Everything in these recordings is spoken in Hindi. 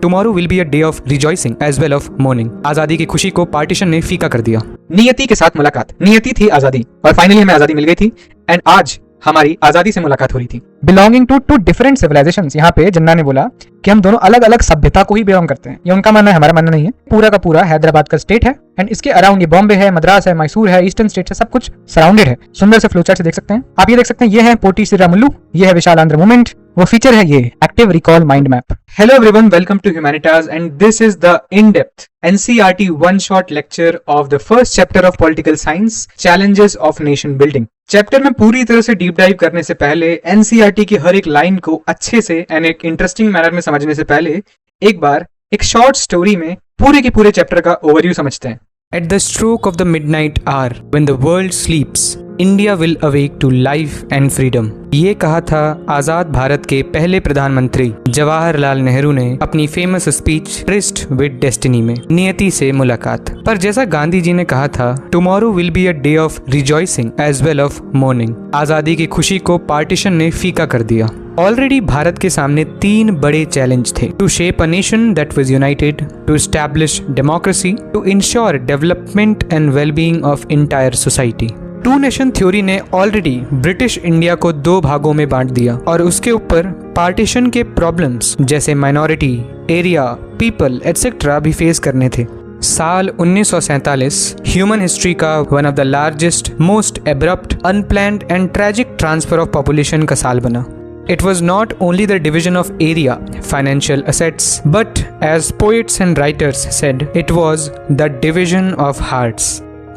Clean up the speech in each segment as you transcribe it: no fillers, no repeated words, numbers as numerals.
Tomorrow will be a day of rejoicing as well of mourning. आजादी की खुशी को पार्टीशन ने फीका कर दिया। नियति के साथ मुलाकात, नियति थी आजादी और फाइनली हमें आजादी मिल गई थी एंड आज हमारी आजादी से मुलाकात हो रही थी। Belonging to two different civilisations, यहाँ पे जन्ना ने बोला कि हम दोनों अलग अलग सभ्यता को ही बिलोंग करते हैं। ये उनका मानना है, हमारा मानना नहीं है। पूरा का पूरा हैदराबाद का स्टेट है एंड इसके अराउंड ये बॉम्बे है, मद्रास है, मैसूर है, ईस्टर्न स्टेट है, सब कुछ सराउंडेड है। सुंदर से फ्लोचार्ट से देख सकते हैं आप। ये देख सकते हैं, ये है पोटी श्रीरामुलु, ये है विशाल आंध्र मूवमेंट, वो फीचर है ये active recall mind map. Hello everyone, welcome to Humanitas and this is the in depth NCERT one shot lecture of the first chapter of political science, challenges of nation building. Chapter में पूरी तरह से डीप डाइव करने से पहले, NCERT की हर एक लाइन को अच्छे से एंड एक इंटरेस्टिंग मैनर में समझने से पहले एक बार एक शॉर्ट स्टोरी में पूरे के पूरे चैप्टर का ओवरव्यू समझते हैं। At the stroke of the midnight hour, when the world sleeps, India will awake to life and freedom। ये कहा था आजाद भारत के पहले प्रधानमंत्री जवाहरलाल नेहरू ने अपनी famous speech tourist with destiny में, नियति से मुलाकात। पर जैसा गांधी जी ने कहा था, tomorrow will be a day of rejoicing as well of mourning. आजादी की खुशी को पार्टीशन ने फीका कर दिया। ऑलरेडी भारत के सामने 3 बड़े चैलेंज थे: to shape a nation that was united, to establish democracy, to ensure development and wellbeing of entire society. Two nation theory ने ऑलरेडी ब्रिटिश इंडिया को 2 भागों में बांट दिया और उसके ऊपर पार्टीशन के प्रॉब्लम्स जैसे माइनॉरिटी, एरिया, पीपल एटसेट्रा भी फेस करने थे। साल 1947 ह्यूमन हिस्ट्री का one of the largest, most abrupt, unplanned and tragic transfer of population का साल बना। It was not only the division of area, financial assets, but as poets and writers said, it was the division of hearts।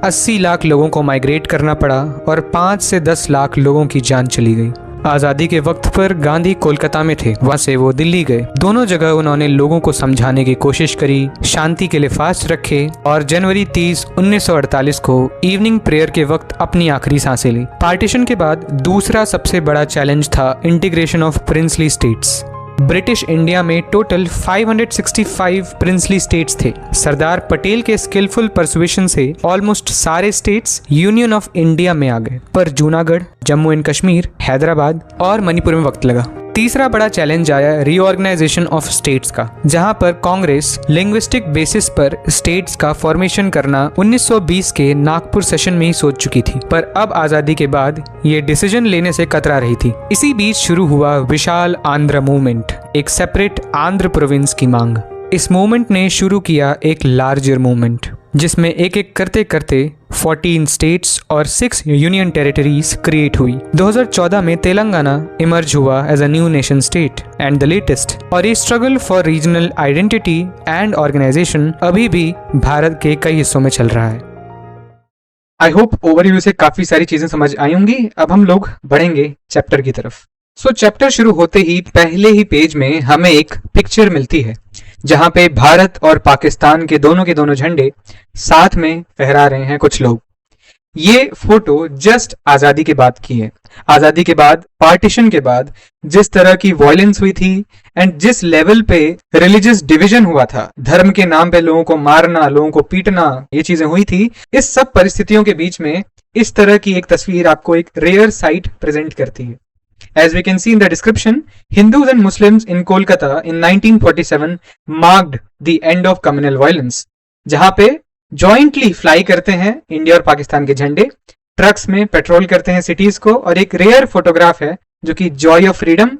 80 lakh लोगों को माइग्रेट करना पड़ा और 5 से 10 लाख लोगों की जान चली गई। आज़ादी के वक्त पर गांधी कोलकाता में थे, वहाँ से वो दिल्ली गए। दोनों जगह उन्होंने लोगों को समझाने की कोशिश करी, शांति के लिए फास्ट रखे और जनवरी 30, 1948 को इवनिंग प्रेयर के वक्त अपनी आखिरी सांसें ली। पार्टीशन के बाद दूसरा सबसे बड़ा चैलेंज था integration of princely states. British India में टोटल 565 प्रिंसली स्टेट्स थे। सरदार पटेल के स्किलफुल परसुएशन से ऑलमोस्ट सारे स्टेट्स यूनियन ऑफ इंडिया में आ गए, पर जूनागढ़, जम्मू एंड कश्मीर, हैदराबाद और मणिपुर में वक्त लगा। तीसरा बड़ा चैलेंज आया रीऑर्गेनाइजेशन ऑफ स्टेट्स का, जहां पर कांग्रेस लिंग्विस्टिक बेसिस पर स्टेट्स का फॉर्मेशन करना 1920 के नागपुर सेशन में ही सोच चुकी थी, पर अब आजादी के बाद ये डिसीजन लेने से कतरा रही थी। इसी बीच शुरू हुआ विशाल आंध्र मूवमेंट, एक सेपरेट आंध्र प्रोविंस की मांग। इस मूवमेंट ने शुरू किया एक लार्जर मूवमेंट, जिसमें एक एक करते करते 14 स्टेट्स और 6 यूनियन टेरिटरीज क्रिएट हुई। 2014 में तेलंगाना इमर्ज हुआ as a new nation state and the latest, और ये struggle for regional identity and organisation अभी भी भारत के कई हिस्सों में चल रहा है। आई होप ओवरव्यू से काफी सारी चीजें समझ आई होंगी। अब हम लोग बढ़ेंगे चैप्टर की तरफ। चैप्टर शुरू होते ही पहले ही पेज में हमें एक पिक्चर मिलती है, जहां पे भारत और पाकिस्तान के दोनों झंडे साथ में फहरा रहे हैं कुछ लोग। ये फोटो जस्ट आजादी के बाद की है। आजादी के बाद, पार्टीशन के बाद जिस तरह की वायलेंस हुई थी एंड जिस लेवल पे रिलीजियस डिवीजन हुआ था, धर्म के नाम पे लोगों को मारना, लोगों को पीटना, ये चीजें हुई थी। इस सब परिस्थितियों के बीच में इस तरह की एक तस्वीर आपको एक रेयर साइट प्रेजेंट करती है। As we can see in the description, Hindus and Muslims in Kolkata in 1947 marked the end of communal violence, जहां पे जॉइंटली फ्लाई करते हैं इंडिया और पाकिस्तान के झंडे, ट्रक्स में पेट्रोल करते हैं सिटीज को, और एक रेयर फोटोग्राफ है जो कि जॉय ऑफ फ्रीडम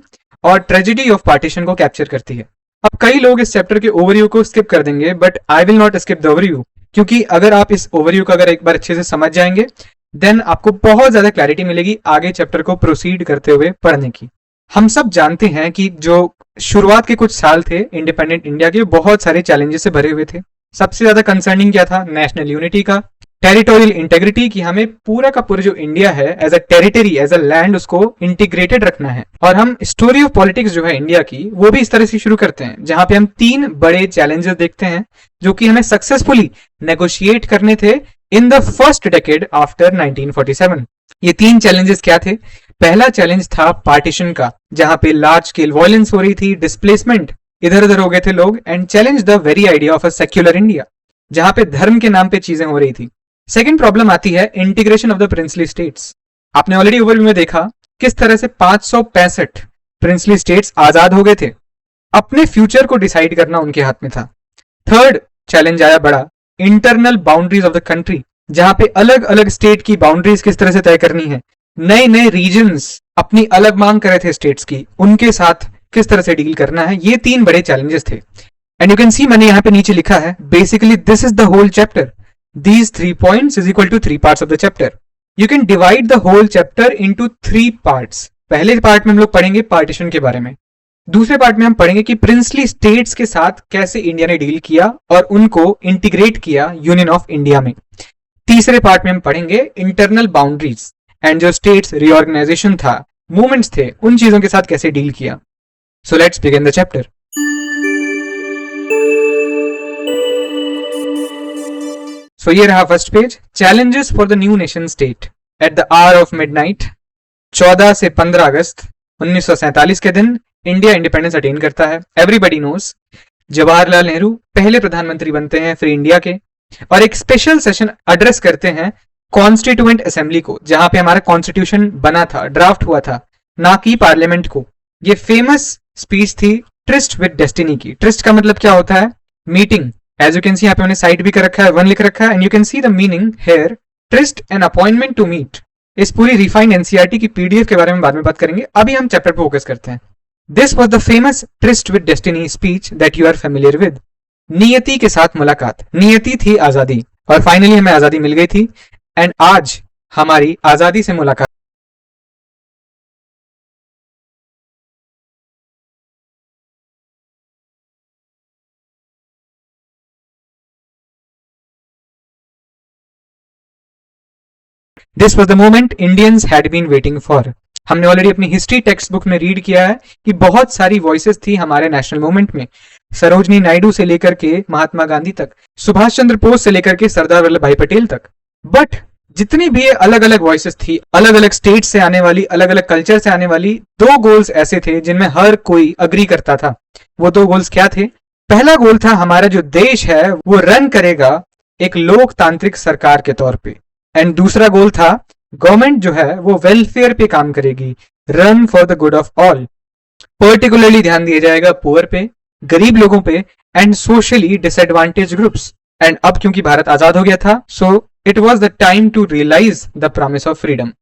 और ट्रेजेडी ऑफ पार्टीशन को कैप्चर करती है। अब कई लोग इस चैप्टर के ओवरव्यू को स्किप कर देंगे, but I will not skip the overview, क्योंकि अगर आप इस ओवरव्यू को अगर एक बार अच्छे से समझ जाएंगे देन आपको बहुत ज्यादा क्लैरिटी मिलेगी आगे चैप्टर को प्रोसीड करते हुए पढ़ने की। हम सब जानते हैं कि जो शुरुआत के कुछ साल थे इंडिपेंडेंट इंडिया के, बहुत सारे चैलेंजेस से भरे हुए थे। सबसे ज्यादा कंसर्निंग क्या था? नेशनल यूनिटी का, टेरिटोरियल इंटेग्रिटी की, हमें पूरा का पूरा जो इंडिया है as a territory, as a land, उसको इंटीग्रेटेड रखना है। और हम स्टोरी ऑफ पॉलिटिक्स जो है इंडिया की, वो भी इस तरह से शुरू करते हैं, जहां पे हम 3 बड़े चैलेंजेस देखते हैं जो कि हमें सक्सेसफुली नेगोशिएट करने थे in the first decade after 1947। ये 3 चैलेंजेस क्या थे? पहला चैलेंज था पार्टीशन का, जहां पे लार्ज स्केल वायलेंस हो रही थी, डिस्प्लेसमेंट, इधर उधर हो गए थे लोग, and challenge the very idea of a secular India, जहां पे धर्म के नाम पे चीजें हो रही थी। सेकंड प्रॉब्लम आती है integration of the princely states. आपने ऑलरेडी ओवरव्यू में देखा किस तरह से 565 प्रिंसली स्टेट्स आजाद हो गए थे। अपने फ्यूचर को डिसाइड करना उनके हाथ में था। थर्ड चैलेंज आया बड़ा, internal boundaries of the country, जहां पे अलग अलग स्टेट की बाउंड्रीज किस तरह से तय करनी है। नए नए रीजन्स अपनी अलग मांग कर रहे थे स्टेट्स की, उनके साथ किस तरह से डील करना है। ये 3 बड़े चैलेंजेस थे। एंड यू कैन सी मैंने यहाँ पे नीचे लिखा है, basically this is the whole chapter, these 3 points is equal to 3 parts of the chapter. You can divide the whole chapter into 3 parts। पहले पार्ट में हम लोग पढ़ेंगे पार्टीशन के बारे में, दूसरे पार्ट में हम पढ़ेंगे कि प्रिंसली स्टेट्स के साथ कैसे इंडिया ने डील किया और उनको इंटीग्रेट किया यूनियन ऑफ इंडिया में। तीसरे पार्ट में हम पढ़ेंगे इंटरनल बाउंड्रीज एंड जो स्टेट्स रीऑर्गेनाइजेशन था, मूवमेंट्स थे, उन चीजों के साथ कैसे डील किया। So let's begin the chapter. So ये रहा first page, challenges for the new nation state at the hour of midnight. 14 से 15 अगस्त 1947 के दिन इंडिया इंडिपेंडेंस अटेन करता है। एवरीबडी नोस जवाहरलाल नेहरू पहले प्रधानमंत्री बनते हैं फ्री इंडिया के, और एक स्पेशल सेशन एड्रेस करते हैं कॉन्स्टिट्यूएंट असेंबली को, जहां पे हमारा कॉन्स्टिट्यूशन बना था, ड्राफ्ट हुआ था, ना कि पार्लियामेंट को। ये फेमस स्पीच थी ट्रिस्ट विद डेस्टिनी की। ट्रिस्ट का मतलब क्या होता है? Meeting. As you can see यहाँ पे मैंने साइड भी कर रखा है, 1 लिख रखा है, and you can see the meaning here. Tryst an appointment to meet. इस पूरी रिफाइंड एनसीईआरटी की पीडीएफ के बारे में बाद में बात करेंगे, अभी हम चैप्टर पर फोकस करते हैं। This was the famous tryst with destiny speech that you are familiar with. नियति के साथ मुलाकात, नियति थी आजादी, और फाइनली हमें आजादी मिल गई थी। एंड आज हमारी आजादी से मुलाकात this was the moment Indians had been waiting for. हमने ऑलरेडी अपनी हिस्ट्री टेक्स्ट बुक में रीड किया है कि बहुत सारी वॉइसेस थी हमारे नेशनल मूवमेंट में, सरोजनी नायडू से लेकर के महात्मा गांधी तक, सुभाष चंद्र बोस से लेकर के सरदार वल्लभ भाई पटेल तक। बट जितनी भी अलग अलग वॉइसेस थी, अलग अलग स्टेट से आने वाली, अलग अलग कल्चर से आने वाली, 2 गोल्स ऐसे थे जिनमें हर कोई अग्री करता था। वो 2 गोल्स क्या थे? पहला गोल था हमारा जो देश है वो रन करेगा एक लोकतांत्रिक सरकार के तौर पे, एंड दूसरा गोल था गवर्नमेंट जो है वो वेलफेयर पे काम करेगी, run for the good of all. Particularly ध्यान दिया जाएगा पुअर पे, गरीब लोगों पे, and socially disadvantage groups. And अब क्योंकि भारत आजाद हो गया था, so it was the time to realise the promise of freedom.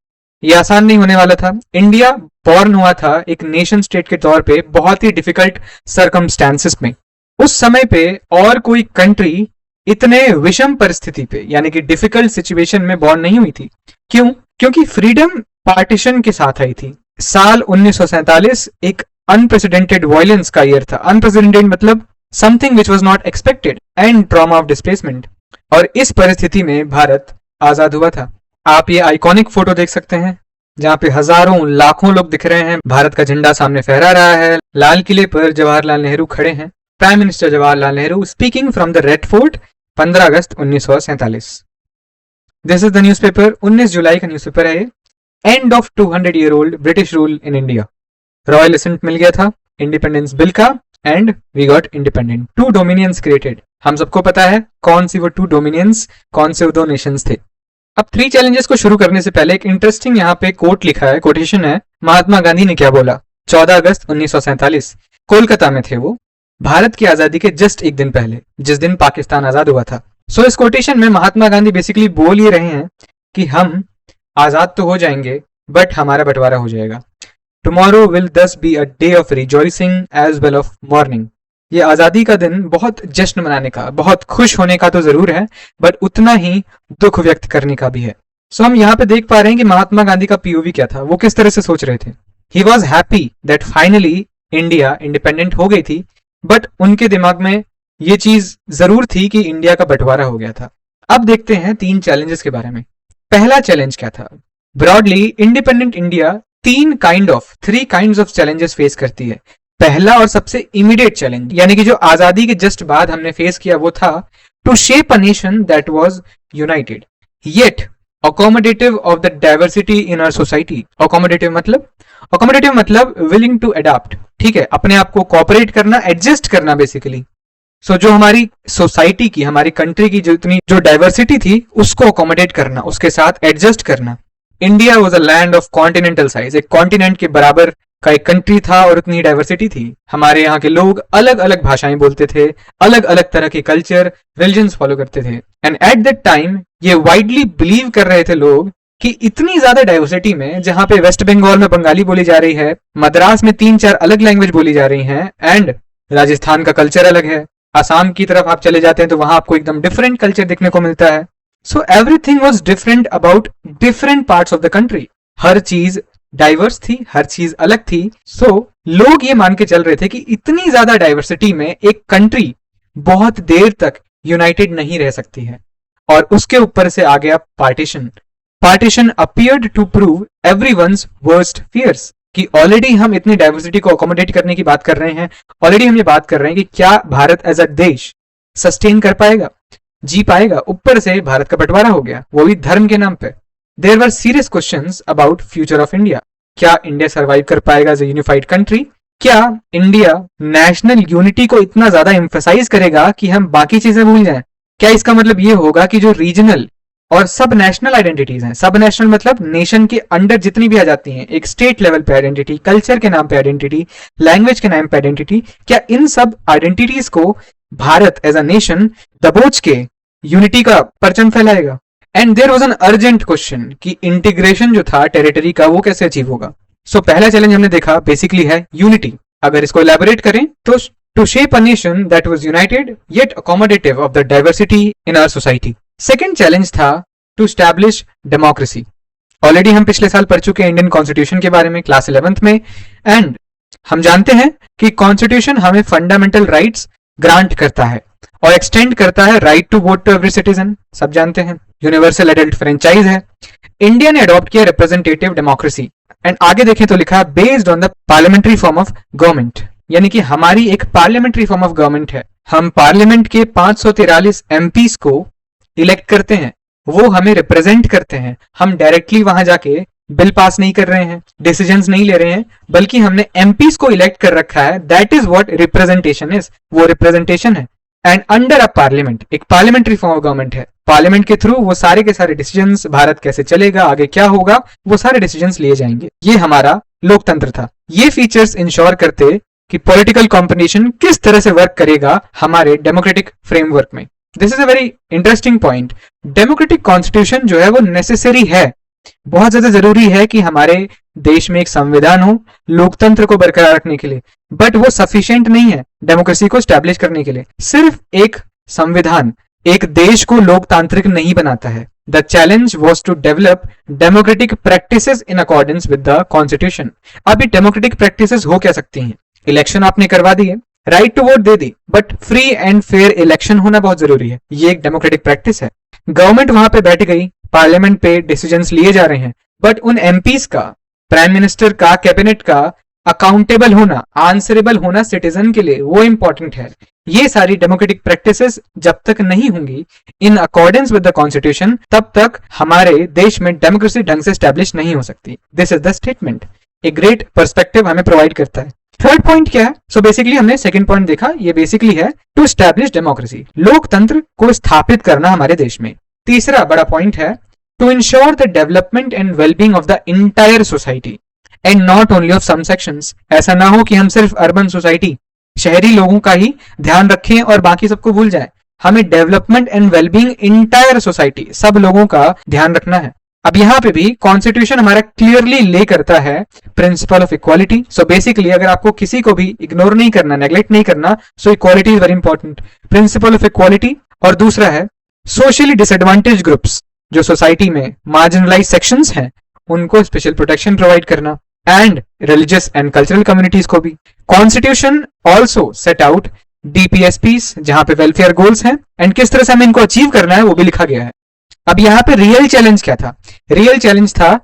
ये आसान नहीं होने वाला था। इंडिया बॉर्न हुआ था एक नेशन स्टेट के तौर पे बहुत ही डिफिकल्ट सर्कमस्टांसिस में। उस समय पे और कोई कंट्री इतने विषम परिस्थिति पे, यानी कि डिफिकल्ट सिचुएशन में बॉर्न नहीं हुई थी। क्यों? क्योंकि फ्रीडम पार्टीशन के साथ आई थी। साल 1947 एक अनप्रेसिडेंटेड वायलेंस का ईयर था। अनप्रेसिडेंटेड मतलब something which was not expected, and trauma of displacement. और इस परिस्थिति में भारत आजाद हुआ था। आप ये आइकॉनिक फोटो देख सकते हैं जहां पे हजारों लाखों लोग दिख रहे हैं, भारत का झंडा सामने फहरा रहा है, लाल किले पर जवाहरलाल नेहरू खड़े हैं, prime minister Jawaharlal Nehru speaking from the Red Fort, 15 अगस्त 1947। दिस इज द न्यूज़पेपर, 19 जुलाई का न्यूज़पेपर है। End of 200 year old British rule in India. Royal assent मिल गया था इंडिपेंडेंस बिल का, and we got independent. 2 dominions created. हम सबको पता है कौन सी वो 2 डोमिनियंस, कौन से वो 2 नेशंस थे। अब 3 चैलेंजेस को शुरू करने से पहले एक इंटरेस्टिंग यहाँ पे कोट लिखा है, कोटेशन है, महात्मा गांधी ने क्या बोला 14 अगस्त 1947। कोलकाता में थे वो, भारत की आजादी के जस्ट एक दिन पहले, जिस दिन पाकिस्तान आजाद हुआ था। सो इस कोटेशन में महात्मा गांधी बेसिकली बोल ये रहे हैं कि हम आजाद तो हो जाएंगे बट हमारा बंटवारा हो जाएगा। Tomorrow will thus be a day of rejoicing as well of mourning. ये आजादी का दिन बहुत जश्न मनाने का, बहुत खुश होने का तो जरूर है, बट उतना ही दुख व्यक्त करने का भी है। सो हम यहाँ पे देख पा रहे हैं कि महात्मा गांधी का पीओवी क्या था, वो किस तरह से सोच रहे थे। He was happy that finally India independent हो गई थी, बट उनके दिमाग में ये चीज जरूर थी कि इंडिया का बंटवारा हो गया था। अब देखते हैं 3 चैलेंजेस के बारे में। पहला चैलेंज क्या था? Broadly independent India 3 kinds of challenges face करती है। पहला और सबसे इमीडिएट चैलेंज, यानी कि जो आजादी के जस्ट बाद हमने फेस किया, वो था to shape a nation that was united yet accommodative of the diversity in our society. Accommodative मतलब विलिंग टू अडॉप्ट, ठीक है, अपने आप को कोऑपरेट करना, एडजस्ट करना बेसिकली। सो जो हमारी सोसाइटी की, हमारी कंट्री की जितनी जो डाइवर्सिटी थी उसको अकोमोडेट करना, उसके साथ एडजस्ट करना। India was a land of continental size, एक कॉन्टिनेंट के बराबर का एक कंट्री था और उतनी डाइवर्सिटी थी। हमारे यहाँ के लोग अलग अलग भाषाएं बोलते थे, अलग अलग तरह के कल्चर, रिलीजन्स फॉलो करते थे। एंड एट दैट टाइम ये वाइडली बिलीव कर रहे थे लोग कि इतनी ज्यादा डाइवर्सिटी में, जहां पे वेस्ट बंगाल में बंगाली बोली जा रही है, मद्रास में 3-4 अलग लैंग्वेज बोली जा रही हैं, एंड राजस्थान का कल्चर अलग है, आसाम की तरफ आप चले जाते हैं तो वहां आपको एकदम डिफरेंट कल्चर देखने को मिलता है। So everything was different about different parts of the country. हर चीज डाइवर्स थी, हर चीज अलग थी। सो लोग ये मान के चल रहे थे कि इतनी ज्यादा डाइवर्सिटी में एक कंट्री बहुत देर तक यूनाइटेड नहीं रह सकती है। और उसके ऊपर से आ गया partition. Partition appeared to prove everyone's worst fears कि ऑलरेडी हम इतनी डाइवर्सिटी को अकोमोडेट करने की बात कर रहे हैं, ऑलरेडी हम ये बात कर रहे हैं कि क्या भारत एज अ देश सस्टेन कर पाएगा, जी पाएगा। ऊपर से भारत का बंटवारा हो गया, वो भी धर्म के नाम पे। There were serious questions about future of India. क्या इंडिया सर्वाइव कर पाएगा एज अ यूनिफाइड कंट्री? क्या इंडिया नेशनल यूनिटी को इतना ज्यादा एम्फसाइज करेगा कि हम बाकी चीजें भूल जाएं? क्या इसका मतलब ये होगा कि जो रीजनल और सब नेशनल आइडेंटिटीज हैं, सब नेशनल मतलब नेशन के अंडर जितनी भी आ जाती हैं, एक स्टेट लेवल पे आइडेंटिटी, कल्चर के नाम पे आइडेंटिटी, लैंग्वेज के नाम पे आइडेंटिटी, क्या इन सब आइडेंटिटीज को भारत एज अ नेशन दबोच के यूनिटी का परचम फैलाएगा? And there was an urgent question कि इंटीग्रेशन जो था टेरिटरी का वो कैसे अचीव होगा। सो पहला चैलेंज हमने देखा बेसिकली है यूनिटी। अगर इसको एलैबोरेट करें तो to shape a nation that was united yet accommodative of the diversity in our society. Second challenge था टू स्टैब्लिश डेमोक्रेसी। ऑलरेडी हम पिछले साल पढ़ चुके हैं इंडियन कॉन्स्टिट्यूशन के बारे में क्लास 11th में, एंड हम जानते हैं कि कॉन्स्टिट्यूशन हमें फंडामेंटल राइट्स ग्रांट करता है और एक्सटेंड करता है right to vote to every citizen, सब जानते हैं। यूनिवर्सल एडल्ट फ्रेंचाइज है। इंडिया ने अडॉप्ट किया रिप्रेजेंटेटिव डेमोक्रेसी, एंड आगे देखें तो लिखा based on the parliamentary form of government, यानी कि हमारी एक पार्लियामेंट्री फॉर्म ऑफ गवर्नमेंट है। हम पार्लियामेंट के 543 एमपीज को इलेक्ट करते हैं, वो हमें रिप्रेजेंट करते हैं। हम डायरेक्टली वहां जाके बिल पास नहीं कर रहे हैं, डिसीजंस नहीं ले रहे हैं, बल्कि हमने एमपीज को इलेक्ट कर रखा है। That is what representation is, वो रिप्रेजेंटेशन है। एंड अंडर अ पार्लियामेंट, एक पार्लियामेंट्री फॉर्म ऑफ गवर्नमेंट है। पार्लियामेंट के थ्रू वो सारे के सारे डिसीजंस, भारत कैसे चलेगा, आगे क्या होगा, वो सारे डिसीजंस लिए जाएंगे। ये हमारा लोकतंत्र था। ये फीचर्स इंश्योर करते कि पॉलिटिकल कॉम्बिनेशन किस तरह से वर्क करेगा हमारे डेमोक्रेटिक फ्रेमवर्क में। This is a very interesting point. Democratic constitution जो है वो नेसेसरी है, बहुत ज्यादा जरूरी है कि हमारे देश में एक संविधान हो लोकतंत्र को बरकरार रखने के लिए, बट वो सफिशिएंट नहीं है डेमोक्रेसी को स्टैब्लिश करने के लिए। सिर्फ एक संविधान एक देश को लोकतांत्रिक नहीं बनाता है। The challenge was to develop democratic practices in accordance with the constitution. अभी डेमोक्रेटिक प्रैक्टिसेस हो क्या सकती हैं? इलेक्शन आपने करवा दिए, राइट टू वोट दे दी, but free and fair election होना बहुत जरूरी है। ये एक डेमोक्रेटिक प्रैक्टिस है। गवर्नमेंट वहां पे बैठ गई, पार्लियामेंट पे डिसीजंस लिए जा रहे हैं, बट उन एमपीज का, प्राइम मिनिस्टर का, कैबिनेट का अकाउंटेबल होना, आंसरेबल होना सिटीजन के लिए, वो इंपॉर्टेंट है। ये सारी डेमोक्रेटिक प्रैक्टिसेस जब तक नहीं होंगी इन अकॉर्डेंस विद द कॉन्स्टिट्यूशन, तब तक हमारे देश में डेमोक्रेसी ढंग से स्टैब्लिश नहीं हो सकती। This is the statement. एक ग्रेट पर्सपेक्टिव हमें प्रोवाइड करता है। थर्ड पॉइंट क्या है? सो बेसिकली हमने सेकंड पॉइंट देखा, ये बेसिकली है टू स्टैब्लिश डेमोक्रेसी, लोकतंत्र को स्थापित करना हमारे देश में। तीसरा बड़ा पॉइंट है to ensure the development and wellbeing of the entire society and not only of some sections. ऐसा ना हो कि हम सिर्फ अर्बन सोसाइटी, शहरी लोगों का ही ध्यान रखें और बाकी सबको भूल जाएं। हमें development and wellbeing entire society, सब लोगों का ध्यान रखना है। अब यहाँ पे भी कॉन्स्टिट्यूशन हमारा क्लियरली ले करता है principle of equality. So basically अगर आपको किसी को भी इग्नोर नहीं करना, नेग्लेक्ट नहीं करना, सो equality is very important, principle of equality. और दूसरा है सोशली डिसएडवांटेज ग्रुप्स, जो सोसाइटी में मार्जिनलाइज सेक्शंस हैं, उनको स्पेशल प्रोटेक्शन प्रोवाइड करना, and religious and cultural communities को भी। कॉन्स्टिट्यूशन ऑल्सो सेट आउट डीपीएसपीस, जहां पे वेलफेयर गोल्स हैं, एंड किस तरह से हमें इनको अचीव करना है वो भी लिखा गया है। अब यहाँ पे रियल चैलेंज क्या था? रियल चैलेंज था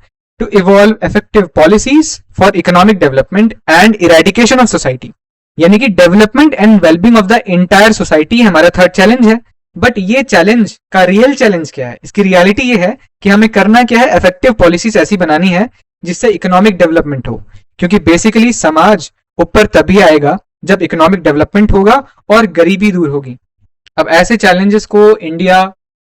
to evolve effective policies for economic development and eradication of society, यानी कि development and wellbeing of the entire society हमारा थर्ड चैलेंज है। बट ये चैलेंज का रियल चैलेंज क्या है? इसकी रियलिटी ये है कि हमें करना क्या है, इफेक्टिव पॉलिसीज ऐसी बनानी है जिससे इकोनॉमिक डेवलपमेंट हो, क्योंकि बेसिकली समाज ऊपर तभी आएगा जब इकोनॉमिक डेवलपमेंट होगा और गरीबी दूर होगी। अब ऐसे चैलेंजेस को इंडिया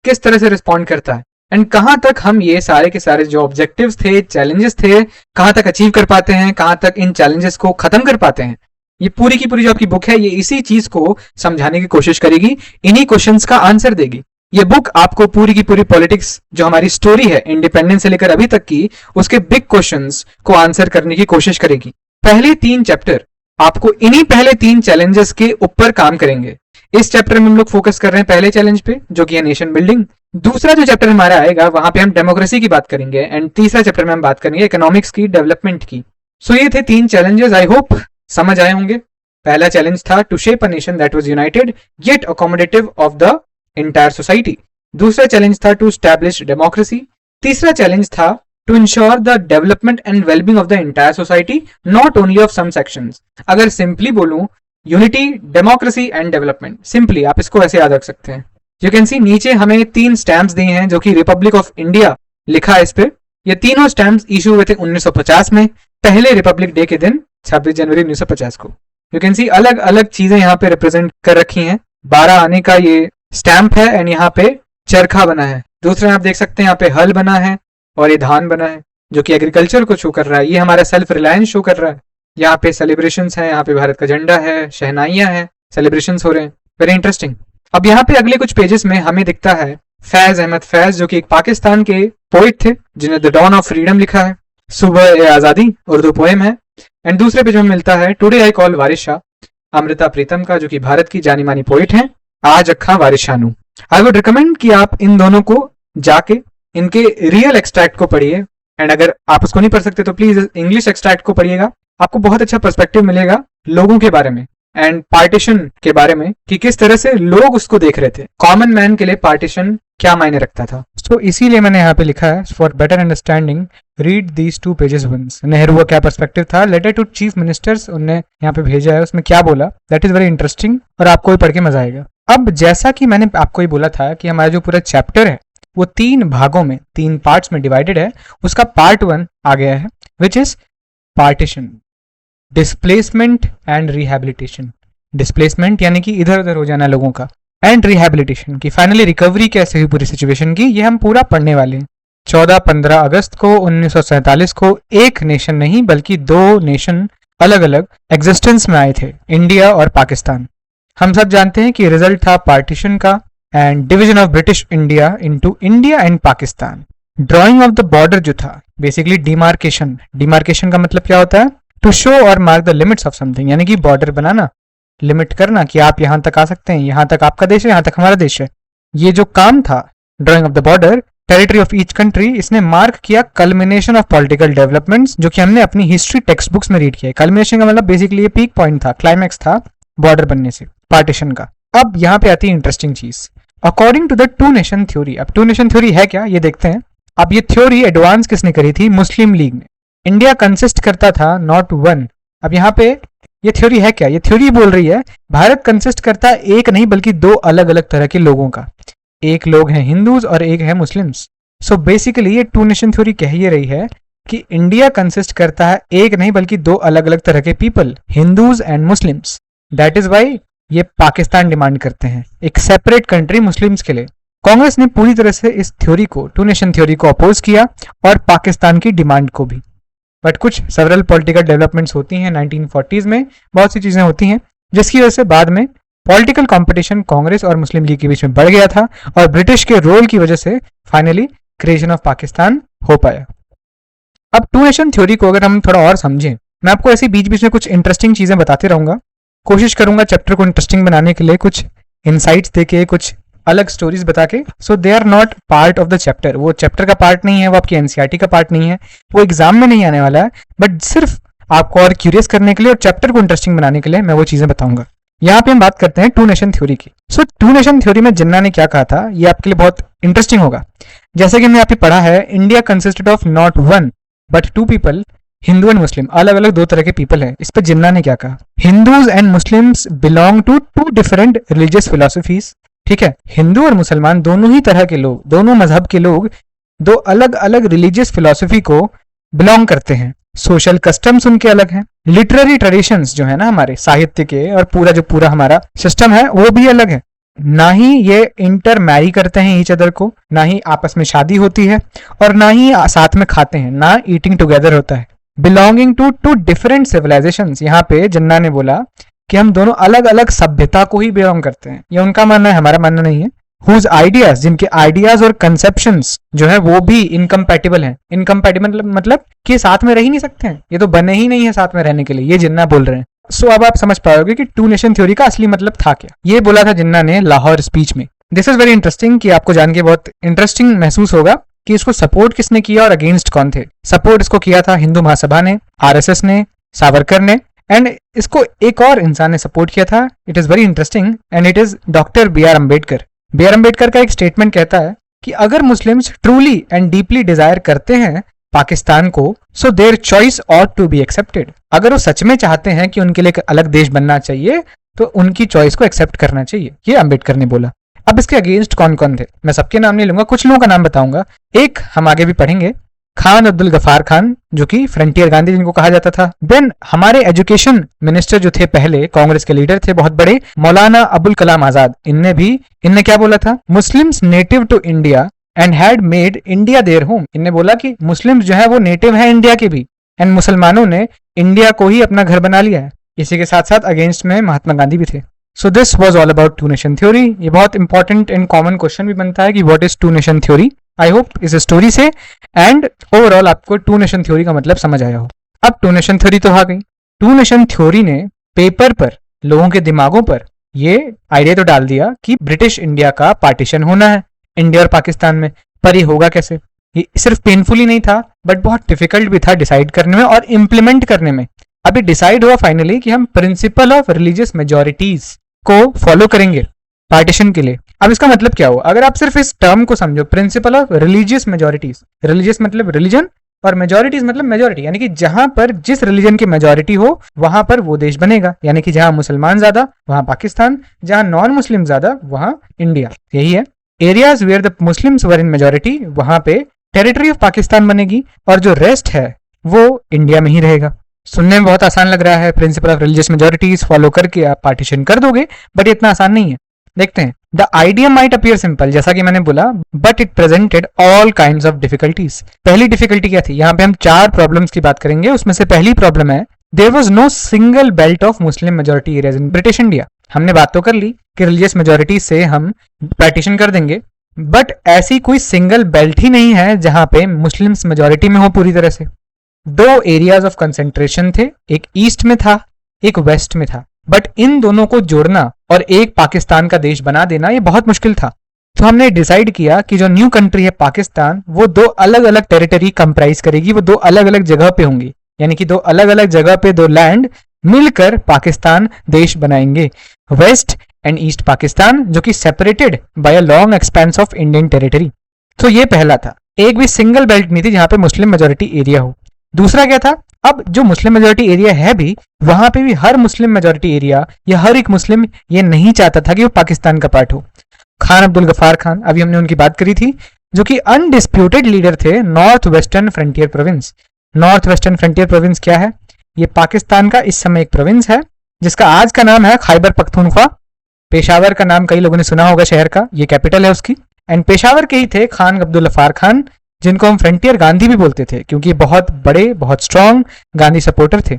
किस तरह से रिस्पॉन्ड करता है? एंड कहाँ तक हम ये सारे के सारे जो ऑब्जेक्टिव्स थे, चैलेंजेस थे, कहाँ तक अचीव कर पाते हैं, कहाँ तक इन चैलेंजेस को खत्म कर पाते हैं। ये पूरी की पूरी जो आपकी बुक है ये इसी चीज को समझाने की कोशिश करेगी, इन्हीं क्वेश्चंस का आंसर देगी। ये बुक आपको पूरी की पूरी पॉलिटिक्स जो हमारी स्टोरी है इंडिपेंडेंस से लेकर अभी तक की, उसके बिग क्वेश्चंस को आंसर करने की कोशिश करेगी। पहले 3 चैप्टर आपको इन्हीं पहले 3 चैलेंजेस के ऊपर काम करेंगे। इस चैप्टर में हम लोग फोकस कर रहे हैं पहले चैलेंज पे, जो कि है नेशन बिल्डिंग। दूसरा जो चैप्टर हमारा आएगा वहां पे हम डेमोक्रेसी की बात करेंगे, एंड तीसरा चैप्टर में हम बात करेंगे इकोनॉमिक्स की, डेवलपमेंट की। सो ये थे 3 चैलेंजेस, आई होप समझ आए होंगे। पहला चैलेंज था to shape a nation that was united yet accommodative of the entire society. दूसरा चैलेंज था टू एस्टैब्लिश डेमोक्रेसी। तीसरा चैलेंज था to ensure the development and wellbeing of the entire society, not only of some sections. अगर सिंपली बोलूं, unity, democracy and development, simply आप इसको ऐसे याद रख सकते हैं। यू कैन सी नीचे हमें 3 स्टैम्प्स दिए हैं जो कि रिपब्लिक ऑफ इंडिया लिखा है इस पे। ये तीनों स्टैम्प्स इशू हुए थे 1950 में, पहले रिपब्लिक डे के दिन 26 जनवरी 1950 को। यू कैन सी अलग अलग चीजें यहाँ पे रिप्रेजेंट कर रखी हैं। 12 आने का ये स्टैम्प है एंड यहाँ पे चरखा बना है। दूसरा आप देख सकते हैं यहाँ पे हल बना है और ये धान बना है जो कि एग्रीकल्चर को शो कर रहा है। ये हमारा सेल्फ रिलायंस शो कर रहा है। यहाँ पे सेलिब्रेशंस है, यहाँ पे भारत का झंडा है, शहनाइयां हैं, सेलिब्रेशंस हो रहे हैं। Very interesting. अब यहाँ पे अगले कुछ पेजेस में हमें दिखता है फैज अहमद फैज, जो कि एक पाकिस्तान के पोइट थे जिन्हें द डॉन ऑफ फ्रीडम लिखा है। सुबह ए आजादी उर्दू पोएम है। एंड दूसरे पेज में मिलता है टुडे आई कॉल वारिस शाह, अमृता प्रीतम का, जो कि भारत की जानी मानी पोइट है। आज अखा वारिस शानू। आई वुड रिकमेंड कि आप इन दोनों को जाके इनके रियल एक्सट्रैक्ट को पढ़िए, एंड अगर आप उसको नहीं पढ़ सकते तो प्लीज इंग्लिश एक्सट्रैक्ट को पढ़िएगा। आपको बहुत अच्छा पर्सपेक्टिव मिलेगा लोगों के बारे में एंड पार्टीशन के बारे में, कि किस तरह से लोग उसको देख रहे थे। कॉमन मैन के लिए पार्टीशन क्या मायने रखता था। तो इसीलिए मैंने यहाँ पे लिखा है for better understanding read these 2 pages once. Nehru का क्या पर्सपेक्टिव था, लेटर टू चीफ मिनिस्टर्स उनने यहाँ पे भेजा है, उसमें क्या बोला, दैट इज वेरी इंटरेस्टिंग और आपको भी पढ़ के मजा आएगा। अब जैसा कि मैंने आपको ये बोला था कि हमारा जो पूरा चैप्टर है वो 3 भागों में, 3 पार्ट्स में डिवाइडेड है। उसका पार्ट 1 आ गया है which is partition, displacement and rehabilitation. Displacement यानी कि इधर उधर हो जाना लोगों का, एंड रिहैबिलिटेशन की फाइनली रिकवरी कैसे हुई पूरी सिचुएशन की, ये हम पूरा पढ़ने वाले हैं। 14-15 अगस्त को 1947 को एक नेशन नहीं बल्कि 2 नेशन अलग अलग एग्जिस्टेंस में आए थे, इंडिया और पाकिस्तान। हम सब जानते हैं कि रिजल्ट था पार्टीशन का and division of British India into India and Pakistan. Drying of the border जो था बेसिकली डिमार्केशन। डिमार्केशन का मतलब क्या होता है, टू शो और mark the limits of something, यानी कि बॉर्डर बनाना, लिमिट करना कि आप यहां तक आ सकते हैं, यहां तक आपका देश है, यहां तक हमारा देश है। ये जो काम था drying of the border, territory of each country, इसने मार्क किया कल्मिनेशन ऑफ पॉलिटिकल डेवलपमेंट्स, जो कि हमने अपनी हिस्ट्री टेक्स्ट बुक्स में रीड किया है। कल्मिनेशन का मतलब बेसिकली ये पीक पॉइंट था, क्लाइमैक्स था बॉर्डर बनने से, पार्टीशन का। अब यहाँ पे आती है इंटरेस्टिंग चीज, according to the 2 nation theory. अब 2 नेशन थ्योरी है क्या, ये देखते हैं। अब ये थ्योरी एडवांस किसने करी थी, मुस्लिम लीग ने। इंडिया कंसिस्ट करता था नॉट 1। अब यहाँ पे ये थ्योरी है क्या, ये थ्योरी बोल रही है भारत कंसिस्ट करता है एक नहीं बल्कि 2 अलग अलग तरह के लोगों का। एक लोग हैं हिंदूज और एक है मुस्लिम्स। सो बेसिकली ये 2 नेशन थ्योरी कह ये रही है कि इंडिया कंसिस्ट करता है एक नहीं बल्कि 2 अलग अलग तरह के people, Hindus and Muslims. That is why ये पाकिस्तान डिमांड करते हैं एक सेपरेट कंट्री मुस्लिम्स के लिए। कांग्रेस ने पूरी तरह से इस थ्योरी को, 2 नेशन थ्योरी को अपोज किया और पाकिस्तान की डिमांड को भी। बट कुछ सेवरल पॉलिटिकल डेवलपमेंट्स होती हैं 1940s में, बहुत सी चीजें होती हैं जिसकी वजह से बाद में पॉलिटिकल कंपटीशन कांग्रेस और मुस्लिम लीग के बीच में बढ़ गया था और ब्रिटिश के रोल की वजह से फाइनली क्रिएशन ऑफ पाकिस्तान हो पाया। अब 2 नेशन थ्योरी को अगर हम थोड़ा और समझें, मैं आपको ऐसे बीच बीच में कुछ इंटरेस्टिंग चीजें बताते रहूंगा, कोशिश करूंगा चैप्टर को इंटरेस्टिंग बनाने के लिए कुछ इनसाइट्स देके, कुछ अलग स्टोरीज बता के। So they are not part of the chapter, वो चैप्टर का पार्ट नहीं है, वो आपकी एनसीईआरटी का पार्ट नहीं है, वो एग्जाम में नहीं आने वाला है, बट सिर्फ आपको और क्यूरियस करने के लिए और चैप्टर को इंटरेस्टिंग बनाने के लिए मैं वो चीजें बताऊंगा। यहाँ पे हम बात करते हैं 2 नेशन थ्योरी की। सो 2 नेशन थ्योरी में जिन्ना ने क्या कहा था, ये आपके लिए बहुत इंटरेस्टिंग होगा। जैसे कि हमने यहाँ पे पढ़ा है, India consisted of not 1 but 2 people, Hindu and मुस्लिम, अलग अलग 2 तरह के पीपल हैं। इस पर जिन्ना ने क्या कहा, Hindus and Muslims belong to 2 different religious philosophies. ठीक है, हिंदू और मुसलमान दोनों ही तरह के लोग, दोनों मजहब के लोग 2 अलग अलग रिलीजियस फिलोसफी को बिलोंग करते हैं। सोशल कस्टम्स उनके अलग हैं, लिटरेरी ट्रेडिशंस जो है ना हमारे साहित्य के और पूरा हमारा सिस्टम है वो भी अलग है। ना ही ये इंटर मैरी करते हैं ईच अदर को, ना ही आपस में शादी होती है, और ना ही साथ में खाते हैं, ना ईटिंग टुगेदर होता है। Belonging to two different civilisations, यहाँ पे जिन्ना ने बोला कि हम दोनों अलग अलग सभ्यता को ही बिलोंग करते हैं, ये उनका मानना है, हमारा मानना नहीं है। हुज आइडियाज, जिनके आइडियाज और कंसेप्शंस जो है वो भी इनकम्पैटिबल हैं। इनकम्पैटिबल मतलब कि साथ में रह ही नहीं सकते हैं, ये तो बने ही नहीं है साथ में रहने के लिए, ये जिन्ना बोल रहे हैं। सो अब आप समझ पाओगे कि टू नेशन थ्योरी का असली मतलब था क्या। ये बोला था जिन्ना ने लाहौर स्पीच में। दिस इज वेरी इंटरेस्टिंग, कि आपको जान के बहुत इंटरेस्टिंग महसूस होगा कि इसको सपोर्ट किसने किया और अगेंस्ट कौन थे। सपोर्ट इसको किया था हिंदू महासभा ने, आरएसएस ने, सावरकर ने, एंड इसको एक और इंसान ने सपोर्ट किया था। It is very interesting and it is doctor B R Ambedkar. B R Ambedkar का एक स्टेटमेंट कहता है कि अगर Muslims truly and deeply desire करते हैं पाकिस्तान को, so their choice ought to be accepted. अगर वो सच में चाहते हैं कि उनके लिए एक अलग देश बनना चाहिए, तो उनकी चॉइस को एक्सेप्ट करना चाहिए, ये अम्बेडकर ने बोला। अब इसके अगेंस्ट कौन कौन थे, मैं सबके नाम नहीं लूंगा, कुछ लोगों का नाम बताऊंगा। एक हम आगे भी पढ़ेंगे, खान अब्दुल गफार खान, जो कि फ्रंटियर गांधी जिनको कहा जाता था। देन हमारे एजुकेशन मिनिस्टर जो थे पहले, कांग्रेस के लीडर थे बहुत बड़े, मौलाना अबुल कलाम आजाद। इनने क्या बोला था, Muslims native to India and had made India their home. इनने बोला कि मुस्लिम्स जो है वो नेटिव है इंडिया के भी, एंड मुसलमानों ने इंडिया को ही अपना घर बना लिया है। इसी के साथ साथ अगेंस्ट में महात्मा गांधी भी थे। So this was all about two nation theory. ये बहुत इंपॉर्टेंट एंड कॉमन क्वेश्चन भी बनता है कि what is two nation theory. I hope इस स्टोरी से एंड ओवरऑल आपको टू नेशन थ्योरी का मतलब समझ आया हो। अब टू नेशन थ्योरी तो आ गई। टू नेशन थ्योरी ने पेपर पर, लोगों के दिमागों पर ये आइडिया तो डाल दिया कि ब्रिटिश इंडिया का पार्टीशन होना है इंडिया और पाकिस्तान में। पर ये होगा कैसे? ये सिर्फ पेनफुल ही नहीं था, बट बहुत डिफिकल्ट भी था डिसाइड करने में और इम्प्लीमेंट करने में। अभी डिसाइड हुआ फाइनली कि हम प्रिंसिपल ऑफ रिलीजियस मेजोरिटीज को फॉलो करेंगे पार्टीशन के लिए। अब इसका मतलब क्या हुआ, अगर आप सिर्फ इस टर्म को समझो, principle of religious majorities, religious मतलब रिलीजन और मेजोरिटीज मतलब मेजोरिटी, यानी कि जहां पर जिस रिलीजन की मेजोरिटी हो वहां पर वो देश बनेगा। यानी कि जहां मुसलमान ज्यादा वहां पाकिस्तान, जहां नॉन मुस्लिम ज्यादा वहां इंडिया। यही है। Areas where the Muslims were in majority, वहां पे टेरिटरी ऑफ पाकिस्तान बनेगी, और जो रेस्ट है वो इंडिया में ही रहेगा। सुनने में बहुत आसान लग रहा है, principle of religious majorities follow करके आप पार्टीशन कर दोगे, बट ये इतना आसान नहीं है। देखते हैं। The idea might appear simple, जैसा कि मैंने बोला, but it presented all kinds of difficulties. पहली डिफिकल्टी क्या थी? यहाँ पे हम 4 प्रॉब्लम्स की बात करेंगे। उसमें से पहली प्रॉब्लम है, there was no single belt of Muslim majority areas in British India. हमने बात तो कर ली कि रिलीजियस मेजोरिटी से हम पार्टीशन कर देंगे, बट ऐसी कोई सिंगल बेल्ट ही नहीं है जहां पे मुस्लिम्स मेजोरिटी में हो पूरी तरह से। 2 एरियाज ऑफ कंसेंट्रेशन थे, एक ईस्ट में था, एक वेस्ट में था, बट इन दोनों को जोड़ना और एक पाकिस्तान का देश बना देना ये बहुत मुश्किल था। तो हमने डिसाइड किया कि जो न्यू कंट्री है पाकिस्तान, वो 2 अलग अलग टेरिटरी कंप्राइज करेगी, वो 2 अलग अलग जगह पे होंगी, यानी कि 2 अलग अलग जगह पे 2 लैंड मिलकर पाकिस्तान देश बनाएंगे, वेस्ट एंड ईस्ट पाकिस्तान, जो कि separated by a long expense of Indian territory. तो ये पहला था। एक भी सिंगल बेल्ट नहीं थी जहां पे मुस्लिम मेजोरिटी एरिया हो। दूसरा क्या था, अब जो मुस्लिम मेजोरिटी एरिया है भी, वहां पे भी हर मुस्लिम मेजोरिटी एरिया या हर एक मुस्लिम ये नहीं चाहता था कि वो पाकिस्तान का पार्ट हो। खान अब्दुल गफार खान, अभी हमने उनकी बात करी थी, जो कि अनडिस्प्यूटेड लीडर थे north Western Frontier province. North Western Frontier province क्या है? ये पाकिस्तान का इस समय एक प्रोविंस है जिसका आज का नाम है खैबर पख्तूनख्वा। पेशावर का नाम कई लोगों ने सुना होगा, शहर का, ये कैपिटल है उसकी। एंड पेशावर के ही थे खान अब्दुल गफार खान, जिनको हम फ्रंटियर गांधी भी बोलते थे, क्योंकि बहुत बड़े, बहुत स्ट्रांग गांधी सपोर्टर थे।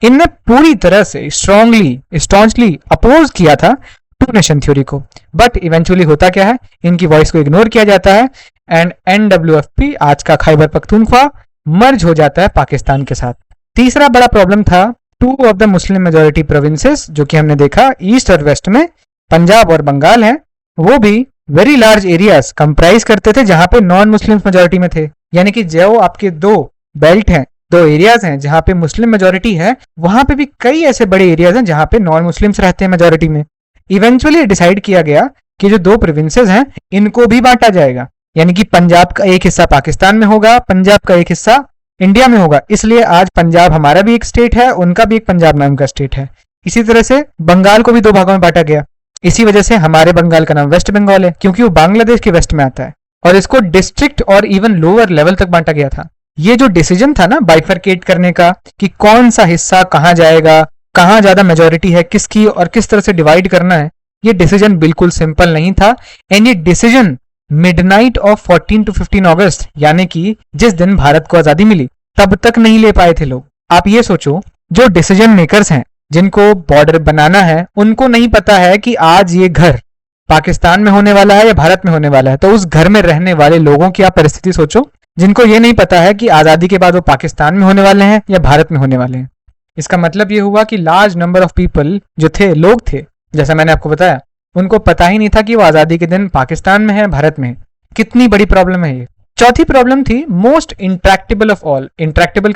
इनने पूरी तरह से स्ट्रांगली अपोज किया था टू नेशन थ्योरी को, बट इवेंचुअली होता क्या है, इनकी वॉइस को इग्नोर किया जाता है एंड NWFP, आज का खैबर पख्तूनख्वा, मर्ज हो जाता है पाकिस्तान के साथ। तीसरा बड़ा प्रॉब्लम था 2 of the Muslim majority provinces, जो कि हमने देखा ईस्ट और वेस्ट में पंजाब और बंगाल हैं, वो भी वेरी लार्ज एरियाज कंप्राइज करते थे जहां पे नॉन मुस्लिम मेजोरिटी में थे। यानी कि जो आपके 2 बेल्ट हैं, 2 एरियाज हैं जहां पे मुस्लिम मेजोरिटी है, वहां पे भी कई ऐसे बड़े एरियाज हैं जहां पे नॉन मुस्लिम्स रहते हैं मेजोरिटी में। इवेंचुअली डिसाइड किया गया कि जो 2 प्रोविंसेस हैं इनको भी बांटा जाएगा, यानी कि पंजाब का एक हिस्सा पाकिस्तान में होगा, पंजाब का एक हिस्सा इंडिया में होगा। इसलिए आज पंजाब हमारा भी एक स्टेट है, उनका भी एक पंजाब नाम का स्टेट है। इसी तरह से बंगाल को भी 2 भागों में बांटा गया। इसी वजह से हमारे बंगाल का नाम वेस्ट बंगाल है, क्योंकि वो बांग्लादेश के वेस्ट में आता है, और इसको डिस्ट्रिक्ट और इवन लोअर लेवल तक बांटा गया था। ये जो डिसीजन था ना बाइफरकेट करने का, कि कौन सा हिस्सा कहां जाएगा, कहां ज्यादा मेजोरिटी है किसकी और किस तरह से डिवाइड करना है, ये डिसीजन बिल्कुल सिंपल नहीं था एंड ये डिसीजन मिडनाइट ऑफ 14 to 15 अगस्त यानी कि जिस दिन भारत को आजादी मिली तब तक नहीं ले पाए थे लोग। आप ये सोचो, जो डिसीजन मेकर्स हैं जिनको बॉर्डर बनाना है उनको नहीं पता है कि आज ये घर पाकिस्तान में होने वाला है या भारत में होने वाला है। तो उस घर में रहने वाले लोगों की आप परिस्थिति सोचो जिनको ये नहीं पता है कि आजादी के बाद वो पाकिस्तान में होने वाले हैं या भारत में होने वाले हैं। इसका मतलब ये हुआ कि लार्ज नंबर ऑफ पीपल जो थे, लोग थे, जैसा मैंने आपको बताया, उनको पता ही नहीं था कि वो आजादी के दिन पाकिस्तान में है, भारत में है। कितनी बड़ी प्रॉब्लम है ये। चौथी प्रॉब्लम थी most intractable of all. Intractable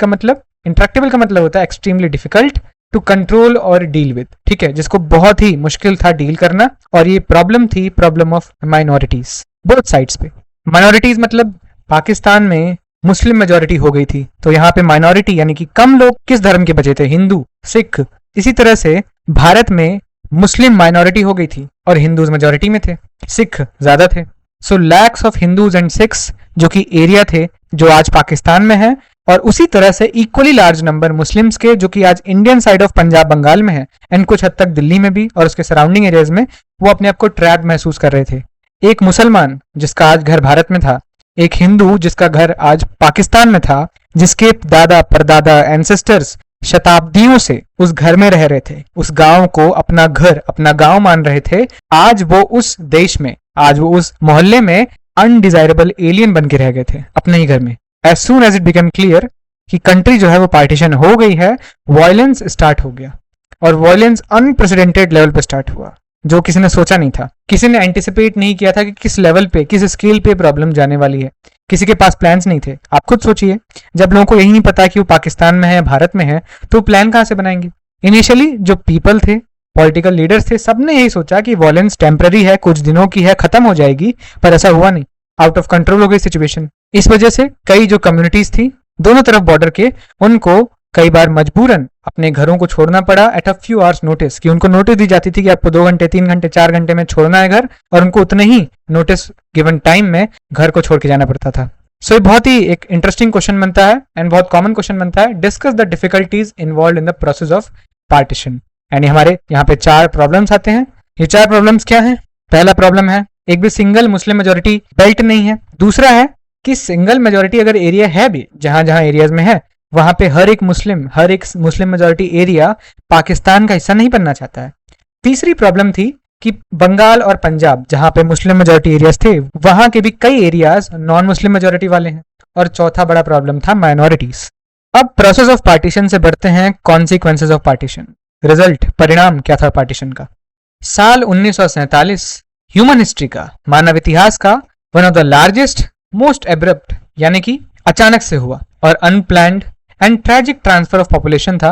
का मतलब होता है एक्सट्रीमली डिफिकल्ट टू कंट्रोल और डील विद, ठीक है, जिसको बहुत ही मुश्किल था डील करना। और ये प्रॉब्लम थी problem of minorities, both sides पे। माइनॉरिटीज मतलब पाकिस्तान में मुस्लिम मेजॉरिटी हो गई थी, तो यहाँ पे माइनॉरिटी यानी कि कम लोग किस धर्म के बचे थे, हिंदू, सिख। इसी तरह से भारत में मुस्लिम माइनॉरिटी हो गई थी और हिंदूज मेजॉरिटी में थे, सिख ज्यादा थे। So lakhs of Hindus and Sikhs जो कि एरिया थे जो आज पाकिस्तान में है, और उसी तरह से इक्वली लार्ज नंबर मुस्लिम्स के जो कि आज Indian side of Punjab Bengal में है एंड कुछ हद तक दिल्ली में भी और उसके सराउंडिंग एरियाज में, वो अपने आप को ट्रैप महसूस कर रहे थे। एक मुसलमान जिसका आज घर भारत में था, एक हिंदू जिसका घर आज पाकिस्तान में था, जिसके दादा परदादा एंसेस्टर्स शताब्दियों से उस घर में रह रहे थे, उस गांव को अपना घर, अपना गांव मान रहे थे, आज वो उस देश में, आज वो उस मोहल्ले में अनडिजायरेबल एलियन बन के रह गए थे अपने ही घर में। As soon as it become clear कि कंट्री जो है वो पार्टीशन हो गई है, वायलेंस स्टार्ट हो गया और वायलेंस अनप्रेसिडेंटेड लेवल पे स्टार्ट हुआ, जो किसी ने सोचा नहीं था, किसी ने एंटिसिपेट नहीं किया था कि किस लेवल पे, किस स्केल पे प्रॉब्लम जाने वाली है। किसी के पास प्लान्स नहीं थे। आप खुद सोचिए, जब लोगों को यही नहीं पता कि वो पाकिस्तान में है या भारत में है, तो प्लान कहां से बनाएंगे। इनिशियली जो पीपल थे, पॉलिटिकल लीडर्स थे, सबने यही सोचा कि वॉयलेंस टेम्पररी है, कुछ दिनों की है, खत्म हो जाएगी, पर ऐसा हुआ नहीं। आउट ऑफ कंट्रोल हो गई सिचुएशन। इस वजह से कई जो कम्युनिटीज थी दोनों तरफ बॉर्डर के, उनको कई बार मजबूरन अपने घरों को छोड़ना पड़ा at a few hours notice, कि उनको नोटिस दी जाती थी कि आपको 2 घंटे 3 घंटे 4 घंटे में छोड़ना है घर, और उनको उतने ही नोटिस गिवन टाइम में घर को छोड़ के जाना पड़ता था। सो ये बहुत ही एक इंटरेस्टिंग क्वेश्चन बनता है एंड बहुत कॉमन क्वेश्चन बनता है। Discuss the difficulties involve in the process of partition. And हमारे यहाँ पे 4 प्रॉब्लम्स आते हैं। ये 4 प्रॉब्लम्स क्या हैं? पहला प्रॉब्लम है एक भी सिंगल मुस्लिम मेजोरिटी बेल्ट नहीं है। दूसरा है कि सिंगल मेजोरिटी अगर एरिया है भी, जहां जहां एरियाज में है, वहां पे हर एक मुस्लिम मेजोरिटी एरिया पाकिस्तान का हिस्सा नहीं बनना चाहता है। तीसरी प्रॉब्लम थी कि बंगाल और पंजाब जहां पे मुस्लिम मेजोरिटी एरियाज थे, वहां के भी कई एरियाज नॉन मुस्लिम मेजोरिटी वाले हैं। और चौथा बड़ा प्रॉब्लम था माइनॉरिटीज। अब प्रोसेस ऑफ पार्टीशन से बढ़ते हैं कॉन्सिक्वेंसेज ऑफ पार्टीशन। रिजल्ट, परिणाम क्या था पार्टीशन का? साल 1947 ह्यूमन हिस्ट्री का, मानव इतिहास का one of the largest most abrupt यानी कि अचानक से हुआ और unplanned and tragic transfer of population था।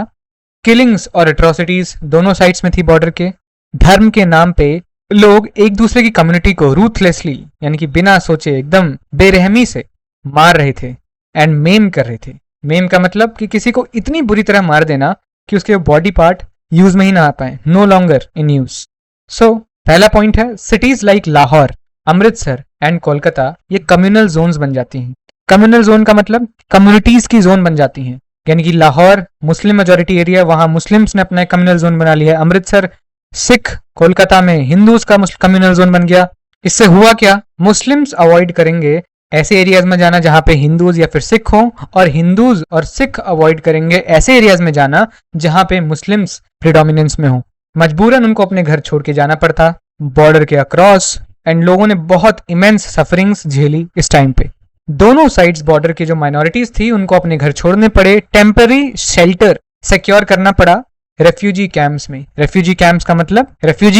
किलिंग्स और एट्रोसिटीज दोनों साइड्स में थी बॉर्डर के। धर्म के नाम पे लोग एक दूसरे की कम्युनिटी को रूथलेसली यानी कि बिना सोचे एकदम बेरहमी से मार रहे थे एंड मेम कर रहे थे। मेम का मतलब कि किसी को इतनी बुरी तरह मार देना कि उसके बॉडी पार्ट यूज में ही ना आ पाए, नो लॉन्गर इन यूज। सो पहला पॉइंट है, cities like Lahore, Amritsar and Kolkata ये कम्युनल जोन्स बन जाती हैं। कम्युनल जोन का मतलब कम्युनिटीज की जोन बन जाती हैं, यानी कि लाहौर मुस्लिम मेजोरिटी एरिया, वहां मुस्लिम्स ने अपना कम्युनल जोन बना लिया है। अमृतसर सिख, कोलकाता में हिंदूज का कम्युनल जोन बन गया। इससे हुआ क्या? मुस्लिम्स अवॉइड करेंगे ऐसे एरियाज में जाना जहां पे हिंदूज या फिर सिख हो, और हिंदूज और सिख अवॉइड करेंगे ऐसे एरियाज में जाना जहां पे मुस्लिम्स प्रिडोमिनेंस में हो। मजबूरन उनको अपने घर छोड़ के जाना पड़ता बॉर्डर के अक्रॉस, एंड लोगों ने बहुत इमेंस सफरिंग्स झेली इस टाइम पे। दोनों साइड्स बॉर्डर की जो माइनॉरिटीज थी उनको अपने घर छोड़ने पड़े, टेम्पररी शेल्टर सिक्योर करना पड़ा रेफ्यूजी कैंप्स में। रेफ्यूजी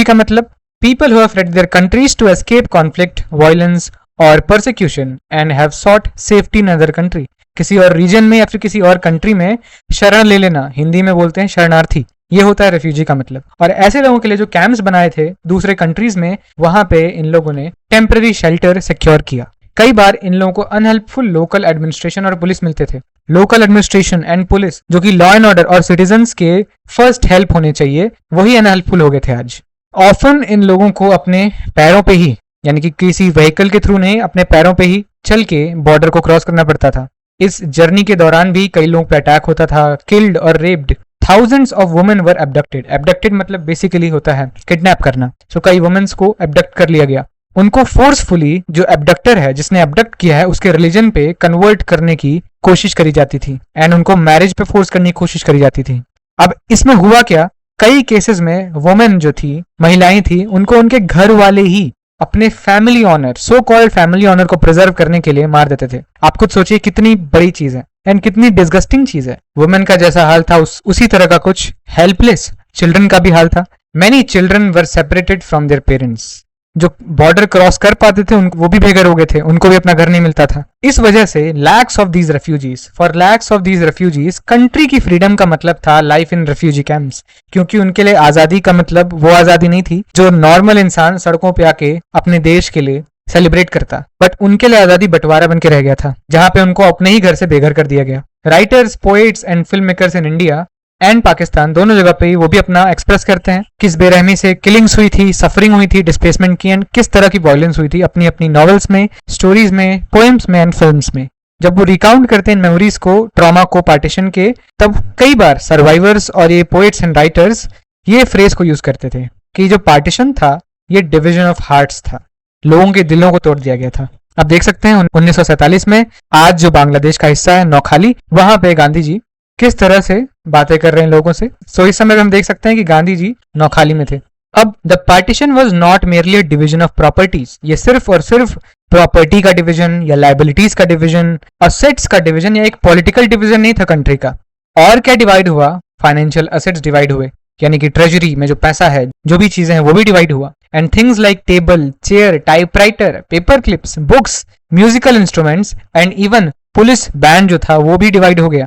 का मतलब people who have fled their countries to escape conflict, violence और persecution and have sought safety in other country. किसी और रीजन में या फिर किसी और कंट्री में शरण ले लेना, हिंदी में बोलते हैं शरणार्थी, ये होता है रेफ्यूजी का मतलब। और ऐसे लोगों के लिए जो कैंप्स बनाए थे दूसरे कंट्रीज में, वहां पे इन लोगों ने टेम्पररी शेल्टर सिक्योर किया। कई बार इन लोगों को अनहेल्पफुल लोकल एडमिनिस्ट्रेशन और पुलिस मिलते थे। लोकल एडमिनिस्ट्रेशन एंड पुलिस जो कि लॉ एंड ऑर्डर और सिटीजन्स के फर्स्ट हेल्प होने चाहिए, वही अनहेल्पफुल हो गए थे आज। ऑफन इन लोगों को अपने पैरों पे ही, यानी कि किसी व्हीकल के थ्रू नहीं, अपने पैरों पे ही चल के बॉर्डर को क्रॉस करना पड़ता था। इस जर्नी के दौरान भी कई लोगों पे अटैक होता था, किल्ड और raped thousands of women were abducted. Abducted मतलब बेसिकली होता है किडनैप करना. So कई वुमेन्स को abduct कर लिया गया. उनको फोर्सफुली जो abductor है, जिसने abduct किया है, उसके रिलीजन पे कन्वर्ट करने की कोशिश करी जाती थी एंड उनको मैरिज पे फोर्स करने की कोशिश करी जाती थी. अब इसमें हुआ क्या, कई केसेस में वुमेन जो थी, महिलाएं थी, उनको उनके घर वाले ही अपने family honour, so called family honour को प्रिजर्व करने के लिए मार देते थे. आप खुद सोचिए कितनी बड़ी चीज है एंड कितनी डिस्गस्टिंग चीज है. वुमेन का जैसा हाल था उसी तरह का कुछ हेल्पलेस चिल्ड्रन का भी हाल था. Many children were separated from their parents. जो बॉर्डर क्रॉस कर पाते थे वो भी बेघर हो गए थे, उनको भी अपना घर नहीं मिलता था. इस वजह से lakhs of these refugees, for lakhs of these refugees, country की फ्रीडम का मतलब था लाइफ इन रेफ्यूजी कैंप्स. क्योंकि उनके लिए आजादी का मतलब वो आजादी नहीं थी जो नॉर्मल इंसान सड़कों पे आके अपने देश के लिए सेलिब्रेट करता, बट उनके लिए आजादी बंटवारा बन के रह गया था, जहां पे उनको अपने ही घर से बेघर कर दिया गया. Writers, poets and film makers in India and Pakistan, दोनों जगह पे वो भी अपना एक्सप्रेस करते हैं किस बेरहमी से किलिंग्स हुई थी, सफरिंग हुई थी, डिस्प्लेसमेंट की, एंड किस तरह की वायलेंस हुई थी अपनी अपनी नॉवेल्स में, स्टोरीज में, पोएम्स में एंड फिल्म्स में. जब वो रिकाउंट करते हैं मेमोरीज को, ट्रॉमा को, पार्टीशन के, तब कई बार सर्वाइवर्स और ये पोएट्स एंड राइटर्स ये फ्रेज को यूज करते थे कि जो पार्टीशन था ये डिविजन ऑफ हार्ट्स था, लोगों के दिलों को तोड़ दिया गया था. आप देख सकते हैं 1947 में आज जो बांग्लादेश का हिस्सा है नौखाली, वहां पे गांधी जी किस तरह से बातें कर रहे हैं लोगों से. सो इस समय हम देख सकते हैं कि गांधी जी नौखाली में थे. अब the partition was not merely a division of properties. ये सिर्फ और सिर्फ प्रॉपर्टी का डिवीजन या लाइबिलिटीज का डिवीजन, असेट्स का डिवीजन या एक पॉलिटिकल डिवीजन नहीं था कंट्री का. और क्या डिवाइड हुआ, फाइनेंशियल असेट्स डिवाइड हुए, यानी कि ट्रेजरी में जो पैसा है, जो भी चीजें हैं वो भी डिवाइड हुआ. And things like table, chair, typewriter, paper clips, books, musical instruments and even police band जो था वो भी डिवाइड हो गया.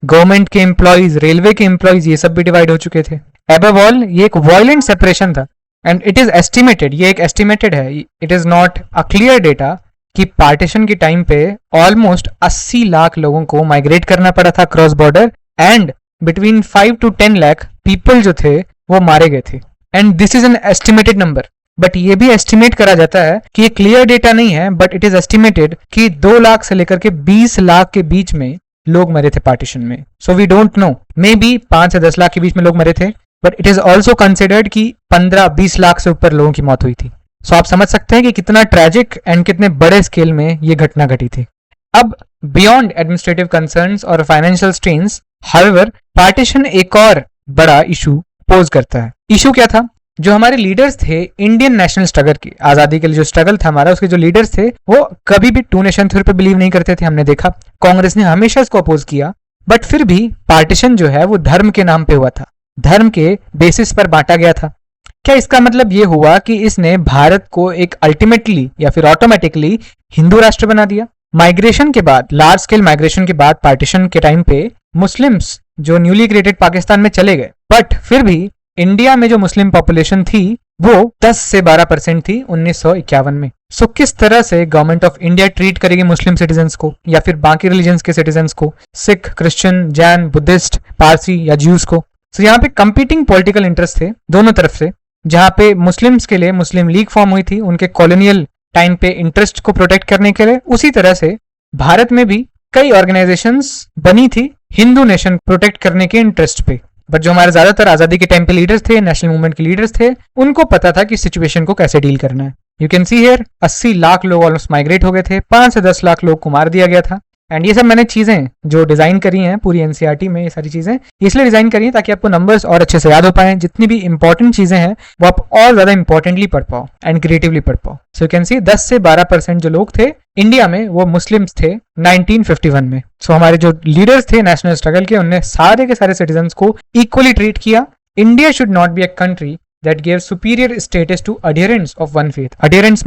गवर्नमेंट के एम्प्लॉइज, रेलवे के एम्प्लॉइज, ये सब भी डिवाइड हो चुके थे. अबव ऑल ये एक वायलेंट सेपरेशन था एंड इट इज एस्टिमेटेड, ये एक एस्टिमेटेड है, it is not a clear data, कि पार्टीशन के टाइम पे ऑलमोस्ट 80 लाख लोगों को माइग्रेट करना पड़ा था cross border and between 5 to 10 lakh people जो थे वो मारे गए थे. And this is an estimated number, but ये भी एस्टिमेट करा जाता है कि ये क्लियर डेटा नहीं है, बट इट इज एस्टिमेटेड कि 2 लाख से लेकर के 20 लाख के बीच में लोग मरे थे पार्टीशन में. So we don't know, maybe 5 से 10 लाख के बीच में लोग मरे थे, but it is also considered कि 15-20 लाख से ऊपर लोगों की मौत हुई थी. सो आप समझ सकते हैं कि कितना ट्रैजिक एंड कितने बड़े स्केल में ये घटना घटी थी. अब बियॉन्ड एडमिनिस्ट्रेटिव कंसर्न्स और फाइनेंशियल स्ट्रेन्स, हाउएवर, पार्टीशन एक और बड़ा इशू पोज करता है. इशू क्या था, जो हमारे लीडर्स थे इंडियन नेशनल स्ट्रगल की, आजादी के लिए जो स्ट्रगल था हमारा, उसके जो लीडर्स थे वो कभी भी 2 नेशन थ्योरी पे बिलीव नहीं करते थे. हमने देखा कांग्रेस ने हमेशा इसको अपोज किया, बट फिर भी पार्टीशन जो है वो धर्म के नाम पे हुआ था, धर्म के बेसिस पर बांटा गया था. क्या इसका मतलब ये हुआ कि इसने भारत को एक अल्टीमेटली या फिर ऑटोमेटिकली हिंदू राष्ट्र बना दिया? माइग्रेशन के बाद, लार्ज स्केल माइग्रेशन के बाद पार्टीशन के टाइम पे मुस्लिम्स जो न्यूली क्रिएटेड पाकिस्तान में चले गए, बट फिर भी इंडिया में जो मुस्लिम पॉपुलेशन थी वो 10 से 12% थी 1951 में. सो किस तरह से गवर्नमेंट ऑफ इंडिया ट्रीट करेगी मुस्लिम सिटीजन्स को या फिर बाकी रिलीजन्स के सिटीजन्स को, सिख, क्रिश्चियन, जैन, बुद्धिस्ट, पारसी या ज्यूज को? सो यहाँ पे कंपीटिंग पॉलिटिकल इंटरेस्ट थे दोनों तरफ से, जहां पे मुस्लिम्स के लिए मुस्लिम लीग फॉर्म हुई थी उनके कॉलोनियल टाइम पे इंटरेस्ट को प्रोटेक्ट करने के लिए. उसी तरह से भारत में भी कई ऑर्गेनाइजेशंस बनी थी हिंदू नेशन प्रोटेक्ट करने के इंटरेस्ट पे, बट जो हमारे ज्यादातर आजादी के टाइम पे लीडर्स थे, नेशनल मूवमेंट के लीडर्स थे, उनको पता था कि सिचुएशन को कैसे डील करना है. You can see here 80 lakh लोग ऑलमोस्ट माइग्रेट हो गए थे, 5 से 10 लाख लोग को मार दिया गया था. एंड ये सब मैंने चीजें जो डिजाइन करी हैं पूरी एनसीईआरटी में, ये सारी चीजें इसलिए डिजाइन करी हैं ताकि आपको नंबर्स और अच्छे से याद हो पाए, जितनी भी इंपॉर्टेंट चीजें हैं वो आप और ज्यादा इंपॉर्टेंटली पढ़ पाओ एंड क्रिएटिवली पढ़ पाओ. सो यू कैन सी 10 से 12% जो लोग थे इंडिया में वो मुस्लिम्स थे 1951 में. सो हमारे जो लीडर्स थे नेशनल स्ट्रगल के, उनने सारे के सारे सिटीजन्स को इक्वली ट्रीट किया. India should not be a country that gives superior status to adherents of one faith. Adherents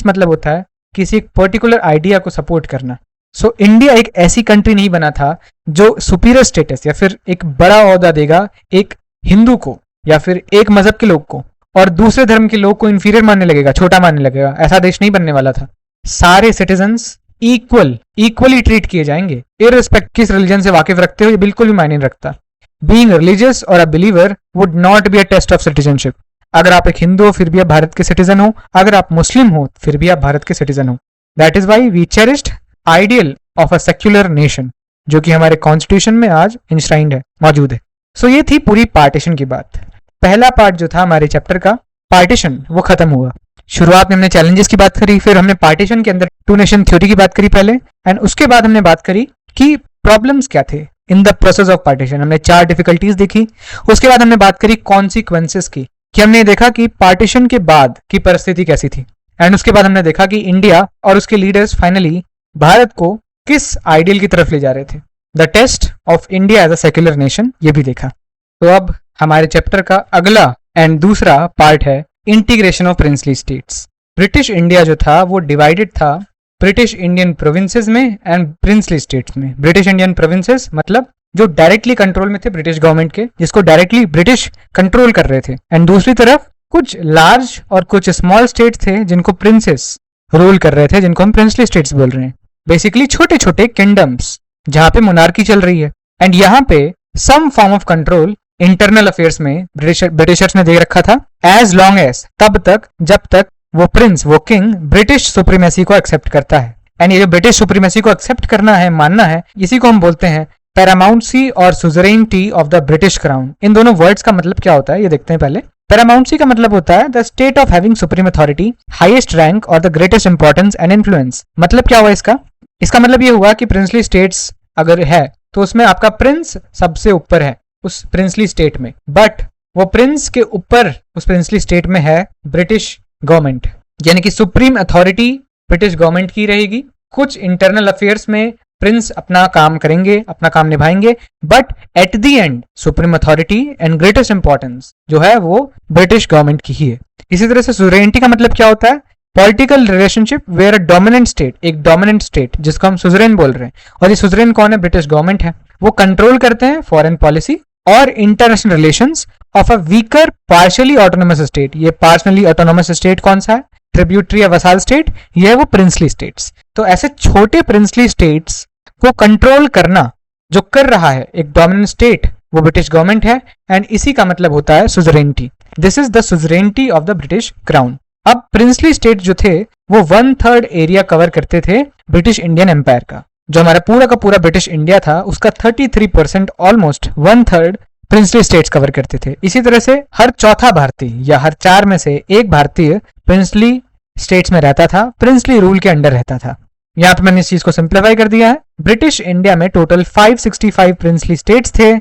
मतलब होता है किसी एक पर्टिकुलर आइडिया को सपोर्ट करना. सो इंडिया एक ऐसी कंट्री नहीं बना था जो सुपीरियर स्टेटस या फिर एक बड़ा ओहदा देगा एक हिंदू को या फिर एक मजहब के लोग को और दूसरे धर्म के लोग को इंफीरियर मानने लगेगा, छोटा मानने लगेगा. ऐसा देश नहीं बनने वाला था. सारे सिटीजन्स इक्वली ट्रीट किए जाएंगे, इररिस्पेक्ट किस रिलीजन से वाकिफ रखते हो, ये बिल्कुल भी मायने नहीं रखता. Being religious or a believer would not be a test of citizenship. अगर आप एक हिंदू हो फिर भी आप भारत के सिटीजन हो, अगर आप मुस्लिम हो फिर भी आप भारत के सिटीजन हो. That is why we cherished ideal of a secular nation, जो कि हमारे कॉन्स्टिट्यूशन में आज इंश्राइंड है, मौजूद है. सो ये थी पूरी पार्टीशन की बात। पहला पार्ट जो था हमारे चैप्टर का पार्टीशन, वो खत्म हुआ। शुरुआत में हमने चैलेंजेस की बात करी, फिर हमने पार्टीशन के अंदर टू नेशन थ्योरी की बात करी पहले, एंड उसके बाद हमने बात करी कि प्रॉब्लम्स क्या थे in the process of partition. हमने 4 डिफिकल्टीज देखी। उसके बाद हमने बात करी कॉन्सिक्वेंसेस की, कि हमने देखा कि पार्टीशन के बाद की परिस्थिति कैसी थी, एंड उसके बाद हमने देखा कि इंडिया और उसके लीडर्स फाइनली भारत को किस आइडियल की तरफ ले जा रहे थे, the test of India as a secular nation, ये भी देखा। तो अब हमारे चैप्टर का अगला एंड दूसरा पार्ट है integration of princely states. British India जो था वो डिवाइडेड था ब्रिटिश इंडियन प्रोविंसेस में एंड प्रिंसली स्टेट्स में। ब्रिटिश इंडियन प्रोविंसेस मतलब जो डायरेक्टली कंट्रोल में थे ब्रिटिश गवर्नमेंट के, जिसको डायरेक्टली ब्रिटिश कंट्रोल कर रहे थे, एंड दूसरी तरफ कुछ लार्ज और कुछ स्मॉल स्टेट्स थे जिनको प्रिंसेस रूल कर रहे थे, जिनको हम प्रिंसली स्टेट्स बोल रहे हैं। बेसिकली छोटे छोटे किंगडम्स जहां पे मोनार्की चल रही है, एंड यहाँ पे some form of control internal affairs में ब्रिटिशर्स ने दे रखा था, एज लॉन्ग एज, तब तक जब तक वो प्रिंस, वो किंग ब्रिटिश सुप्रीमेसी को एक्सेप्ट करता है। एंड ये जो ब्रिटिश सुप्रीमेसी को एक्सेप्ट करना है, मानना है, इसी को हम बोलते हैं पैरामाउंसी और suzerainty of the British crown. इन दोनों वर्ड्स का मतलब क्या होता है ये देखते हैं पहले। पैरामाउंसी का मतलब होता है the state of having supreme authority, highest rank और the greatest importance and influence. मतलब क्या हुआ इसका? इसका मतलब ये हुआ कि प्रिंसली स्टेट्स अगर है तो उसमें आपका प्रिंस सबसे ऊपर है उस प्रिंसली स्टेट में, बट वो प्रिंस के ऊपर उस प्रिंसली स्टेट में है ब्रिटिश गवर्नमेंट, यानी कि सुप्रीम अथॉरिटी ब्रिटिश गवर्नमेंट की रहेगी। कुछ इंटरनल अफेयर्स में प्रिंस अपना काम करेंगे, अपना काम निभाएंगे, but at the end supreme authority and greatest importance जो है वो ब्रिटिश गवर्नमेंट की ही है। इसी तरह से सुजरेनिटी का मतलब क्या होता है? Political relationship where a dominant state, एक डोमिनेंट स्टेट जिसको हम सुजरेन बोल रहे हैं, और ये सुजरेन कौन है? ब्रिटिश गवर्नमेंट है। वो कंट्रोल करते हैं फॉरेन पॉलिसी और international relations of a weaker partially autonomous state. ये पार्शियली ऑटोनोमस स्टेट कौन सा है? ट्रिब्यूटरी या वसाल स्टेट, ये है वो प्रिंसली स्टेट्स। तो ऐसे छोटे प्रिंसली स्टेट्स को कंट्रोल करना जो कर रहा है एक डोमिनेंट स्टेट, वो ब्रिटिश गवर्नमेंट है, एंड इसी का मतलब होता है suzerainty. This is the suzerainty of the British crown. अब प्रिंसली स्टेट जो थे वो 1/3 एरिया कवर करते थे ब्रिटिश इंडियन एम्पायर का। जो हमारा पूरा का पूरा ब्रिटिश इंडिया था उसका 33% ऑलमोस्ट 1/3 प्रिंसली स्टेट्स कवर करते थे। इसी तरह से हर चौथा भारतीय या हर 4 में से एक भारतीय प्रिंसली स्टेट्स में रहता था, प्रिंसली रूल के अंडर रहता था। यहाँ पे मैंने इस चीज को सिंप्लीफाई कर दिया है। ब्रिटिश इंडिया में टोटल 565 प्रिंसली स्टेट्स थे,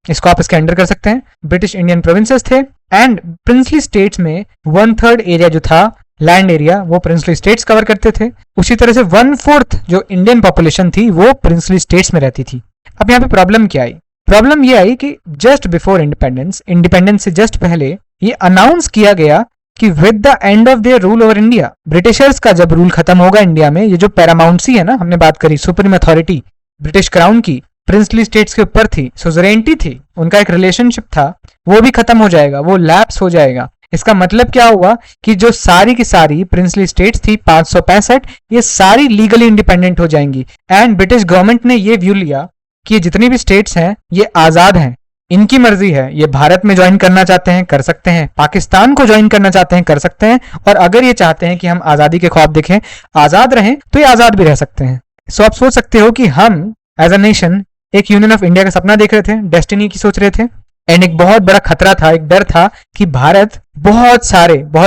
इसको आप इसके अंडर कर सकते हैं। ब्रिटिश इंडियन प्रोविंसेस थे, एंड प्रिंसली स्टेट्स में 1/3 एरिया जो था लैंड एरिया वो प्रिंसली स्टेट्स कवर करते थे। उसी तरह से 1/4 जो इंडियन पॉपुलेशन थी वो प्रिंसली स्टेट्स में रहती थी। अब यहाँ पे प्रॉब्लम क्या आई? प्रॉब्लम ये आई कि जस्ट बिफोर इंडिपेंडेंस, इंडिपेंडेंस से जस्ट पहले ये अनाउंस किया गया कि with the end of their rule over India, Britishers का जब रूल खत्म होगा इंडिया में, ये जो पैरामाउंसी है ना, हमने बात करी सुप्रीम अथॉरिटी ब्रिटिश क्राउन की प्रिंसली स्टेट्स के ऊपर थी, सुजरेनिटी थी, उनका एक रिलेशनशिप था, वो भी खत्म हो जाएगा, वो लैप्स हो जाएगा। इसका मतलब क्या हुआ कि जो सारी की सारी प्रिंसली स्टेट्स थी 565, ये सारी लीगली इंडिपेंडेंट हो जाएंगी। एंड ब्रिटिश गवर्नमेंट ने ये व्यू लिया कि जितनी भी स्टेट्स हैं ये आजाद हैं, इनकी मर्जी है, ये भारत में ज्वाइन करना चाहते हैं कर सकते हैं, पाकिस्तान को ज्वाइन करना चाहते हैं कर सकते हैं, और अगर ये चाहते हैं कि हम आजादी के ख्वाब देखें, आजाद रहें, तो ये आजाद भी रह सकते हैं। सो आप सोच सकते हो कि हम एज अ नेशन एक यूनियन ऑफ इंडिया का सपना देख रहे थे, डेस्टिनी की सोच रहे थे, एंड एक बहुत बड़ा खतरा था, एक डर था कि भारत बहुत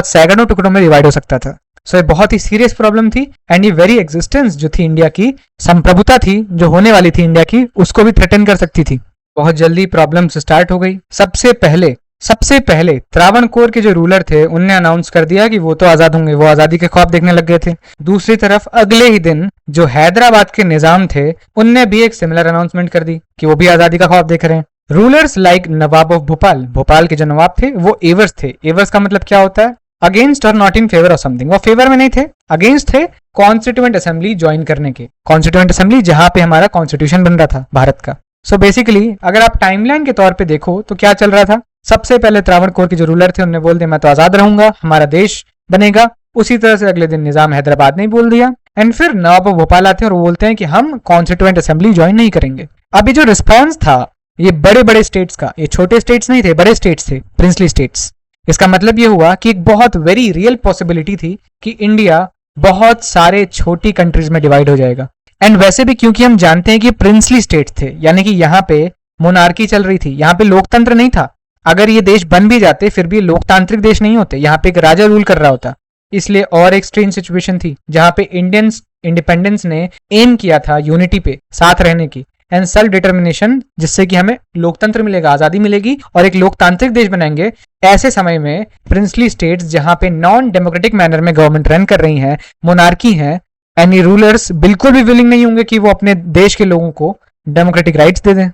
सैकड़ों टुकड़ों में डिवाइड हो सकता था। सो ये बहुत ही सीरियस प्रॉब्लम थी, एंड ये वेरी एग्जिस्टेंस जो थी इंडिया की, संप्रभुता थी जो होने वाली थी इंडिया की, उसको भी थ्रेटन कर सकती थी। बहुत जल्दी प्रॉब्लम्स स्टार्ट हो गई। सबसे पहले त्रावणकोर के जो रूलर थे उनने अनाउंस कर दिया कि वो तो आजाद होंगे, वो आजादी के ख्वाब देखने लग गए थे। दूसरी तरफ अगले ही दिन जो हैदराबाद के निजाम थे उनने भी एक सिमिलर अनाउंसमेंट कर दी कि वो भी आजादी का ख्वाब देख रहे हैं। Rulers like Nawab of Bhopal के जो नवाब थे वो एवर्स थे। एवर्स का मतलब क्या होता है? अगेंस्ट और not in favour of something. वो फेवर में नहीं थे, अगेंस्ट थे कॉन्स्टिट्यूएंट असेंबली ज्वाइन करने के। कॉन्स्टिट्यूएंट असेंबली जहां पे हमारा कॉन्स्टिट्यूशन बन रहा था भारत का। सो बेसिकली अगर आप टाइमलाइन के तौर पे देखो तो क्या चल रहा था? सबसे पहले त्रावणकोर के जो रूलर थे उन्होंने बोल दिया मैं तो आजाद रहूंगा, हमारा देश बनेगा। उसी तरह से अगले दिन निजाम हैदराबाद ने बोल दिया, एंड फिर नवाब ऑफ भोपाल आते हैं और वो बोलते हैं कि हम कॉन्स्टिट्यूएंट असेंबली ज्वाइन नहीं करेंगे। अब ये जो रिस्पॉन्स था ये बड़े स्टेट्स का, ये छोटे स्टेट्स नहीं थे, बड़े स्टेट्स थे, प्रिंसली स्टेट्स। इसका मतलब ये हुआ कि एक बहुत वेरी रियल पॉसिबिलिटी थी कि इंडिया बहुत सारे छोटी कंट्रीज में डिवाइड हो जाएगा। एंड वैसे भी क्योंकि हम जानते हैं कि प्रिंसली स्टेट्स थे, यानी कि यहाँ पे मोनार्की चल रही थी, यहाँ पे लोकतंत्र नहीं था। अगर ये देश बन भी जाते फिर भी लोकतांत्रिक देश नहीं होते, यहाँ पे एक राजा रूल कर रहा होता। इसलिए और एक स्ट्रेंज सिचुएशन थी जहां पे इंडियंस इंडिपेंडेंस ने एम किया था यूनिटी पे, साथ रहने की, एंड सेल्फ डिटर्मिनेशन, जिससे कि हमें लोकतंत्र मिलेगा, आजादी मिलेगी और एक लोकतांत्रिक देश बनाएंगे। ऐसे समय में प्रिंसली स्टेट्स जहां पे नॉन डेमोक्रेटिक मैनर में गवर्नमेंट रन कर रही है, मोनार्की है, एंड ये रूलर्स बिल्कुल भी विलिंग नहीं होंगे कि वो अपने देश के लोगों को डेमोक्रेटिक राइट्स दे दें।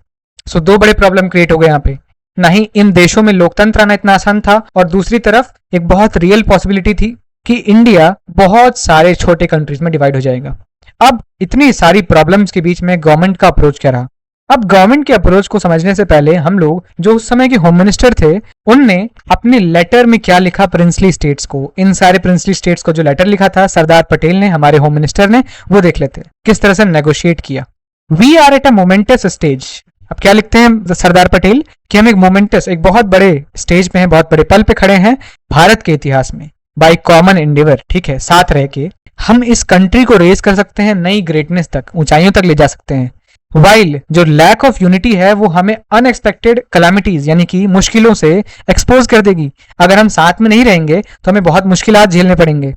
सो दो बड़े प्रॉब्लम क्रिएट हो गए यहाँ पे। ना ही इन देशों में लोकतंत्र आना इतना आसान था, और दूसरी तरफ एक बहुत रियल पॉसिबिलिटी थी कि इंडिया बहुत सारे छोटे कंट्रीज में डिवाइड हो जाएगा। अब इतनी सारी प्रॉब्लम्स के बीच में गवर्नमेंट का अप्रोच क्या रहा? अब गवर्नमेंट के अप्रोच को समझने से पहले हम लोग जो उस समय के होम मिनिस्टर थे उनने अपने लेटर में क्या लिखा प्रिंसली स्टेट्स को, इन सारे प्रिंसली स्टेट्स को जो लेटर लिखा था सरदार पटेल ने, हमारे होम मिनिस्टर ने, वो देख लेते हैं किस तरह से नेगोशिएट किया। We are at a momentous stage. अब क्या लिखते हैं सरदार पटेल कि हम एक मोमेंटस, एक बहुत बड़े स्टेज पे हैं, बहुत बड़े पल पे खड़े हैं भारत के इतिहास में। बाय कॉमन एंडेवर, ठीक है, साथ रह के हम इस कंट्री को रेज कर सकते हैं नई ग्रेटनेस तक, ऊंचाइयों तक ले जा सकते हैं। वाइल जो लैक ऑफ यूनिटी है वो हमें अनएक्सपेक्टेड कैलामिटीज यानी कि मुश्किलों से एक्सपोज कर देगी। अगर हम साथ में नहीं रहेंगे तो हमें बहुत मुश्किलात झेलने पड़ेंगे।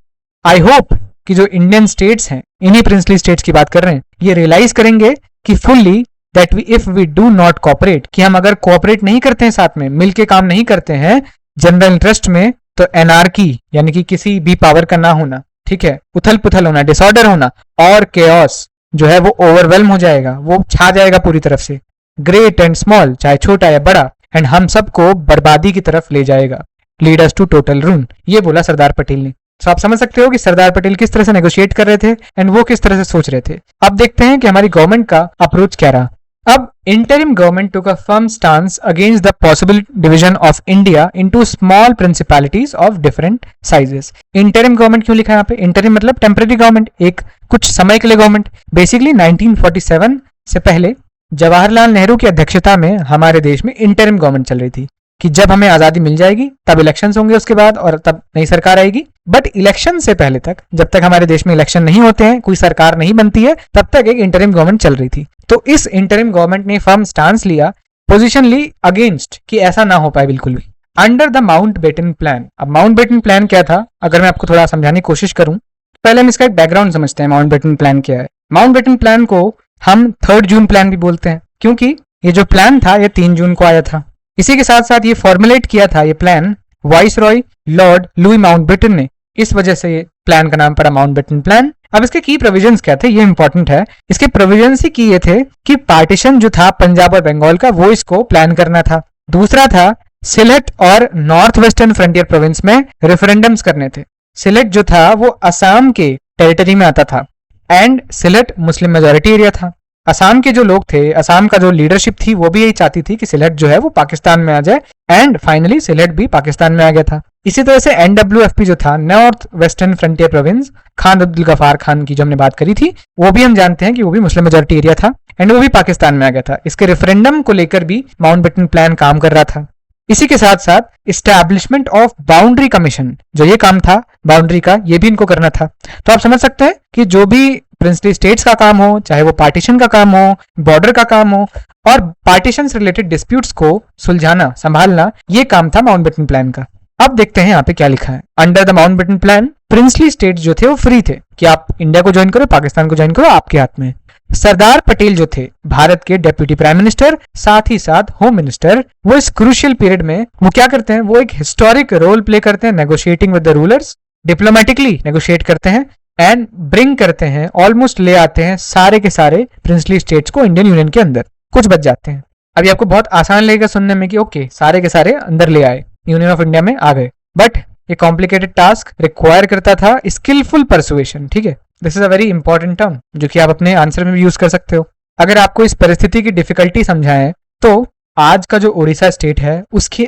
आई होप कि जो इंडियन स्टेट्स हैं, इन्हीं प्रिंसली स्टेट्स की बात कर रहे हैं, ये रियलाइज करेंगे कि fully that if we do not cooperate, कि हम अगर कोऑपरेट नहीं करते हैं, साथ में मिलके काम नहीं करते हैं जनरल इंटरेस्ट में, तो एनार्की यानी कि किसी भी पावर का ना होना, ठीक है, उथल पुथल होना, डिसऑर्डर होना, और केओस जो है वो ओवरवेल्म हो जाएगा, वो छा जाएगा पूरी तरफ से, ग्रेट एंड स्मॉल, चाहे छोटा या बड़ा, एंड हम सबको बर्बादी की तरफ ले जाएगा, लीड अस टू टोटल रून। ये बोला सरदार पटेल ने। तो आप समझ सकते हो कि सरदार पटेल किस तरह से नेगोशिएट कर रहे थे एंड वो किस तरह से सोच रहे थे। अब देखते हैं कि हमारी गवर्नमेंट का अप्रोच क्या रहा। अब interim government took a firm stance against the possible division of India into small principalities of different sizes. interim government क्यों लिखा है यहाँ पे? interim मतलब temporary government, एक कुछ समय के लिए गवर्नमेंट। बेसिकली 1947 से पहले जवाहरलाल नेहरू की अध्यक्षता में हमारे देश में interim गवर्नमेंट चल रही थी कि जब हमें आजादी मिल जाएगी तब इलेक्शंस होंगे उसके बाद और तब नई सरकार आएगी। बट इलेक्शन से पहले तक, जब तक हमारे देश में इलेक्शन नहीं होते हैं, कोई सरकार नहीं बनती है, तब तक एक इंटरिम गवर्नमेंट चल रही थी। तो इस इंटरिम गवर्नमेंट ने फर्म स्टांस लिया, पोजीशन ली अगेंस्ट कि ऐसा ना हो पाए बिल्कुल भी, अंडर द माउंटबेटन प्लान। अब माउंटबेटन प्लान क्या था, अगर मैं आपको थोड़ा समझाने की कोशिश करूं, पहले हम इसका एक बैकग्राउंड समझते हैं। माउंटबेटन प्लान क्या है? माउंटबेटन प्लान को हम 3 जून प्लान भी बोलते हैं, क्योंकि ये जो प्लान था ये 3 जून को आया था। इसी के साथ साथ ये फॉर्मुलेट किया था ये plan vice Roy Lord Louis Mountbatten ने, इस वजह से ये प्लान का नाम पड़ा माउंटबेटन प्लान। अब इसके की प्रोविजंस क्या थे, ये इंपॉर्टेंट है। इसके प्रोविजंस ही की ये थे कि पार्टीशन जो था पंजाब और बंगाल का, वो इसको प्लान करना था। दूसरा था सिलेट और नॉर्थ वेस्टर्न फ्रंटियर प्रोविंस में रेफरेंडम्स करने थे। सिलेट जो था वो असम के टेरिटरी में आता था and Sylhet Muslim majority area था। असम के जो लोग थे, असम का जो लीडरशिप थी, वो भी यही चाहती थी कि सिलेट जो है वो पाकिस्तान में आ जाए, एंड फाइनली सिलेट भी पाकिस्तान में आ गया था। इसी तरह से एनडब्ल्यूएफपी जो था, North Western Frontier Province, Khan Abdul Gaffar Khan की जो हमने बात करी थी, वो भी हम जानते हैं कि वो भी मुस्लिम मेजोरिटी एरिया था एंड वो भी पाकिस्तान में आ गया था। इसके रेफरेंडम को लेकर भी माउंटबेटन प्लान काम कर रहा था। इसी के साथ साथ इस्टेब्लिशमेंट ऑफ बाउंड्री कमीशन, जो ये काम था बाउंड्री का, ये भी इनको करना था। तो आप समझ सकते हैं कि जो भी प्रिंसली स्टेट्स का काम हो, चाहे वो पार्टीशन का काम हो, बॉर्डर का काम हो, और पार्टीशन से रिलेटेड डिस्प्यूट्स को सुलझाना, संभालना, ये काम था माउंटबेटन प्लान का। अब देखते हैं यहाँ पे क्या लिखा है। Under the Mountbatten plan princely states जो थे वो फ्री थे कि आप इंडिया को ज्वाइन करो, पाकिस्तान को ज्वाइन करो, आपके हाथ में। सरदार पटेल जो थे भारत के डेप्यूटी प्राइम मिनिस्टर, साथ ही साथ होम मिनिस्टर, वो इस क्रूशियल पीरियड में वो क्या करते हैं, वो एक हिस्टोरिक रोल प्ले करते हैं, negotiating with the rulers, diplomatically negotiate करते हैं एंड ब्रिंग करते हैं, ऑलमोस्ट ले आते हैं सारे के सारे प्रिंसली स्टेट्स को इंडियन यूनियन के अंदर। कुछ बच जाते हैं। अभी आपको बहुत आसान लगेगा सुनने में कि ओके सारे के सारे अंदर ले आए, यूनियन ऑफ इंडिया में आ गए, बट ये कॉम्प्लिकेटेड टास्क रिक्वायर करता था स्किलफुल परसुएशन। ठीक है, this is a very important term जो कि आप अपने आंसर में भी यूज कर सकते हो। अगर आपको इस परिस्थिति की डिफिकल्टी समझाएं तो आज का जो उड़ीसा स्टेट है उसके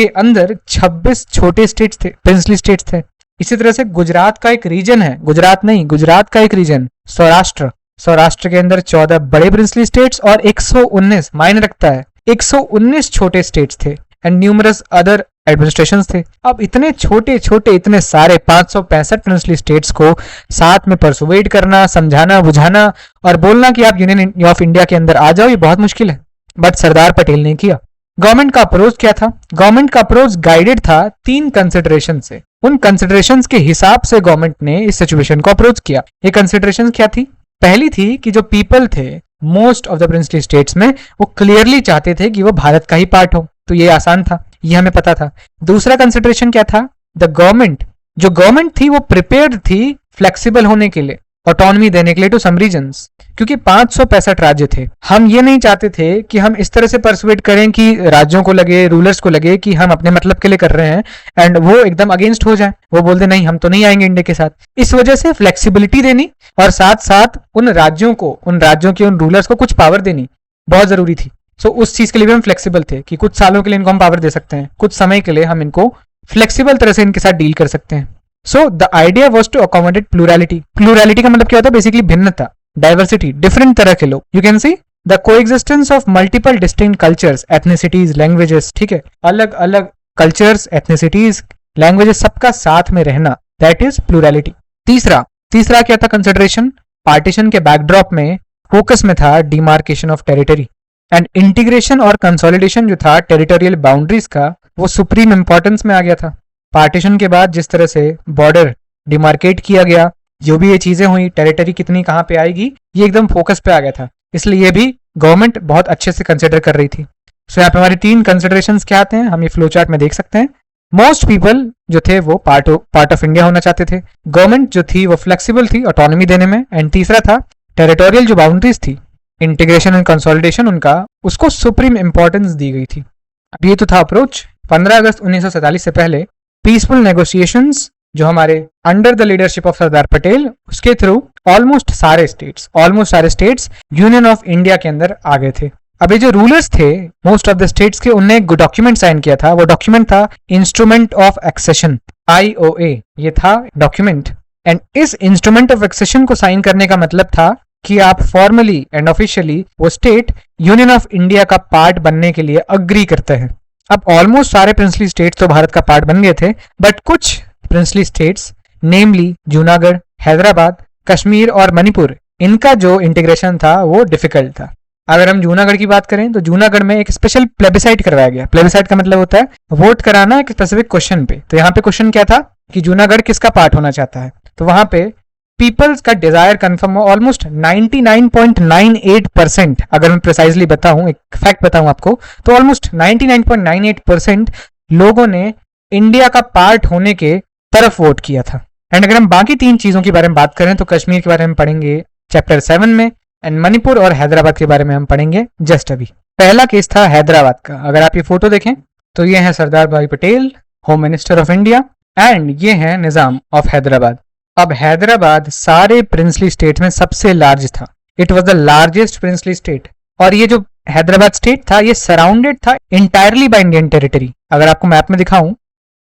अंदर 26 छोटे स्टेट्स थे, प्रिंसली स्टेट्स थे। इसी तरह से गुजरात का एक रीजन है, गुजरात का एक रीजन सौराष्ट्र के अंदर 14 बड़े प्रिंसली स्टेट्स और 119 मायने रखता है 119 छोटे स्टेट्स थे एंड न्यूमरस अदर एडमिनिस्ट्रेशंस थे। अब इतने छोटे इतने सारे 565 प्रिंसली स्टेट्स को साथ में परसुएट करना, समझाना, बुझाना और बोलना कि आप यूनियन ऑफ इंडिया के अंदर आ जाओ, ये बहुत मुश्किल है। बट सरदार पटेल ने किया। गवर्नमेंट का अप्रोच क्या था? गवर्नमेंट का अप्रोच गाइडेड था 3 कंसिडरेशन से। उन कंसिडरेशंस के हिसाब से गवर्नमेंट ने इस सिचुएशन को अप्रोच किया। ये कंसिडरेशंस क्या थी? पहली थी कि जो पीपल थे most of the princely states में, वो क्लियरली चाहते थे कि वो भारत का ही पार्ट हो, तो ये आसान था, ये हमें पता था। दूसरा कंसिडरेशन क्या था? द गवर्नमेंट, जो गवर्नमेंट थी वो प्रिपेयर्ड थी फ्लेक्सिबल होने के लिए, ऑटोनॉमी देने के लिए टू सम रीजन्स, क्योंकि 565 राज्य थे। हम ये नहीं चाहते थे कि हम इस तरह से परसुएट करें कि राज्यों को लगे, रूलर्स को लगे कि हम अपने मतलब के लिए कर रहे हैं एंड वो एकदम अगेंस्ट हो जाए, वो बोल दे नहीं हम तो नहीं आएंगे इंडिया के साथ। इस वजह से फ्लेक्सिबिलिटी देनी और साथ साथ उन राज्यों के उन रूलर्स को कुछ पावर देनी बहुत जरूरी थी। सो उस चीज के लिए भी हम फ्लेक्सिबल थे कि कुछ सालों के लिए इनको हम पावर दे सकते हैं, कुछ समय के लिए हम इनको फ्लेक्सिबल तरह से इनके साथ डील कर सकते हैं। So the idea was to accommodate plurality. Plurality का मतलब क्या होता है? बेसिकली भिन्नता, डाइवर्सिटी, डिफरेंट तरह के लोग। You can see the coexistence of multiple distinct cultures, ethnicities, languages, ठीक है, अलग अलग कल्चर्स, एथनिसिटीज, लैंग्वेजेस, सबका साथ में रहना, दैट इज प्लूरैलिटी। तीसरा क्या था कंसिडरेशन? पार्टीशन के बैकड्रॉप में फोकस में था demarcation of territory and integration और कंसोलिडेशन जो था टेरिटोरियल बाउंड्रीज का, वो सुप्रीम इंपॉर्टेंस में आ गया था। पार्टीशन के बाद जिस तरह से बॉर्डर डिमार्केट किया गया, जो भी ये चीजें हुई, टेरिटरी कितनी कहां पे आएगी, ये एकदम फोकस पे आ गया था, इसलिए ये भी गवर्नमेंट बहुत अच्छे से कंसिडर कर रही थी। सो यहाँ पे हमारे 3 कंसिडरेशंस क्या आते हैं, हम ये फ्लो चार्ट में देख सकते हैं। मोस्ट पीपल जो थे वो पार्ट ऑफ इंडिया होना चाहते थे, गवर्नमेंट जो थी वो फ्लेक्सिबल थी ऑटोनॉमी देने में, एंड तीसरा था टेरिटोरियल जो बाउंड्रीज थी, इंटीग्रेशन एंड कंसोलिडेशन उनका, उसको सुप्रीम इंपॉर्टेंस दी गई थी। अब ये तो था अप्रोच। 15 अगस्त 1947 से पहले पीसफुल नेगोशिएशंस जो हमारे under the leadership of Sardar Patel, उसके थ्रू ऑलमोस्ट सारे स्टेट्स यूनियन ऑफ इंडिया के अंदर आ गए थे। अब ये जो रूलर्स थे मोस्ट ऑफ द स्टेट्स के, उनने एक डॉक्यूमेंट साइन किया था। वो डॉक्यूमेंट था इंस्ट्रूमेंट ऑफ एक्सेशन, IOA, ये था डॉक्यूमेंट। एंड इस इंस्ट्रूमेंट ऑफ एक्सेशन को साइन करने का मतलब था कि आप फॉर्मली एंड ऑफिशियली वो स्टेट यूनियन ऑफ इंडिया का पार्ट बनने के लिए अग्री करते हैं। अब ऑलमोस्ट सारे प्रिंसली स्टेट्स तो भारत का पार्ट बन गए थे, बट कुछ प्रिंसली स्टेट्स नेमली जूनागढ़, हैदराबाद, कश्मीर और मणिपुर, इनका जो इंटीग्रेशन था वो डिफिकल्ट था। अगर हम जूनागढ़ की बात करें तो जूनागढ़ में एक स्पेशल प्लेबिसाइट करवाया गया। प्लेबिसाइट का मतलब होता है वोट कराना एक स्पेसिफिक क्वेश्चन पे। तो यहाँ पे क्वेश्चन क्या था कि जूनागढ़ किसका पार्ट होना चाहता है, तो वहां पे पीपल्स का डिजायर कंफर्म हो ऑलमोस्ट 99.98%। अगर मैं प्रिसाइजली बताऊं, एक फैक्ट बताऊं आपको, तो ऑलमोस्ट 99.98% लोगों ने इंडिया का पार्ट होने के तरफ वोट किया था। एंड अगर हम बाकी 3 चीजों के बारे में बात करें तो कश्मीर के बारे में पढ़ेंगे चैप्टर 7 में, एंड मणिपुर और हैदराबाद के बारे में हम पढ़ेंगे जस्ट अभी। पहला केस था हैदराबाद का। अगर आप ये फोटो देखें तो ये है सरदार भाई Patel, home minister of India, and ये है निजाम ऑफ हैदराबाद। अब हैदराबाद सारे प्रिंसली स्टेट में सबसे लार्ज था। It was the largest princely state. और ये जो हैदराबाद स्टेट था ये सराउंडेड था इंटायरली बाय इंडियन टेरिटरी। अगर आपको मैप में दिखाऊं,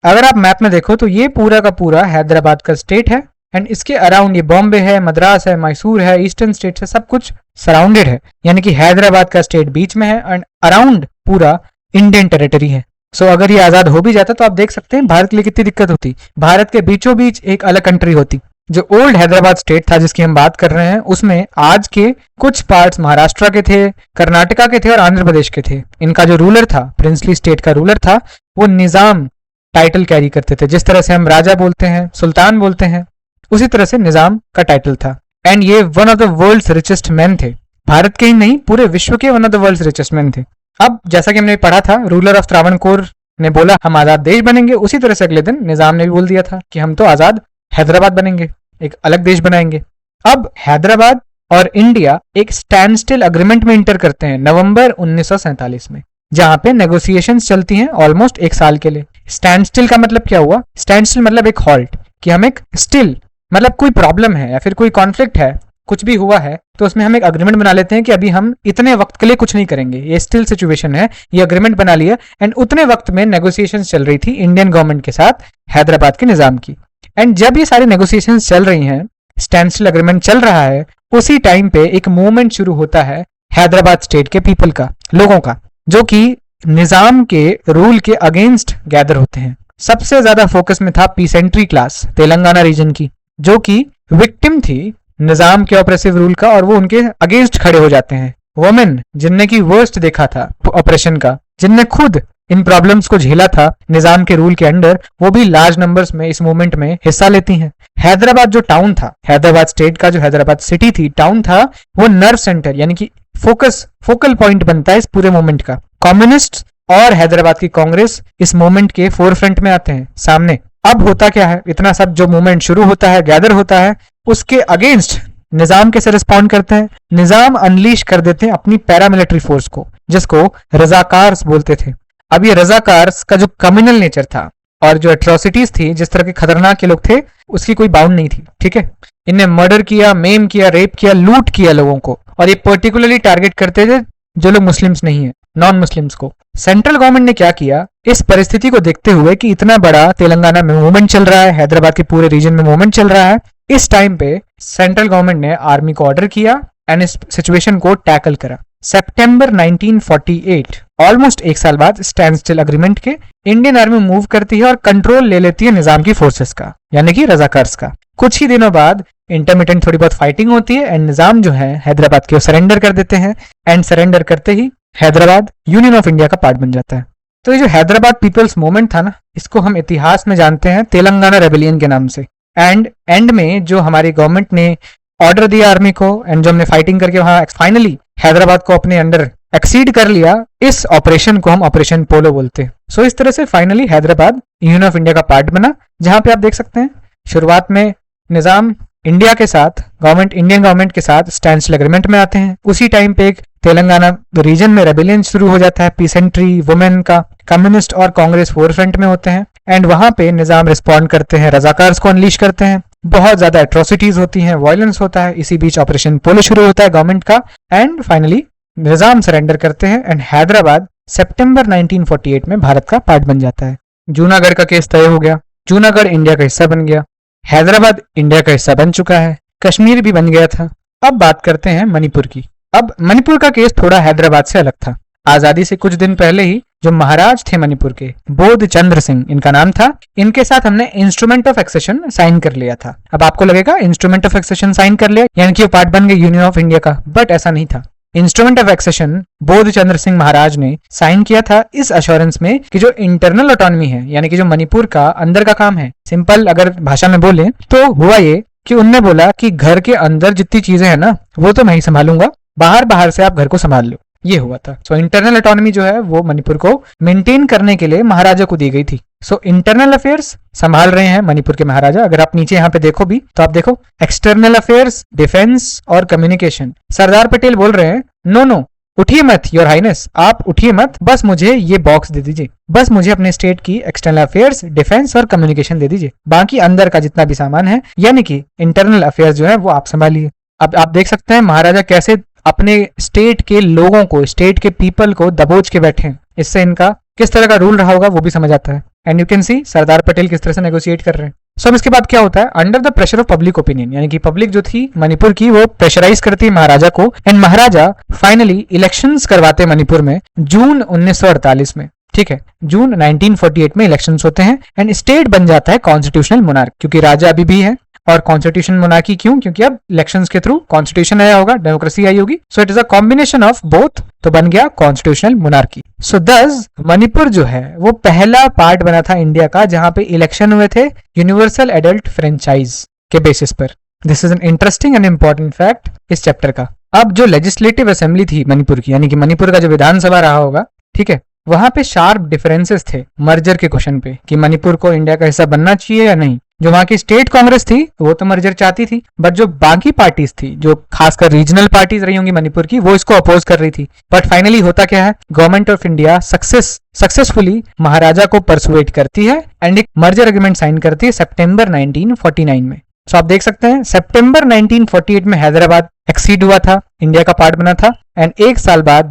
अगर आप मैप में देखो तो ये पूरा का पूरा हैदराबाद का स्टेट है, एंड इसके अराउंड ये बॉम्बे है, मद्रास है, मैसूर है, ईस्टर्न स्टेट है, सब कुछ सराउंडेड है। यानी कि हैदराबाद का स्टेट बीच में है एंड अराउंड पूरा इंडियन टेरिटरी है। सो अगर ये आजाद हो भी जाता तो आप देख सकते हैं भारत के लिए कितनी दिक्कत होती। भारत के बीचों बीच एक अलग कंट्री होती। जो ओल्ड हैदराबाद स्टेट था जिसकी हम बात कर रहे हैं, उसमें आज के कुछ पार्ट्स महाराष्ट्र के थे, कर्नाटका के थे और आंध्र प्रदेश के थे। इनका जो रूलर था, प्रिंसली स्टेट का रूलर था, वो निजाम टाइटल कैरी करते थे। जिस तरह से हम राजा बोलते हैं, सुल्तान बोलते हैं, उसी तरह से निजाम का टाइटल था। एंड ये one of the world's richest man थे। भारत के ही नहीं, पूरे विश्व के one of the world's richest man थे। अब जैसा कि हमने पढ़ा था, रूलर ऑफ त्रावणकोर ने बोला हम आजाद देश बनेंगे, उसी तरह से अगले दिन निजाम ने भी बोल दिया था कि हम तो आजाद हैदराबाद बनेंगे, एक अलग देश बनाएंगे। अब हैदराबाद और इंडिया एक स्टैंड स्टिल अग्रीमेंट में इंटर करते हैं नवंबर 1947 में, जहां पे नेगोशिएशंस चलती हैं ऑलमोस्ट 1 साल के लिए। स्टैंड स्टिल का मतलब क्या हुआ? स्टैंड स्टिल मतलब एक हॉल्ट, कि हम एक स्टिल मतलब कोई प्रॉब्लम है या फिर कोई कॉन्फ्लिक्ट है, कुछ भी हुआ है, तो उसमें हम एक अग्रीमेंट बना लेते हैं कि अभी हम इतने वक्त के लिए कुछ नहीं करेंगे, ये स्टिल सिचुएशन है, ये अग्रीमेंट बना लिया। एंड उतने वक्त में नेगोशिएशंस चल रही थी इंडियन गवर्नमेंट के साथ हैदराबाद के निजाम की। एंड जब ये सारी नेगोशिएशंस चल रही हैं, स्टैंड स्टिल अग्रीमेंट चल रहा है, उसी टाइम पे एक मूवमेंट शुरू होता है हैदराबाद स्टेट के पीपल का, लोगों का, जो कि निजाम के रूल के अगेंस्ट गैदर होते हैं। सबसे ज्यादा फोकस में था पीसेंट्री क्लास तेलंगाना रीजन की, जो कि विक्टिम थी निजाम के ऑपरेसिव रूल का, और वो उनके अगेंस्ट खड़े हो जाते हैं। वुमेन जिनने की वर्स्ट देखा था ऑपरेशन का, जिनने खुद इन प्रॉब्लम्स को झेला था निजाम के रूल के अंडर, वो भी लार्ज नंबर्स में इस मूवमेंट में हिस्सा लेती हैं। हैदराबाद जो टाउन था, हैदराबाद स्टेट का जो हैदराबाद सिटी थी, टाउन था, वो नर्व सेंटर यानी कि फोकल पॉइंट बनता है इस पूरे मूवमेंट का। कम्युनिस्ट और हैदराबाद की कांग्रेस इस मूवमेंट के फोरफ्रंट में आते हैं सामने। अब होता क्या है, इतना सब जो मूवमेंट शुरू होता है, गैदर होता है, उसके अगेंस्ट निजाम कैसे रिस्पॉन्ड करते हैं? निजाम अनलीश कर देते हैं अपनी पैरामिलिट्री फोर्स को, जिसको रजाकार्स बोलते थे। अब ये रजाकार्स का जो कम्युनल नेचर था और जो एट्रोसिटीज थी, जिस तरह के खतरनाक ये लोग थे, उसकी कोई बाउंड नहीं थी। ठीक है, इन्हें मर्डर किया, मेम किया, रेप किया, लूट किया लोगों को, और ये पर्टिकुलरली टारगेट करते थे जो लोग मुस्लिम्स नहीं है, नॉन मुस्लिम्स को। सेंट्रल गवर्नमेंट ने क्या किया, इस परिस्थिति को देखते हुए कि इतना बड़ा तेलंगाना में मूवमेंट चल रहा है, हैदराबाद के पूरे रीजन में मूवमेंट चल रहा है, इस टाइम पे सेंट्रल गवर्नमेंट ने आर्मी को ऑर्डर किया एंड इस सिचुएशन को टैकल करा। सितंबर 1948, ऑलमोस्ट एक साल बाद स्टैंड स्टिल अग्रीमेंट के, इंडियन आर्मी मूव करती है और कंट्रोल ले लेती है निजाम की फोर्सेस का, यानी कि रजाकार्स का। कुछ ही दिनों बाद इंटरमिटेंट थोड़ी बहुत फाइटिंग होती है एंड निजाम जो है हैदराबाद के सरेंडर कर देते हैं, एंड सरेंडर करते ही हैदराबाद यूनियन ऑफ इंडिया का पार्ट बन जाता है। तो ये जो हैदराबाद पीपल्स मूवमेंट था ना, इसको हम इतिहास में जानते हैं तेलंगाना रेबेलियन के नाम से। एंड एंड में जो हमारी गवर्नमेंट ने ऑर्डर दिया आर्मी को, एंड जो हमने फाइटिंग करके वहां फाइनली हैदराबाद को अपने अंडर एक्सीड कर लिया, इस ऑपरेशन को हम ऑपरेशन पोलो बोलते हैं। सो इस तरह से finally Hyderabad union of India का पार्ट बना, जहां पे आप देख सकते हैं शुरुआत में निजाम इंडिया के साथ, इंडियन गवर्नमेंट के साथ स्टैंड स्टिल एग्रीमेंट में आते हैं। उसी टाइम पे एक तेलंगाना रीजन में रेबेलियन शुरू हो जाता है, पीसेंट्री, वुमेन का, कम्युनिस्ट और कांग्रेस फोरफ्रंट में होते हैं, एंड वहां पे निजाम रिस्पॉन्ड करते हैं, रजाकार्स को अनलीश करते हैं, बहुत ज्यादा एट्रोसिटीज होती हैं, वायलेंस होता है। इसी बीच ऑपरेशन पोलो शुरू होता है गवर्नमेंट का, एंड फाइनली निजाम सरेंडर करते हैं एंड हैदराबाद सितंबर 1948 में भारत का पार्ट बन जाता है। जूनागढ़ का केस तय हो गया, जूनागढ़ इंडिया का हिस्सा बन गया, हैदराबाद इंडिया का हिस्सा बन चुका है, कश्मीर भी बन गया था। अब बात करते हैं मणिपुर की। अब मणिपुर का केस थोड़ा हैदराबाद से अलग था। आजादी से कुछ दिन पहले ही जो महाराज थे मणिपुर के, बोध चंद्र सिंह इनका नाम था, इनके साथ हमने इंस्ट्रूमेंट ऑफ एक्सेशन साइन कर लिया था। अब आपको लगेगा इंस्ट्रूमेंट ऑफ एक्सेशन साइन कर लिया यानी कि वो पार्ट बन गए यूनियन ऑफ इंडिया का, बट ऐसा नहीं था। इंस्ट्रूमेंट ऑफ एक्सेशन बोध चंद्र सिंह महाराज ने साइन किया था इस अश्योरेंस में कि जो इंटरनल ऑटोनॉमी है, यानी कि जो मणिपुर का अंदर का काम है, सिंपल अगर भाषा में बोले तो हुआ ये कि उनने बोला कि घर के अंदर जितनी चीजें हैं ना, वो तो मैं ही संभालूंगा, बाहर से आप घर को संभाल लो, ये हुआ था। सो इंटरनल ऑटोनॉमी जो है वो मणिपुर को मेंटेन करने के लिए महाराजा को दी गई थी। सो इंटरनल अफेयर्स संभाल रहे हैं मणिपुर के महाराजा। अगर आप नीचे यहाँ पे देखो भी तो आप देखो एक्सटर्नल अफेयर्स, डिफेंस और कम्युनिकेशन। सरदार पटेल बोल रहे हैं नो उठिए मत योर हाइनेस, आप उठिए मत, बस मुझे ये बॉक्स दे दीजिए, बस मुझे अपने स्टेट की एक्सटर्नल अफेयर्स, डिफेंस और कम्युनिकेशन दे दीजिए, बाकी अंदर का जितना भी सामान है यानी कि इंटरनल अफेयर्स जो है वो आप संभालिए। अब आप देख सकते हैं महाराजा कैसे अपने स्टेट के लोगों को, स्टेट के पीपल को दबोच के बैठे हैं। इससे इनका किस तरह का रूल रहा होगा वो भी समझ आता है। एंड यू कैन सी सरदार पटेल किस तरह से नेगोशिएट कर रहे हैं। सो इसके बाद क्या होता है, under the pressure of public opinion, यानी कि पब्लिक जो थी मणिपुर की वो प्रेशराइज करती है महाराजा को, एंड महाराजा फाइनली इलेक्शंस करवाते हैं मणिपुर में जून 1948 में। ठीक है, जून 1948 में इलेक्शंस होते हैं एंड स्टेट बन जाता है कॉन्स्टिट्यूशनल मोनार्क, क्योंकि राजा अभी भी है। और कॉन्स्टिट्यूशन मोनार्की क्यों? क्योंकि अब इलेक्शंस के थ्रू कॉन्स्टिट्यूशन आया होगा, डेमोक्रेसी आई होगी। So it is a combination of both, तो बन गया कॉन्स्टिट्यूशनल मोनार्की। सो दस मणिपुर जो है वो पहला पार्ट बना था इंडिया का जहां पे इलेक्शन हुए थे यूनिवर्सल एडल्ट फ्रेंचाइज के बेसिस पर। This is an interesting and important fact इस चैप्टर का। अब जो लेजिस्लेटिव असेंबली थी मणिपुर की, यानी कि मणिपुर का जो विधानसभा रहा होगा, ठीक है, वहां पे शार्प डिफरेंसेस थे मर्जर के क्वेश्चन पे कि मणिपुर को इंडिया का हिस्सा बनना चाहिए या नहीं। जो वहां की स्टेट कांग्रेस थी वो तो मर्जर चाहती थी, बट जो बाकी पार्टीज थी, जो खासकर रीजनल पार्टीज रही होंगी मणिपुर की, वो इसको अपोज कर रही थी। बट फाइनली होता क्या है, गवर्नमेंट ऑफ इंडिया सक्सेसफुली महाराजा को परसुएट करती है एंड एक मर्जर एग्रीमेंट साइन करती है सितंबर 1949 में। सो आप देख सकते हैं सितंबर 1948 में हैदराबाद एक्सीड हुआ था, इंडिया का पार्ट बना था, एंड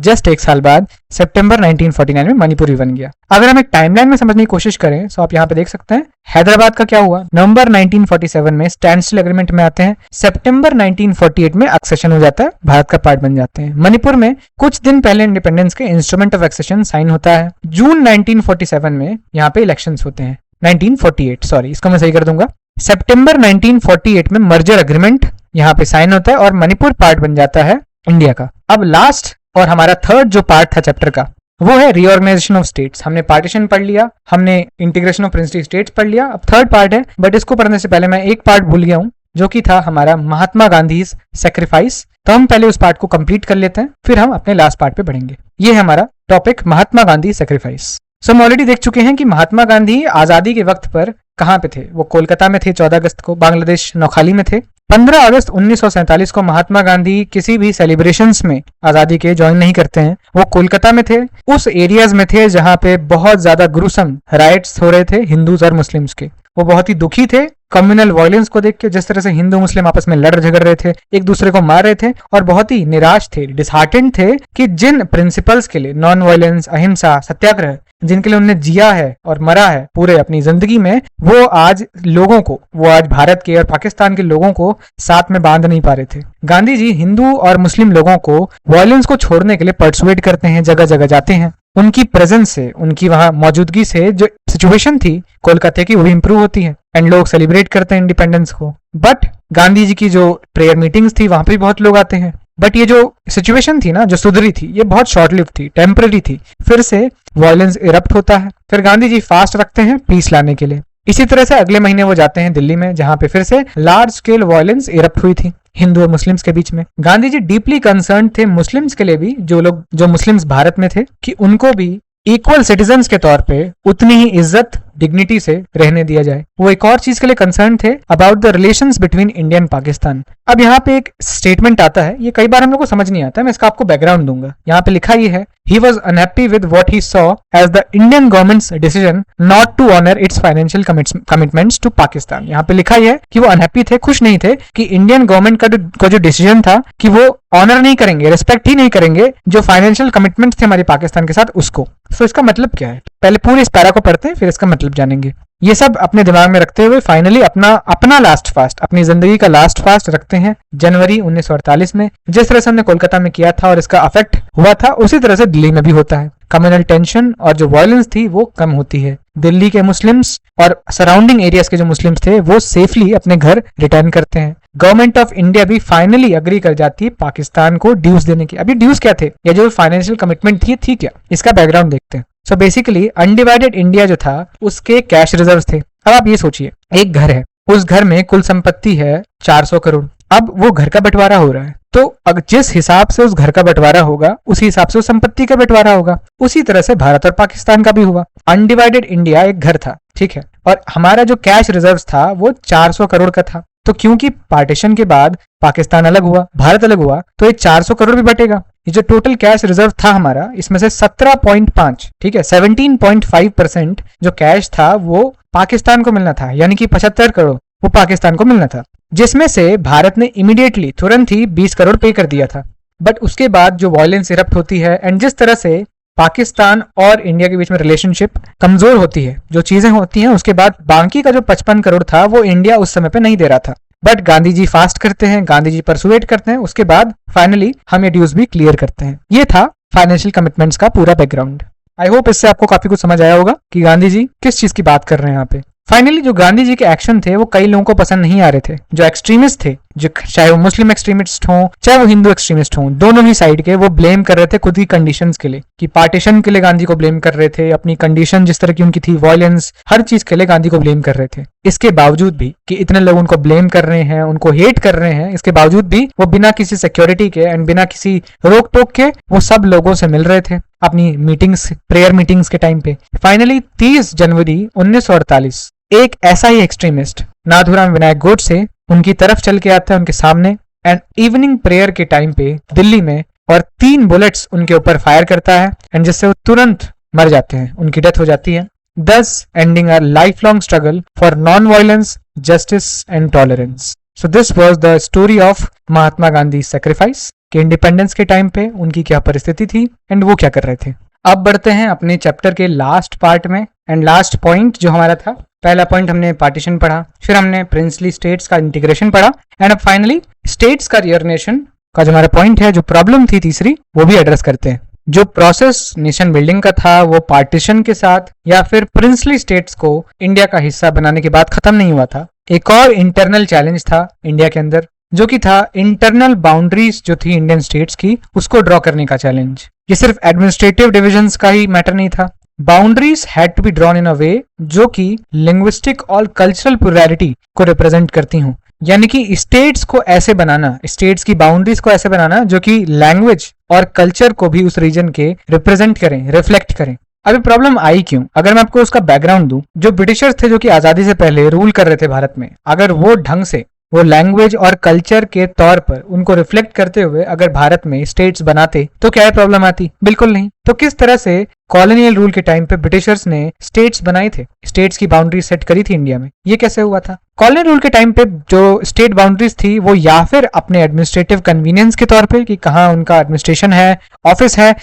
जस्ट एक साल बाद सितंबर 1949 में मणिपुर भी बन गया। अगर हम एक टाइमलाइन में समझने की कोशिश करें तो आप यहाँ पे देख सकते हैं हैदराबाद का क्या हुआ, नवंबर 1947 में स्टैंड स्टिल एग्रीमेंट में आते हैं, सितंबर 1948 में एक्सेशन हो जाता है, भारत का पार्ट बन जाते हैं। मणिपुर में कुछ दिन पहले इंडिपेंडेंस के इंस्ट्रूमेंट ऑफ एक्सेशन साइन होता है। जून 1947 में यहाँ पे इलेक्शंस होते हैं, 1948 सॉरी, इसको मैं सही कर दूंगा। सितंबर 1948 में मर्जर एग्रीमेंट यहाँ पे साइन होता है और मणिपुर पार्ट बन जाता है इंडिया का। अब लास्ट और हमारा थर्ड जो पार्ट था चैप्टर का वो है रीऑर्गेनाइजेशन ऑफ स्टेट्स। हमने पार्टीशन पढ़ लिया, हमने इंटीग्रेशन ऑफ प्रिंसली स्टेट्स पढ़ लिया, अब थर्ड पार्ट है। बट इसको पढ़ने से पहले मैं एक पार्ट भूल गया हूं जो कि था हमारा महात्मा गांधी सेक्रीफाइस। तो हम पहले उस पार्ट को कंप्लीट कर लेते हैं, फिर हम अपने लास्ट पार्ट पे बढ़ेंगे। ये है हमारा टॉपिक महात्मा गांधी सेक्रीफाइस। सो हम ऑलरेडी देख चुके हैं कि महात्मा गांधी आजादी के वक्त पर कहाँ पे थे। वो कोलकाता में थे 14 अगस्त को, बांग्लादेश नौखाली में थे। 15 अगस्त 1947 को महात्मा गांधी किसी भी सेलिब्रेशंस में आजादी के ज्वाइन नहीं करते हैं। वो कोलकाता में थे, उस एरियाज में थे जहां पे बहुत ज्यादा ग्रुसम राइट्स हो रहे थे हिंदूज और मुस्लिम्स के। वो बहुत ही दुखी थे कम्युनल वायलेंस को देख के, जिस तरह से हिंदू मुस्लिम आपस में लड़ झगड़ रहे थे, एक दूसरे को मार रहे थे, और बहुत ही निराश थे, डिसहार्टेंड थे कि जिन प्रिंसिपल्स के लिए, नॉन वायलेंस, अहिंसा, सत्याग्रह, जिनके लिए उन्होंने जिया है और मरा है पूरे अपनी जिंदगी में, वो आज लोगों को, वो आज भारत के और पाकिस्तान के लोगों को साथ में बांध नहीं पा रहे थे। गांधी जी हिंदू और मुस्लिम लोगों को वायलेंस को छोड़ने के लिए परसुएड करते हैं, जगह जगह जाते हैं। उनकी प्रेजेंस से, उनकी वहां मौजूदगी से जो सिचुएशन थी कोलकाता की वो भी इंप्रूव होती है एंड लोग सेलिब्रेट करते हैं इंडिपेंडेंस को। बट गांधी जी की जो प्रेयर मीटिंग्स थी वहां पे भी बहुत लोग आते हैं। बट ये जो सिचुएशन थी ना, जो सुधरी थी, ये बहुत शॉर्ट लिव थी, टेम्पररी थी। फिर से वायलेंस इरप्ट होता है। फिर गांधी जी फास्ट रखते हैं पीस लाने के लिए। इसी तरह से अगले महीने वो जाते हैं दिल्ली में, जहां पे फिर से लार्ज स्केल वायलेंस इरप्ट हुई थी हिंदू और मुस्लिम्स के बीच में। गांधी जी डीपली कंसर्न थे मुस्लिम्स के लिए भी, जो मुस्लिम्स भारत में थे, कि उनको भी इक्वल सिटीजन्स के तौर पे उतनी ही इज्जत, डिग्निटी से रहने दिया जाए। वो एक और चीज के लिए कंसर्न थे, about the relations between India and Pakistan. अब यहाँ पे एक स्टेटमेंट आता है, ये कई बार हम लोग को समझ नहीं आता है, मैं इसका आपको बैकग्राउंड दूंगा। यहाँ पे लिखा ये है, he was unhappy with what he saw as the Indian government's decision not to honor its financial commitments to Pakistan। यहाँ पे लिखा ये है कि वो अनहैप्पी थे, खुश नहीं थे कि इंडियन गवर्नमेंट का जो डिसीजन था कि वो ऑनर नहीं करेंगे, रिस्पेक्ट ही नहीं करेंगे जो फाइनेंशियल कमिटमेंट थे हमारे पाकिस्तान के साथ उसको। सो इसका मतलब क्या है, पहले पूरे इस पैरा को पढ़ते हैं, फिर इसका मतलब जानेंगे। ये सब अपने दिमाग में रखते हुए फाइनली अपना लास्ट फास्ट, अपनी जिंदगी का लास्ट फास्ट रखते हैं जनवरी 1948 में। जिस तरह से हमने कोलकाता में किया था और इसका अफेक्ट हुआ था, उसी तरह से दिल्ली में भी होता है। कम्युनल टेंशन और जो वायलेंस थी वो कम होती है। दिल्ली के मुस्लिम्स और सराउंडिंग एरियाज के जो मुस्लिम्स थे वो सेफली अपने घर रिटर्न करते हैं। गवर्नमेंट ऑफ इंडिया भी फाइनली अग्री कर जाती है पाकिस्तान को ड्यूज देने की। अभी ड्यूज क्या थे, या जो फाइनेंशियल कमिटमेंट थी क्या, इसका बैकग्राउंड देखते हैं। सो बेसिकली अनडिवाइडेड इंडिया जो था उसके कैश रिजर्व थे। अब आप ये सोचिए, एक घर है, उस घर में कुल संपत्ति है 400 करोड़। अब वो घर का बंटवारा हो रहा है, तो जिस हिसाब से उस घर का बंटवारा होगा उसी हिसाब से उस संपत्ति का बंटवारा होगा। उसी तरह से भारत और पाकिस्तान का भी हुआ। अनडिवाइडेड इंडिया एक घर था, ठीक है, और हमारा जो कैश रिजर्व था वो 400 करोड़ का था। तो क्योंकि पार्टीशन के बाद पाकिस्तान अलग हुआ, भारत अलग हुआ, तो ये 400 करोड़ भी बटेगा। ये जो टोटल कैश रिजर्व था हमारा, इसमें से 17.5, ठीक है, 17.5% जो कैश था वो पाकिस्तान को मिलना था, यानी कि 75 करोड़ वो पाकिस्तान को मिलना था, जिसमें से भारत ने इमीडिएटली, तुरंत ही 20 करोड़ पे कर दिया था। बट उसके बाद जो वायलेंस इरप्ट होती है एंड जिस तरह से पाकिस्तान और इंडिया के बीच में रिलेशनशिप कमजोर होती है, जो चीजें होती हैं, उसके बाद बाकी का जो 55 करोड़ था वो इंडिया उस समय पे नहीं दे रहा था। बट गांधी जी फास्ट करते हैं, गांधी जी परसुएट करते हैं, उसके बाद फाइनली हम ये ड्यूज भी क्लियर करते हैं। ये था फाइनेंशियल कमिटमेंट्स का पूरा बैकग्राउंड। आई होप इससे आपको काफी कुछ समझ आया होगा कि गांधी जी किस चीज की बात कर रहे हैं यहाँ पे। फाइनली जो गांधी जी के एक्शन थे वो कई लोगों को पसंद नहीं आ रहे थे। जो एक्सट्रीमिस्ट थे, जो चाहे वो मुस्लिम एक्सट्रीमिस्ट हों चाहे वो हिंदू एक्सट्रीमिस्ट हों, दोनों ही साइड के वो ब्लेम कर रहे थे खुद की कंडीशंस के लिए, कि पार्टीशन के लिए गांधी को ब्लेम कर रहे थे, अपनी कंडीशन जिस तरह की उनकी थी, वायलेंस, हर चीज के लिए गांधी को ब्लेम कर रहे थे। इसके बावजूद भी कि इतने लोग उनको ब्लेम कर रहे हैं, उनको हेट कर रहे हैं, इसके बावजूद भी वो बिना किसी सिक्योरिटी के एंड बिना किसी रोक टोक के वो सब लोगों से मिल रहे थे अपनी मीटिंग्स, प्रेयर मीटिंग्स के टाइम पे। फाइनली 30 जनवरी 1948 एक ऐसा ही एक्सट्रीमिस्ट नाथुराम विनायक गोडसे उनकी तरफ चल के आता है, उनके सामने, एंड इवनिंग प्रेयर के टाइम पे दिल्ली में, और 3 बुलेट्स उनके ऊपर फायर करता है एंड जिससे वो तुरंत मर जाते हैं, उनकी डेथ हो जाती है। thus ending a lifelong struggle for non-violence, justice and tolerance. So this was the story of Mahatma Gandhi sacrifice कि इंडिपेंडेंस के टाइम पे उनकी क्या परिस्थिति थी एंड वो क्या कर रहे थे। अब बढ़ते हैं अपने चैप्टर के लास्ट पार्ट में एंड लास्ट पॉइंट जो हमारा था। पहला पॉइंट हमने पार्टीशन पढ़ा, फिर हमने प्रिंसली स्टेट्स का इंटीग्रेशन पढ़ा एंड अब फाइनली स्टेट्स का रिऑर्गनाइजेशन का जो हमारा पॉइंट है, जो प्रॉब्लम थी तीसरी, वो भी एड्रेस करते हैं। जो प्रोसेस नेशन बिल्डिंग का था वो पार्टीशन के साथ या फिर प्रिंसली स्टेट्स को इंडिया का हिस्सा बनाने के बाद खत्म नहीं हुआ था। एक और इंटरनल चैलेंज था इंडिया के अंदर, जो कि था इंटरनल बाउंड्रीज जो थी इंडियन स्टेट्स की उसको ड्रॉ करने का चैलेंज। ये सिर्फ एडमिनिस्ट्रेटिव डिविजन्स का ही मैटर नहीं था, boundaries had to be drawn in a way जो कि लिंग्विस्टिक और कल्चरल प्लुरैलिटी को रिप्रेजेंट करती हूँ। यानी कि स्टेट्स को ऐसे बनाना, स्टेट्स की बाउंड्रीज को ऐसे बनाना जो कि लैंग्वेज और कल्चर को भी उस रीजन के रिप्रेजेंट करें, रिफ्लेक्ट करें। अभी प्रॉब्लम आई क्यों? अगर मैं आपको उसका बैकग्राउंड दूं, जो ब्रिटिशर्स थे जो कि आजादी से पहले रूल कर रहे थे भारत में, अगर वो ढंग से वो लैंग्वेज और कल्चर के तौर पर उनको रिफ्लेक्ट करते हुए अगर भारत में स्टेट्स बनाते तो क्या प्रॉब्लम आती? बिल्कुल नहीं। तो किस तरह से कॉलोनियल रूल के टाइम पे ब्रिटिशर्स ने स्टेट्स बनाए थे, स्टेट्स की बाउंड्री सेट करी थी इंडिया में, ये कैसे हुआ था? कॉलोनियल रूल के टाइम पे जो स्टेट बाउंड्रीज थी वो या फिर अपने एडमिनिस्ट्रेटिव कन्वीनियंस के तौर पे कि कहाँ उनका एडमिनिस्ट्रेशन है, ऑफिस है,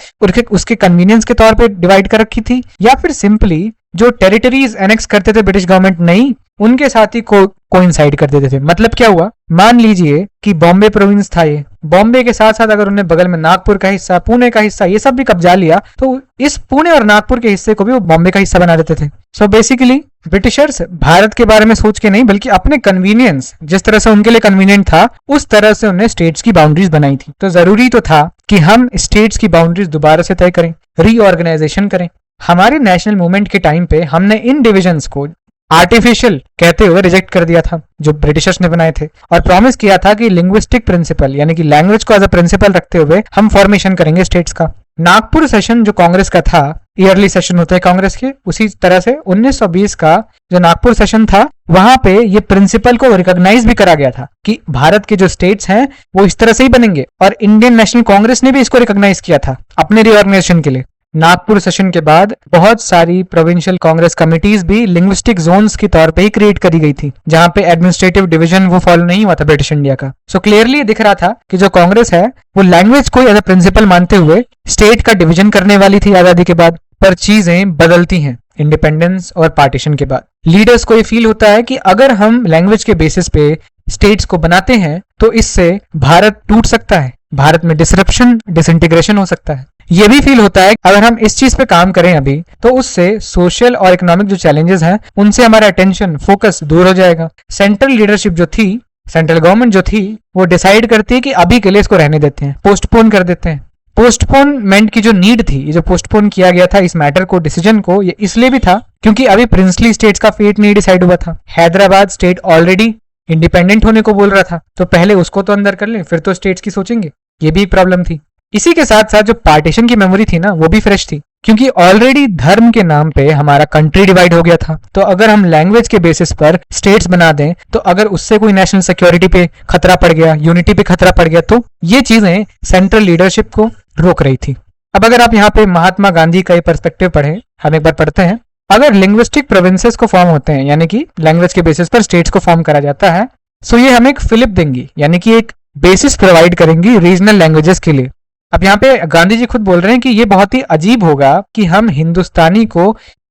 उसके कन्वीनियंस के तौर पे डिवाइड कर रखी थी, या फिर सिंपली जो टेरिटरीज एनेक्स करते थे ब्रिटिश गवर्नमेंट नहीं उनके साथ ही कोइंसाइड कर देते थे। मतलब क्या हुआ, मान लीजिए कि बॉम्बे प्रोविंस था, ये बॉम्बे के साथ साथ अगर उन्हें बगल में नागपुर का हिस्सा, पुणे का हिस्सा, ये सब भी कब्जा लिया तो इस पुणे और नागपुर के हिस्से को भी वो बॉम्बे का हिस्सा बना देते थे। सो बेसिकली ब्रिटिशर्स भारत के बारे में सोच के नहीं बल्कि अपने कन्वीनियंस, जिस तरह से उनके लिए कन्वीनियंट था उस तरह से उन्हें स्टेट्स की बाउंड्रीज बनाई थी। तो जरूरी तो था कि हम स्टेट्स की बाउंड्रीज दोबारा से तय करें, रीऑर्गेनाइजेशन करें। हमारे नेशनल मूवमेंट के टाइम पे हमने इन डिविजन्स को आर्टिफिशियल कहते हुए रिजेक्ट कर दिया था जो ब्रिटिशर्स ने बनाए थे, और प्रॉमिस किया था कि लिंग्विस्टिक प्रिंसिपल यानी कि लैंग्वेज को एज अ प्रिंसिपल रखते हुए हम फॉर्मेशन करेंगे स्टेट्स का। नागपुर सेशन जो कांग्रेस का था, ईयरली सेशन होता है कांग्रेस के, उसी तरह से 1920 का जो नागपुर सेशन था वहां पे ये प्रिंसिपल को रिकॉग्नाइज भी करा गया था कि भारत के जो स्टेट्स हैं वो इस तरह से ही बनेंगे, और इंडियन नेशनल कांग्रेस ने भी इसको रिकॉग्नाइज किया था अपने रिऑर्गेनाइजेशन के लिए। नागपुर सेशन के बाद बहुत सारी प्रोविंशियल कांग्रेस कमिटीज भी लिंग्विस्टिक जोन्स के तौर पे ही क्रिएट करी गई थी जहां पे एडमिनिस्ट्रेटिव डिवीजन वो फॉलो नहीं हुआ था ब्रिटिश इंडिया का। सो क्लियरली दिख रहा था कि जो कांग्रेस है वो लैंग्वेज को एज अ प्रिंसिपल मानते हुए स्टेट का डिवीजन करने वाली थी आजादी के बाद, पर चीजें बदलती हैं इंडिपेंडेंस और पार्टीशन के बाद। लीडर्स को ये फील होता है कि अगर हम लैंग्वेज के बेसिस पे स्टेट्स को बनाते हैं तो इससे भारत टूट सकता है, भारत में डिसरप्शन, डिसइंटीग्रेशन हो सकता है। ये भी फील होता है अगर हम इस चीज पे काम करें अभी तो उससे सोशल और इकोनॉमिक जो चैलेंजेस हैं उनसे हमारा अटेंशन, फोकस दूर हो जाएगा। सेंट्रल लीडरशिप जो थी, सेंट्रल गवर्नमेंट जो थी, वो डिसाइड करती है कि अभी के लिए इसको रहने देते हैं, पोस्टपोन कर देते हैं। पोस्टपोनमेंट की जो नीड थी, ये जो पोस्टपोन किया गया था इस मैटर को, डिसीजन को, ये इसलिए भी था क्योंकि अभी प्रिंसली स्टेट्स का फेट नहीं डिसाइड हुआ था। हैदराबाद स्टेट ऑलरेडी इंडिपेंडेंट होने को बोल रहा था, तो पहले उसको तो अंदर कर लें फिर तो स्टेट्स की सोचेंगे, ये भी प्रॉब्लम थी। इसी के साथ साथ जो पार्टीशन की मेमोरी थी ना वो भी फ्रेश थी क्योंकि ऑलरेडी धर्म के नाम पे हमारा कंट्री डिवाइड हो गया था। तो अगर हम लैंग्वेज के बेसिस पर स्टेट्स बना दें तो अगर उससे कोई नेशनल सिक्योरिटी पे खतरा पड़ गया, यूनिटी पे खतरा पड़ गया, तो ये चीजें सेंट्रल लीडरशिप को रोक रही थी। अब अगर आप यहाँ पे महात्मा गांधी का पर्सपेक्टिव पढ़ें, हम एक बार पढ़ते हैं। अगर लिंग्विस्टिक प्रोविंसेस को फॉर्म होते हैं यानी कि लैंग्वेज के बेसिस पर स्टेट्स को फॉर्म करा जाता है, सो ये हमें एक फिलिप देंगी यानी कि एक बेसिस प्रोवाइड करेंगी रीजनल लैंग्वेजेस के लिए। अब यहाँ पे गांधी जी खुद बोल रहे हैं कि ये बहुत ही अजीब होगा कि हम हिंदुस्तानी को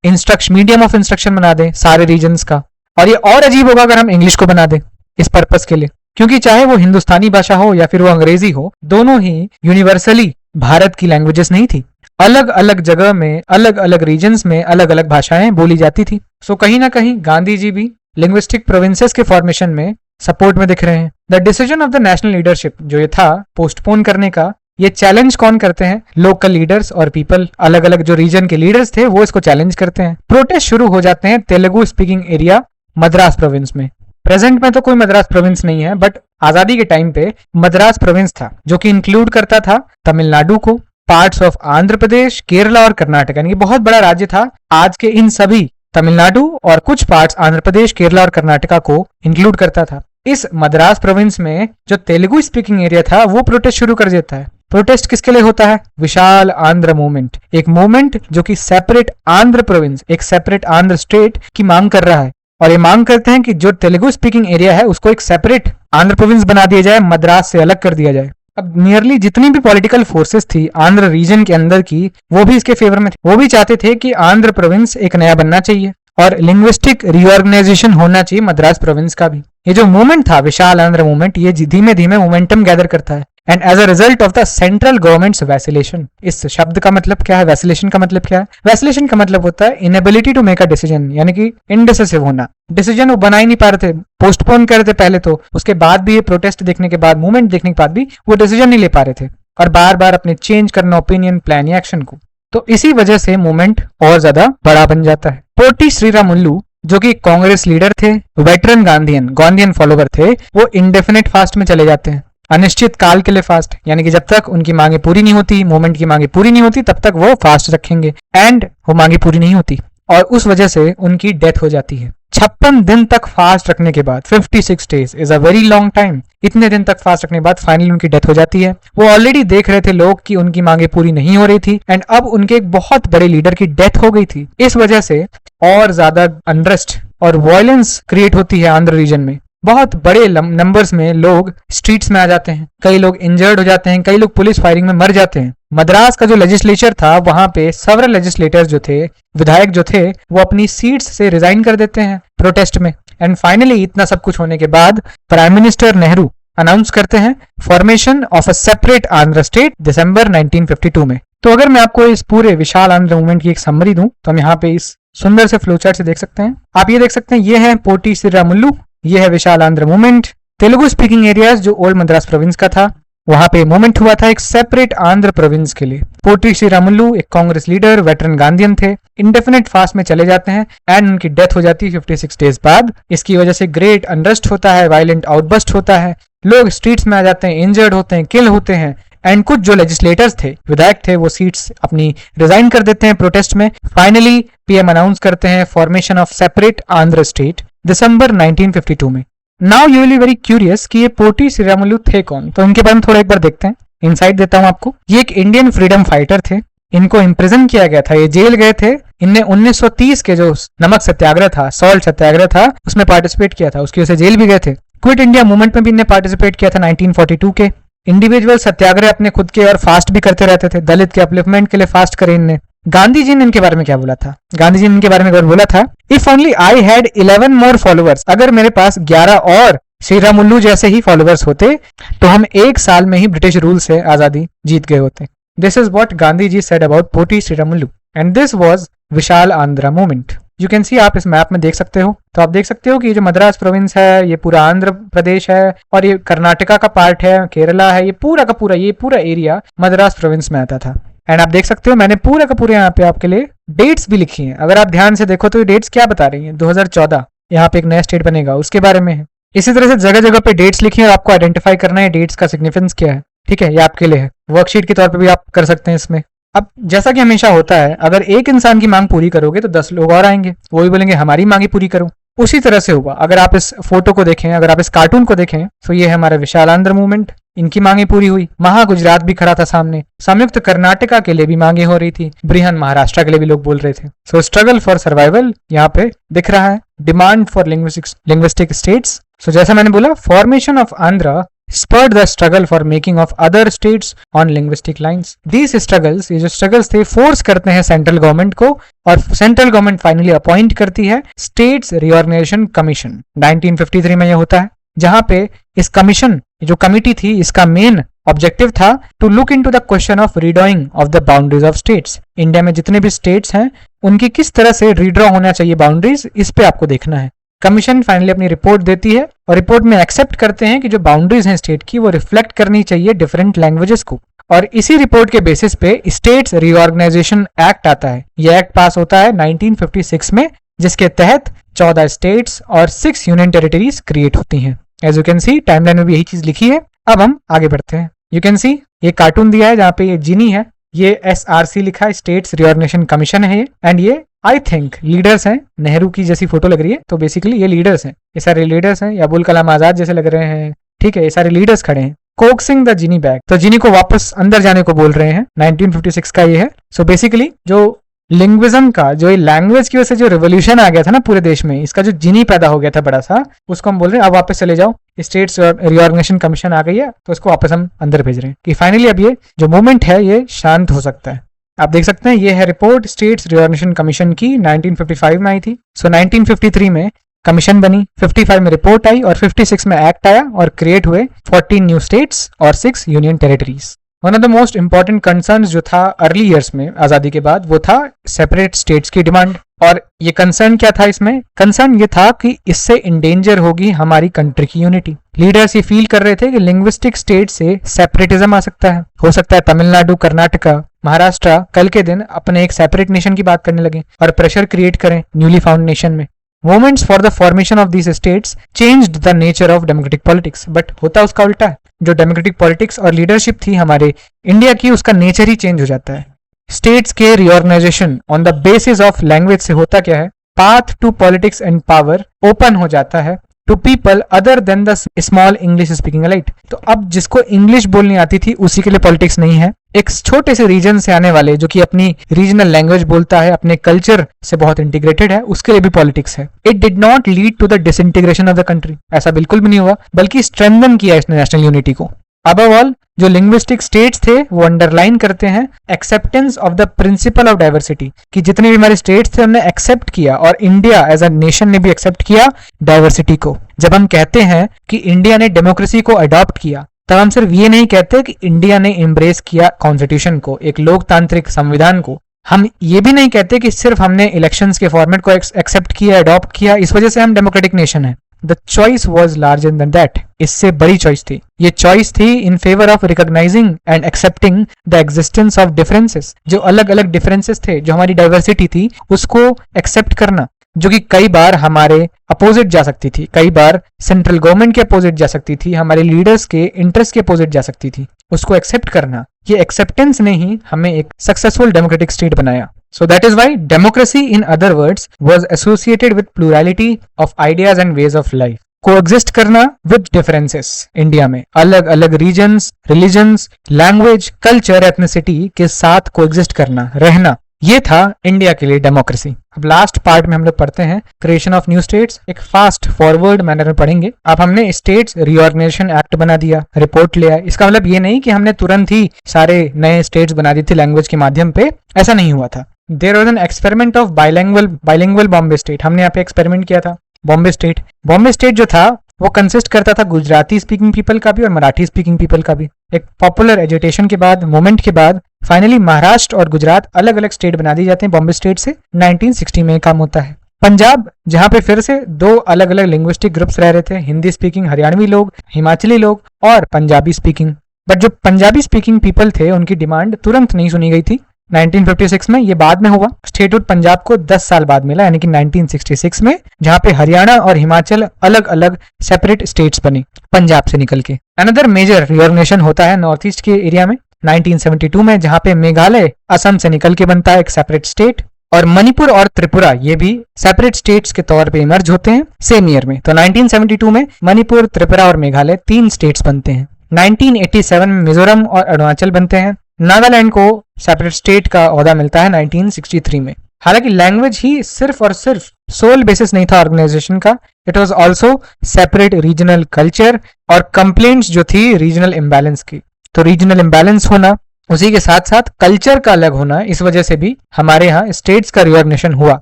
मीडियम ऑफ इंस्ट्रक्शन बना दें सारे रीजन्स का, और ये और अजीब होगा अगर हम इंग्लिश को बना दें इस पर्पस के लिए, क्योंकि चाहे वो हिंदुस्तानी भाषा हो या फिर वो अंग्रेजी हो, दोनों ही यूनिवर्सली भारत की लैंग्वेजेस नहीं थी। अलग अलग जगह में, अलग अलग रीजन्स में अलग अलग भाषाएं बोली जाती थी। सो कहीं ना कहीं गांधी जी भी लिंग्विस्टिक प्रोविंसेस के फॉर्मेशन में सपोर्ट में दिख रहे हैं। The decision of the national leadership जो ये था पोस्टपोन करने का, ये चैलेंज कौन करते हैं? लोकल लीडर्स और पीपल, अलग अलग जो रीजन के लीडर्स थे वो इसको चैलेंज करते हैं। प्रोटेस्ट शुरू हो जाते हैं Telugu speaking area Madras province में। प्रेजेंट में तो कोई मद्रास प्रोविंस नहीं है, बट आजादी के टाइम पे मद्रास प्रोविंस था जो कि इंक्लूड करता था तमिलनाडु को, पार्ट्स ऑफ आंध्र प्रदेश, केरला और कर्नाटक, यानी बहुत बड़ा राज्य था। आज के इन सभी तमिलनाडु और कुछ पार्ट्स आंध्र प्रदेश, केरला और कर्नाटका को इंक्लूड करता था। इस मद्रास प्रोविंस में जो तेलुगु स्पीकिंग एरिया था वो प्रोटेस्ट शुरू कर देता है। प्रोटेस्ट किसके लिए होता है? विशाल आंध्र मूवमेंट, एक मूवमेंट जो कि सेपरेट आंध्र प्रोविंस, एक सेपरेट आंध्र स्टेट की मांग कर रहा है, और ये मांग करते हैं कि जो तेलुगु स्पीकिंग एरिया है उसको एक सेपरेट आंध्र प्रोविंस बना दिया जाए, मद्रास से अलग कर दिया जाए। अब नियरली जितनी भी पॉलिटिकल फोर्सेस थी आंध्र रीजन के अंदर की, वो भी इसके फेवर में थे। वो भी चाहते थे कि आंध्र प्रोविंस एक नया बनना चाहिए और लिंग्विस्टिक रीऑर्गेनाइजेशन होना चाहिए मद्रास प्रोविंस का भी। ये जो मूवमेंट था विशाल आंध्र मूवमेंट, ये धीमे धीमे मोमेंटम गैदर करता है। And as a result of the central government's vacillation. इस शब्द का मतलब क्या है, वैसिलेशन का मतलब क्या है? वैसिलेशन का मतलब होता है inability to make a decision, यानी कि इनडिसिसिव होना। डिसीजन वो बना ही नहीं पा रहे थे, पोस्टपोन कर रहे थे पहले तो, उसके बाद भी ये प्रोटेस्ट देखने के बाद, मूवमेंट देखने के बाद भी वो डिसीजन नहीं ले पा रहे थे और बार बार अपने चेंज करना ओपिनियन, प्लान या एक्शन को। तो इसी वजह से मूवमेंट और ज्यादा बड़ा बन जाता है। पोटी श्रीरामुलु जो कि कांग्रेस लीडर थे, वेटरन गांधीयन फॉलोवर थे, वो इंडेफिनेट फास्ट में चले जाते हैं, अनिश्चित काल के लिए फास्ट, यानी कि जब तक उनकी मांगे पूरी नहीं होती, मूवमेंट की मांगे पूरी नहीं होती, तब तक वो फास्ट रखेंगे एंड वो मांगे पूरी नहीं होती और उस वजह से उनकी डेथ हो जाती है। 56 दिन तक फास्ट रखने के बाद, 56 days is a very long time, इतने दिन तक फास्ट रखने के बाद फाइनली उनकी डेथ हो जाती है। वो ऑलरेडी देख रहे थे लोग कि उनकी मांगे पूरी नहीं हो रही थी एंड अब उनके एक बहुत बड़े लीडर की डेथ हो गई थी। इस वजह से और ज्यादा अनरेस्ट और वायलेंस क्रिएट होती है आंध्र रीजन में। बहुत बड़े नंबर्स में लोग स्ट्रीट्स में आ जाते हैं, कई लोग इंजर्ड हो जाते हैं, कई लोग पुलिस फायरिंग में मर जाते हैं। मद्रास का जो लेजिस्लेचर था, वहां पे सेवरल लेजिस्लेटर्स जो थे, विधायक जो थे, वो अपनी सीट्स से रिजाइन कर देते हैं प्रोटेस्ट में। एंड फाइनली इतना सब कुछ होने के बाद प्राइम मिनिस्टर नेहरू अनाउंस करते हैं formation of a separate Andhra state दिसंबर 1952 में। तो अगर मैं आपको इस पूरे विशाल आंध्र मूवमेंट की एक समरी दूं तो हम यहाँ पे इस सुंदर से फ्लोचार्ट से देख सकते हैं। आप ये देख सकते हैं, ये है पोटी श्रीरामुलु, ये है Vishal Andhra movement. Telugu speaking areas जो ओल्ड मद्रास प्रोविंस का था, वहां पे मूवमेंट हुआ था एक सेपरेट आंध्र प्रोविंस के लिए। पोटी श्रीरामुलु एक कांग्रेस लीडर, वेटरन गांधीयन थे, इंडेफिनेट फास्ट में चले जाते हैं एंड उनकी डेथ हो जाती है 56 डेज बाद। इसकी वजह से ग्रेट अनरेस्ट होता है, वायलेंट आउटबस्ट होता है, लोग स्ट्रीट्स में आ जाते हैं, इंजर्ड होते हैं, किल होते हैं एंड कुछ जो लेजिस्लेटर्स थे, विधायक थे, वो सीट्स अपनी रिजाइन कर देते हैं प्रोटेस्ट में। फाइनली पीएम अनाउंस करते हैं formation of separate Andhra state दिसंबर 1952 में। Now you will be very curious कि ये पोटी श्रीरामुलु थे कौन, तो इनके बारे में थोड़ा एक बार देखते हैं, इनसाइट देता हूं आपको। ये एक इंडियन फ्रीडम फाइटर थे, इनको इम्प्रिजन किया गया था, ये जेल गए थे। इनने 1930 के जो नमक सत्याग्रह था, सॉल्ट सत्याग्रह था, उसमें पार्टिसिपेट किया था, उसकी वजह से जेल भी गए थे। क्विट इंडिया मूवमेंट में भी इन्हें पार्टिसिपेट किया था 1942 के। इंडिविजुअल सत्याग्रह अपने खुद के और फास्ट भी करते रहते थे, दलित के अपलिफ्टमेंट के लिए फास्ट करे इनने। गांधी जी ने इनके बारे में क्या बोला था? गांधी जी ने इनके बारे में बोला था, if only I had 11 more followers, अगर मेरे पास 11 और श्रीरामुलु जैसे ही फॉलोअर्स होते तो हम एक साल में ही ब्रिटिश रूल से आजादी जीत गए होते। This is what Gandhi ji said about Potti Sriramulu and this was Vishal Andhra movement. You can see, आप इस मैप में देख सकते हो, तो आप देख सकते हो कि ये जो मद्रास प्रोविंस है, ये पूरा आंध्र प्रदेश है और ये कर्नाटका का पार्ट है, केरला है, ये पूरा का पूरा, ये पूरा एरिया मद्रास प्रोविंस में आता था। एंड आप देख सकते हो मैंने पूरा का पूरा यहाँ पे आपके लिए डेट्स भी लिखी हैं। अगर आप ध्यान से देखो तो ये डेट्स क्या बता रही हैं, 2014 यहाँ पे एक नया स्टेट बनेगा, उसके बारे में है। इसी तरह से जगह जगह पे डेट्स लिखी है और आपको आइडेंटिफाई करना है डेट्स का सिग्निफिकेंस क्या है। ठीक है, ये आपके लिए है, वर्कशीट के तौर पे भी आप कर सकते हैं इसमें। अब जैसा कि हमेशा होता है, अगर एक इंसान की मांग पूरी करोगे तो 10 लोग और आएंगे, वो भी बोलेंगे हमारी मांगी पूरी करो। उसी तरह से हुआ। अगर आप इस फोटो को देखें, अगर आप इस कार्टून को देखें, तो ये है हमारा विशाल आंध्र मूवमेंट, इनकी मांगे पूरी हुई। महा गुजरात भी खड़ा था सामने, संयुक्त कर्नाटका के लिए भी मांगे हो रही थी, बृहन महाराष्ट्र के लिए भी लोग बोल रहे थे। सो स्ट्रगल फॉर सर्वाइवल यहाँ पे दिख रहा है, डिमांड फॉर लिंग्विस्टिक स्टेट्स। सो जैसा मैंने बोला, formation of Andhra spurred the struggle for making of other states on linguistic lines. These struggles, ये जो struggles थे, फोर्स करते हैं सेंट्रल गवर्नमेंट को और सेंट्रल गवर्नमेंट फाइनली अपॉइंट करती है स्टेट्स रिऑर्गेनाइजेशन कमीशन। 1953 में ये होता है, जहां पे इस कमीशन, जो कमिटी थी, इसका मेन ऑब्जेक्टिव था to look into the question of redrawing of the boundaries of states. India में जितने भी स्टेट्स हैं उनकी किस तरह से रीड्रॉ होना चाहिए बाउंड्रीज, इस पे आपको देखना है। कमीशन फाइनली अपनी रिपोर्ट देती है और रिपोर्ट में एक्सेप्ट करते हैं कि जो बाउंड्रीज हैं स्टेट की, वो रिफ्लेक्ट करनी चाहिए डिफरेंट लैंग्वेजेस को। और इसी रिपोर्ट के बेसिस पे स्टेट्स रीऑर्गेनाइजेशन एक्ट आता है। यह एक्ट पास होता है 1956 में, जिसके तहत 14 स्टेट्स और 6 यूनियन टेरिटरीज क्रिएट होती हैं। As you can see, timeline में भी यही चीज लिखी है। अब हम आगे बढ़ते हैं। यू कैन सी, ये कार्टून दिया है जहाँ पे ये जिनी है, ये SRC लिखा है, स्टेट्स रिऑर्गेनाइजेशन कमीशन है ये। एंड ये आई थिंक लीडर्स हैं, नेहरू की जैसी फोटो लग रही है, तो बेसिकली ये लीडर्स हैं, ये सारे लीडर्स हैं, या अबुल कलाम आजाद जैसे लग रहे हैं। ठीक है, ये सारे लीडर्स खड़े हैं, कोक्सिंग द जिनी बैक, तो जिनी को वापस अंदर जाने को बोल रहे हैं। 1956 का ये है। सो बेसिकली जो लिंग्विज्म का, जो लैंग्वेज की वजह से जो रिवोल्यूशन आ गया था ना पूरे देश में, इसका जो जिनी पैदा हो गया था बड़ा सा, उसको हम बोल रहे हैं अब वापस चले जाओ, स्टेट्स रिऑर्गेनाइजेशन कमीशन आ गई है, तो इसको वापस हम अंदर भेज रहे हैं कि फाइनली अब ये जो मूवमेंट है ये शांत हो सकता है। आप देख सकते हैं, ये है रिपोर्ट स्टेट्स रिऑर्गेनाइजेशन कमीशन की, 1955 में आई थी। सो 1953 में कमीशन बनी, 55 में रिपोर्ट आई और 56 में एक्ट आया और क्रिएट हुए 14 न्यू स्टेट्स और 6 union territories. One of the most important concern जो था अर्ली ईयर्स में आजादी के बाद वो था सेपरेट स्टेट्स की डिमांड। और ये कंसर्न क्या था इसमें? कंसर्न ये था कि इससे इंडेंजर होगी हमारी कंट्री की यूनिटी। लीडर्स ये फील कर रहे थे कि लिंग्विस्टिक स्टेट से सेपरेटिज्म आ सकता है, हो सकता है तमिलनाडु, कर्नाटका, महाराष्ट्र कल के दिन अपने एक सेपरेट नेशन की बात करने लगे और प्रेशर क्रिएट करें न्यूली फाउंड नेशन में। Movements for the formation of these states changed the nature of democratic politics, but होता उसका उल्टा है। जो डेमोक्रेटिक पॉलिटिक्स और लीडरशिप थी हमारे इंडिया की, उसका नेचर ही चेंज हो जाता है। स्टेट्स के reorganisation on the basis of language से होता क्या है? Path to politics and power open हो जाता है to people other than the small English speaking elite. तो अब जिसको इंग्लिश बोलनी आती थी उसी के लिए पॉलिटिक्स नहीं है। एक छोटे से रीजन से आने वाले जो कि अपनी रीजनल लैंग्वेज बोलता है, अपने कल्चर से बहुत इंटीग्रेटेड है, उसके लिए भी पॉलिटिक्स है। It did not lead to the disintegration of the country, ऐसा बिल्कुल भी नहीं हुआ, बल्कि स्ट्रेंथन किया इसने नेशनल यूनिटी को। अबव ऑल जो लिंग्विस्टिक स्टेट्स थे वो अंडरलाइन करते हैं acceptance of the principle of diversity, कि जितने भी हमारे स्टेट्स थे हमने एक्सेप्ट किया और इंडिया एज अ नेशन ने भी एक्सेप्ट किया डाइवर्सिटी को। जब हम कहते हैं कि इंडिया ने डेमोक्रेसी को अडॉप्ट किया, तब हम सिर्फ ये नहीं कहते कि इंडिया ने एम्ब्रेस किया कॉन्स्टिट्यूशन को, एक लोकतांत्रिक संविधान को। हम ये भी नहीं कहते कि सिर्फ हमने इलेक्शंस के फॉर्मेट को एक्सेप्ट किया, अडॉप्ट किया, इस वजह से हम डेमोक्रेटिक नेशन है। The choice was larger than that, इससे बड़ी चॉइस थी। ये चॉइस थी in favour of recognising and accepting the existence of differences. जो अलग अलग डिफरेंसेस थे, जो हमारी डाइवर्सिटी थी, उसको एक्सेप्ट करना, जो कि कई बार हमारे अपोजिट जा सकती थी, कई बार सेंट्रल गवर्नमेंट के अपोजिट जा सकती थी, हमारे लीडर्स के इंटरेस्ट के अपोजिट जा सकती थी, उसको एक्सेप्ट करना। ये एक्सेप्टेंस ने ही हमें एक सक्सेसफुल डेमोक्रेटिक स्टेट बनाया। So that is why democracy, in other words, was associated with plurality of ideas and ways of life. Coexist करना विद डिफरेंसेस। इंडिया में अलग अलग regions, religions, language, culture, ethnicity के साथ कोएग्जिस्ट करना, रहना, ये था इंडिया के लिए डेमोक्रेसी। अब लास्ट पार्ट में हम लोग पढ़ते हैं क्रिएशन ऑफ न्यू स्टेट्स। एक फास्ट फॉरवर्ड मैनर में पढ़ेंगे। अब हमने स्टेट्स रिऑर्गेनाइजेशन एक्ट बना दिया, रिपोर्ट लिया। इसका मतलब ये नहीं कि हमने तुरंत ही सारे नए स्टेट्स बना दी थी लैंग्वेज के माध्यम पे, ऐसा नहीं हुआ था। There was an experiment of bilingual Bombay state. हमने यहाँ पे एक्सपेरिमेंट किया था बॉम्बे स्टेट। बॉम्बे स्टेट जो था वो कंसिस्ट करता था गुजराती स्पीकिंग पीपल का भी और मराठी स्पीकिंग पीपल का भी। एक पॉपुलर एजुटेशन के बाद, मूवमेंट के बाद फाइनली महाराष्ट्र और गुजरात अलग अलग स्टेट बना दी जाते हैं बॉम्बे स्टेट से। 1960 में काम होता है। पंजाब, जहां पे फिर से दो अलग अलग लिंग्विस्टिक ग्रुप्स रह रहे थे, हिंदी स्पीकिंग हरियाणवी लोग, हिमाचली लोग और पंजाबी स्पीकिंग। बट जो पंजाबी स्पीकिंग पीपल थे उनकी डिमांड तुरंत नहीं सुनी गई थी। 1956 में, ये बाद में हुआ। स्टेटहुड पंजाब को 10 साल बाद मिला, यानी कि 1966 में, जहां पे हरियाणा और हिमाचल अलग अलग सेपरेट स्टेट्स बने पंजाब से निकल के। अनदर मेजर रिऑर्गेनाइजेशन होता है नॉर्थ ईस्ट के एरिया में 1972 में, जहां पे मेघालय असम से निकल के बनता है एक सेपरेट स्टेट, और मणिपुर और त्रिपुरा ये भी सेपरेट स्टेट्स के तौर पे इमर्ज होते हैं सेम ईयर में। तो 1972 में मणिपुर, त्रिपुरा और मेघालय 3 स्टेट्स बनते हैं। 1987 में मिजोरम और अरुणाचल बनते हैं। नागालैंड को सेपरेट स्टेट का ओहदा मिलता है 1963 में। हालांकि लैंग्वेज ही सिर्फ और सिर्फ सोल बेसिस नहीं था ऑर्गेनाइजेशन का, it was also separate regional culture और कंप्लेंट्स जो थी रीजनल इम्बैलेंस की। तो रीजनल इम्बैलेंस होना, उसी के साथ साथ कल्चर का अलग होना, इस वजह से भी हमारे यहाँ स्टेट्स का रिऑर्गेनाइजेशन हुआ।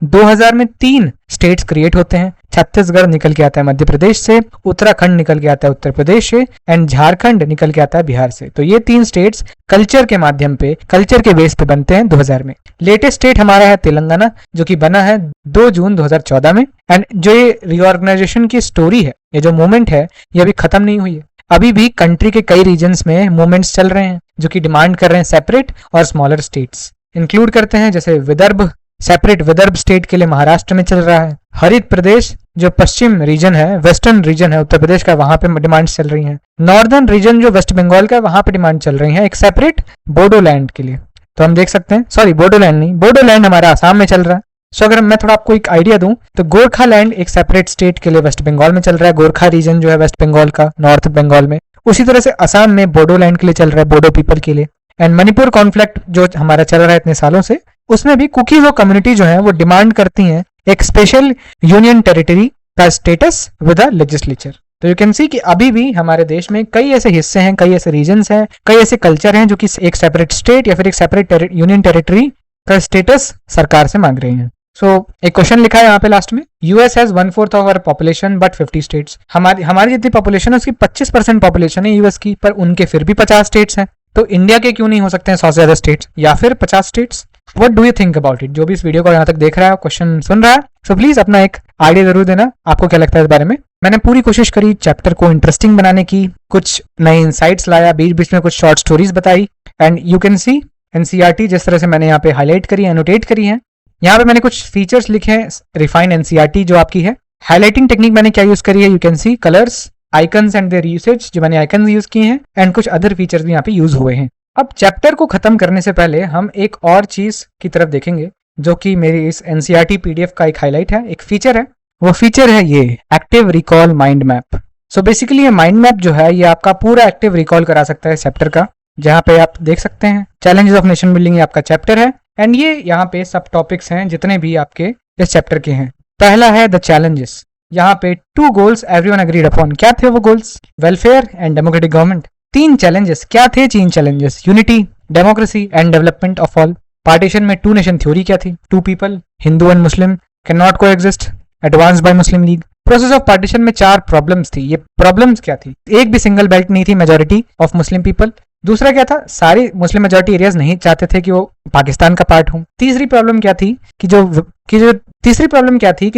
2000 में 3 स्टेट्स क्रिएट होते हैं। छत्तीसगढ़ निकल के आता है मध्य प्रदेश से, उत्तराखंड निकल के आता है उत्तर प्रदेश से, एंड झारखंड निकल के आता है बिहार से। तो ये 3 स्टेट्स कल्चर के माध्यम पे, कल्चर के बेस पे बनते हैं 2000 में। लेटेस्ट स्टेट हमारा है तेलंगाना, जो कि बना है 2 जून 2014 में। एंड जो ये रिऑर्गेनाइजेशन की स्टोरी है, ये जो मूवमेंट है, ये अभी खत्म नहीं हुई है। अभी भी कंट्री के कई रीजन्स में मूवमेंट्स चल रहे हैं जो कि डिमांड कर रहे हैं सेपरेट और स्मॉलर स्टेट्स। इंक्लूड करते हैं जैसे विदर्भ, सेपरेट विदर्भ स्टेट के लिए महाराष्ट्र में चल रहा है। हरित प्रदेश जो पश्चिम रीजन है, वेस्टर्न रीजन है उत्तर प्रदेश का, वहां पे डिमांड चल रही है। नॉर्दर्न रीजन जो वेस्ट बंगाल का, वहां पे डिमांड चल रही है एक सेपरेट बोडोलैंड के लिए। तो हम देख सकते हैं, सॉरी बोडोलैंड नहीं, बोडोलैंड हमारा आसाम में चल रहा है। सो अगर मैं थोड़ा आपको एक आइडिया दूं तो गोरखालैंड एक सेपरेट स्टेट के लिए वेस्ट बंगाल में चल रहा है। गोरखा रीजन जो है वेस्ट बंगाल का, नॉर्थ बंगाल में। उसी तरह से असम में बोडोलैंड के लिए चल रहा है, बोडो पीपल के लिए। एंड मणिपुर कॉन्फ्लिक्ट जो हमारा चल रहा है इतने सालों से, उसमें भी कुकीज और कम्युनिटी जो है वो डिमांड करती हैं एक स्पेशल यूनियन टेरिटरी का स्टेटस विद अ लेजिस्लेचर। तो यू कैन सी कि अभी भी हमारे देश में कई ऐसे हिस्से हैं, कई ऐसे रीजन्स हैं, कई ऐसे कल्चर हैं जो कि एक सेपरेट स्टेट या फिर एक सेपरेट यूनियन टेरिटरी का स्टेटस सरकार से मांग रहे हैं। एक क्वेश्चन लिखा है यहाँ पे लास्ट में, US has 1/4 of our population but 50 states. हमारी जितनी पॉपुलेशन है उसकी 25% पॉपुलेशन है यूएस की, पर उनके फिर भी 50 स्टेट्स हैं। तो इंडिया के क्यों नहीं हो सकते हैं 100 से ज्यादा स्टेट्स या फिर 50 states? What do you think about it? जो भी इस वीडियो को यहाँ तक देख रहा है, क्वेश्चन सुन रहा है, सो प्लीज अपना एक आइडिया जरूर देना, आपको क्या लगता है इस बारे में। मैंने पूरी कोशिश करी चैप्टर को इंटरेस्टिंग बनाने की, कुछ नए इंसाइट्स लाया, बीच बीच में कुछ शॉर्ट स्टोरीज बताई, and you can C NCERT जिस तरह से मैंने यहाँ पे हाईलाइट करी, एनोटेट करी है। यहाँ पे मैंने कुछ फीचर्स लिखे हैं, रिफाइन एनसीईआरटी जो आपकी है। हाईलाइटिंग टेक्निक मैंने क्या यूज करी है, you can see colours, icons and their usage, जो मैंने आइकन्स यूज किए हैं, एंड कुछ अदर फीचर्स भी यहाँ पे यूज हुए हैं। अब चैप्टर को खत्म करने से पहले हम एक और चीज की तरफ देखेंगे, जो कि मेरी इस एनसीईआरटी पीडीएफ का एक हाईलाइट है, एक फीचर है। वो फीचर है ये active recall mind map. So basically ये माइंड मैप जो है ये आपका पूरा एक्टिव रिकॉल करा सकता है चैप्टर का, जहाँ पे आप देख सकते हैं चैलेंजेस ऑफ नेशन बिल्डिंग ये आपका चैप्टर है, एंड ये यहाँ पे सब टॉपिक्स हैं जितने भी आपके इस चैप्टर के हैं। पहला है द चैलेंजेस, यहाँ पे 2 गोल्स एवरीवन एग्रीड अपॉन। क्या थे वो goals? Welfare and democratic government. 3 challenges क्या थे? 3 challenges, unity, democracy and development of all. Partition में 2 नेशन थ्योरी क्या थी? 2 people, Hindu and Muslim can not coexist, advance by Muslim League. Process of partition में 4 प्रॉब्लम्स थी। ये प्रॉब्लम्स क्या थी? एक भी सिंगल बेल्ट नहीं थी मेजोरिटी ऑफ मुस्लिम पीपल। दूसरा क्या था? सारे मुस्लिम मेजोरिटी एरियाज नहीं चाहते थे कि वो पाकिस्तान का पार्ट हो। तीसरी प्रॉब्लम क्या थी कि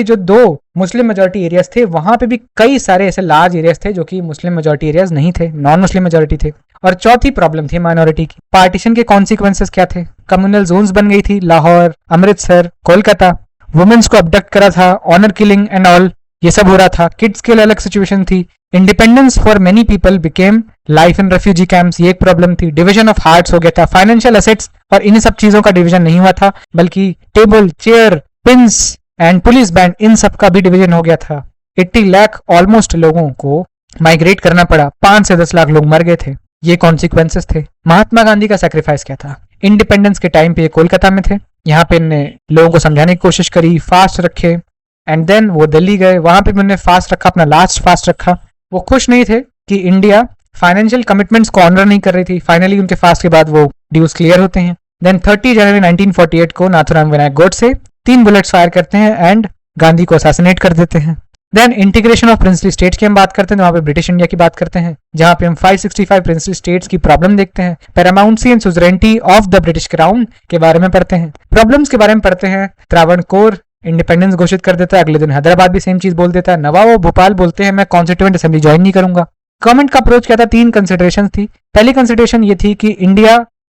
जो 2 मुस्लिम मेजोरिटी एरियाज थे वहां पे भी कई सारे ऐसे लार्ज एरियाज थे जो कि मुस्लिम मेजोरिटी एरियाज नहीं थे, नॉन मुस्लिम मेजोरिटी थे। और चौथी प्रॉब्लम थी माइनॉरिटी की। पार्टीशन के कॉन्सिक्वेंसेस क्या थे? कम्युनल जोन्स बन गई थी, लाहौर, अमृतसर, कोलकाता। वुमेन्स को अबडक्ट करा था, ऑनर किलिंग एंड ऑल ये सब हो रहा था। किड्स के लिए अलग सिचुएशन थी। Independence for many people became life in refugee camps, ये एक प्रॉब्लम थी। डिवीजन ऑफ हार्ट्स हो गया था। फाइनेंशियल एसेट्स और इन सब चीजों का डिवीजन नहीं हुआ था, बल्कि table, chair, pins and police band, इन सब का भी डिवीजन हो गया था। 80 लाख ऑलमोस्ट लोगों को माइग्रेट करना पड़ा, 5 से 10 लाख लोग मर गए थे। ये कॉन्सिक्वेंसेस थे। महात्मा गांधी का सैक्रिफाइस क्या था? इंडिपेंडेंस के टाइम पे ये कोलकाता में थे, यहाँ पे इन्होंने लोगों को समझाने की कोशिश करी, फास्ट रखे, एंड देन वो दिल्ली गए, वहां पे भी उन्होंने फास्ट रखा, अपना लास्ट फास्ट रखा। वो खुश नहीं थे कि इंडिया फाइनेंशियल कमिटमेंट्स को ऑनर नहीं कर रही थी। फाइनली उनके फास्ट के बाद वो ड्यूज क्लियर होते हैं। देन 30 जनवरी 1948 को नाथुराम विनायक गोडसे 3 बुलेट्स फायर करते हैं एंड गांधी को असैसिनेट कर देते हैं। Then integration of princely states की हम बात करते हैं, तो वहां पे ब्रिटिश इंडिया की बात करते हैं, जहां पे हम 565 प्रिंसली स्टेट्स की प्रॉब्लम देखते हैं। Paramountcy and suzerainty of the British crown के बारे में पढ़ते हैं। प्रॉब्लम्स के बारे में पढ़ते हैं। त्रावणकोर इंडिपेंडेंस घोषित कर देता है, अगले दिन हैदराबाद भी सेम चीज बोल देता है। नवाब भोपाल बोलते हैं मैं कॉन्स्टिट्यूएंट असेंबली ज्वाइन नहीं करूंगा। गवर्नमेंट का अप्रोच क्या था? 3 कंसिडरेशन थी। पहली कंसिडरेशन ये थी कि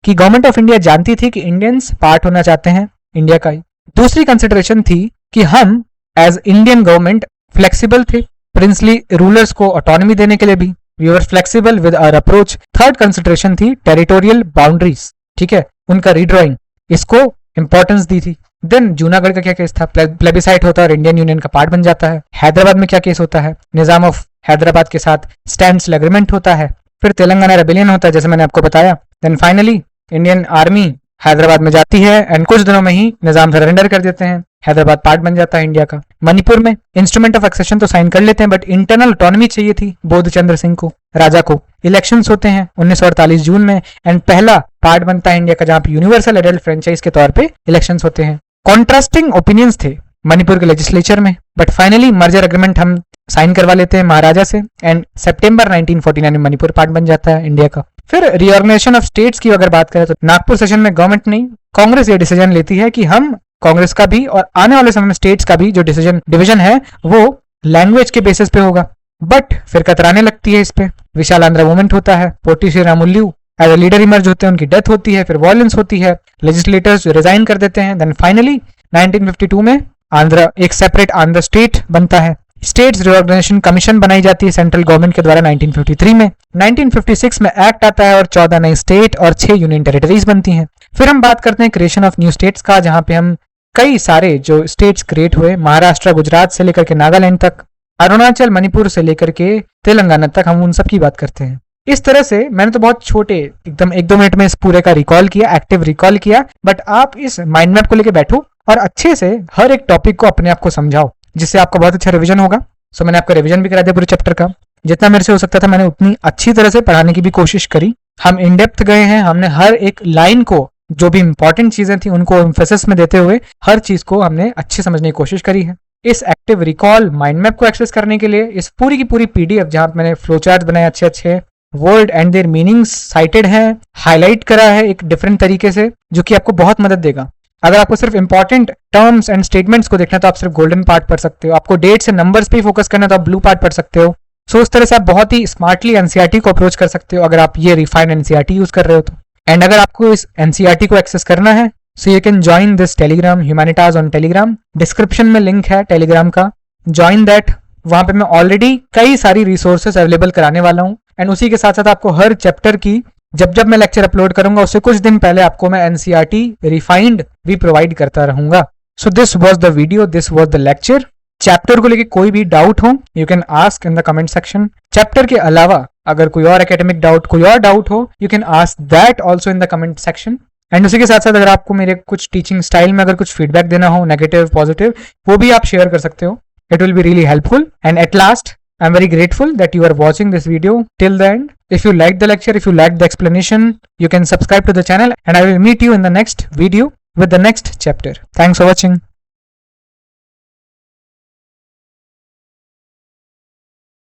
गवर्नमेंट ऑफ इंडिया जानती थी कि इंडियंस पार्ट होना चाहते हैं इंडिया का ही। दूसरी कंसिडरेशन थी कि हम एज इंडियन गवर्नमेंट फ्लेक्सिबल थे, प्रिंसली रूलर्स को ऑटोनॉमी देने के लिए भी we were flexible with our approach. Third consideration थी टेरिटोरियल बाउंड्रीज, ठीक है, उनका रीड्रॉइंग, इसको इंपॉर्टेंस दी थी। देन जूनागढ़ का क्या केस था? प्लेबिसाइट होता है और इंडियन यूनियन का पार्ट बन जाता है। हैदराबाद में क्या केस होता है? निजाम ऑफ हैदराबाद के साथ स्टैंडस्टिल एग्रीमेंट होता है। फिर तेलंगाना रेबेलियन होता है, जैसे मैंने आपको बताया। Then finally Indian army Hyderabad में जाती है एंड कुछ दिनों में ही निजाम सरेंडर कर देते हैं, हैदराबाद पार्ट बन जाता है इंडिया का। मणिपुर में इंस्ट्रूमेंट ऑफ एक्सेशन तो साइन कर लेते हैं, बट इंटरनल ऑटोनॉमी चाहिए थी बोध चंद्र सिंह को, राजा को। इलेक्शंस होते हैं 1948 जून में एंड पहला पार्ट बनता है इंडिया का, जहां पे यूनिवर्सल एडल्ट फ्रेंचाइज के तौर पे इलेक्शंस होते हैं। कॉन्ट्रास्टिंग ओपिनियंस थे मणिपुर के लेजिस्लेचर में, बट फाइनली मर्जर एग्रीमेंट हम साइन करवा लेते हैं महाराजा से एंड सितंबर 1949 में मणिपुर पार्ट बन जाता है इंडिया का। फिर रीऑर्गेनाइजेशन ऑफ स्टेट्स की अगर बात करें तो नागपुर सेशन में गवर्नमेंट नहीं, कांग्रेस ये डिसीजन लेती है कि हम कांग्रेस का भी और आने वाले समय में स्टेट्स का भी जो डिवीजन है वो लैंग्वेज के बेसिस पे होगा। बट फिर कतराने लगती है इस पे। विशाल आंध्र मूवमेंट होता है, Potti Sriramulu as a leader emerge होते हैं, उनकी डेथ होती है, फिर वॉयलेंस होती है, लेजिस्लेटर्स रिजाइन कर देते हैं। देन फाइनली 1952 में आंध्र एक सेपरेट आंध्र स्टेट बनता है। स्टेट्स रिऑर्गेनाइजेशन कमीशन बनाई जाती है सेंट्रल गवर्नमेंट के द्वारा 1953 में। 1956 में एक्ट आता है और 14 नई स्टेट और 6 यूनियन टेरिटरीज बनती हैं। फिर हम बात करते हैं क्रिएशन ऑफ न्यू स्टेट्स का, जहां पे हम कई सारे जो स्टेट्स क्रिएट हुए, महाराष्ट्र, गुजरात से लेकर के नागालैंड तक, अरुणाचल, मणिपुर से लेकर के तेलंगाना तक, हम उन सब की बात करते हैं। इस तरह से मैंने तो बहुत छोटे एकदम 1-2 मिनट में इस पूरे का रिकॉल किया, एक्टिव रिकॉल किया, बट आप इस माइंड मैप को लेकर बैठो और अच्छे से हर एक टॉपिक को अपने आप को समझाओ, जिससे आपका बहुत अच्छा रिवीजन होगा। सो मैंने आपका रिवीजन भी करा दिया पूरे चैप्टर का, जितना मेरे से हो सकता था मैंने उतनी अच्छी तरह से पढ़ाने की भी कोशिश करी। हम इन डेप्थ गए हैं, हमने हर एक लाइन को जो भी इंपॉर्टेंट चीजें थी उनको एम्फेसिस में देते हुए हर चीज को हमने अच्छे समझने की कोशिश करी है। इस एक्टिव रिकॉल माइंड मैप को एक्सेस करने के लिए इस पूरी की पूरी पीडीएफ जहां मैंने फ्लो चार्ट बनाए अच्छे अच्छे, word and their meanings cited है, हाईलाइट करा है एक डिफरेंट तरीके से, जो कि आपको बहुत मदद देगा। अगर आपको सिर्फ इंपॉर्टेंट टर्म्स एंड स्टेटमेंट्स को देखना है तो आप सिर्फ गोल्डन पार्ट पढ़ सकते हो, आपको डेट्स एंड नंबर्स पे फोकस करना है तो आप ब्लू पार्ट पढ़ सकते हो। सो उस तरह से आप बहुत ही स्मार्टली एनसीईआरटी को अप्रोच कर सकते हो अगर आप ये रिफाइंड एनसीईआरटी यूज कर रहे हो तो। एंड अगर आपको इस एनसीईआरटी को एक्सेस करना है so you can join this Telegram Humanitas on Telegram. Description में लिंक है टेलीग्राम का, ज्वाइन दैट। वहां पे मैं ऑलरेडी कई सारी रिसोर्सेस अवेलेबल कराने वाला हूँ एंड उसी के साथ साथ आपको हर चैप्टर की जब मैं लेक्चर अपलोड करूंगा उससे कुछ दिन पहले आपको मैं एनसीईआरटी रिफाइंड भी प्रोवाइड करता रहूंगा। सो this was the video, this was the lecture. Chapter को लेके कोई भी डाउट हो you can ask in the comment section. Chapter के अलावा अगर कोई और एकेडमिक डाउट, कोई और डाउट हो you can ask that also in the comment section. And उसी के साथ साथ अगर आपको मेरे कुछ टीचिंग स्टाइल में अगर कुछ फीडबैक देना हो, नेगेटिव पॉजिटिव, वो भी आप शेयर कर सकते हो। It will be really helpful. And at last I'm very grateful that you are watching this video till the end. If you liked the lecture, if you liked the explanation, you can subscribe to the channel and I will meet you in the next video with the next chapter. Thanks for watching.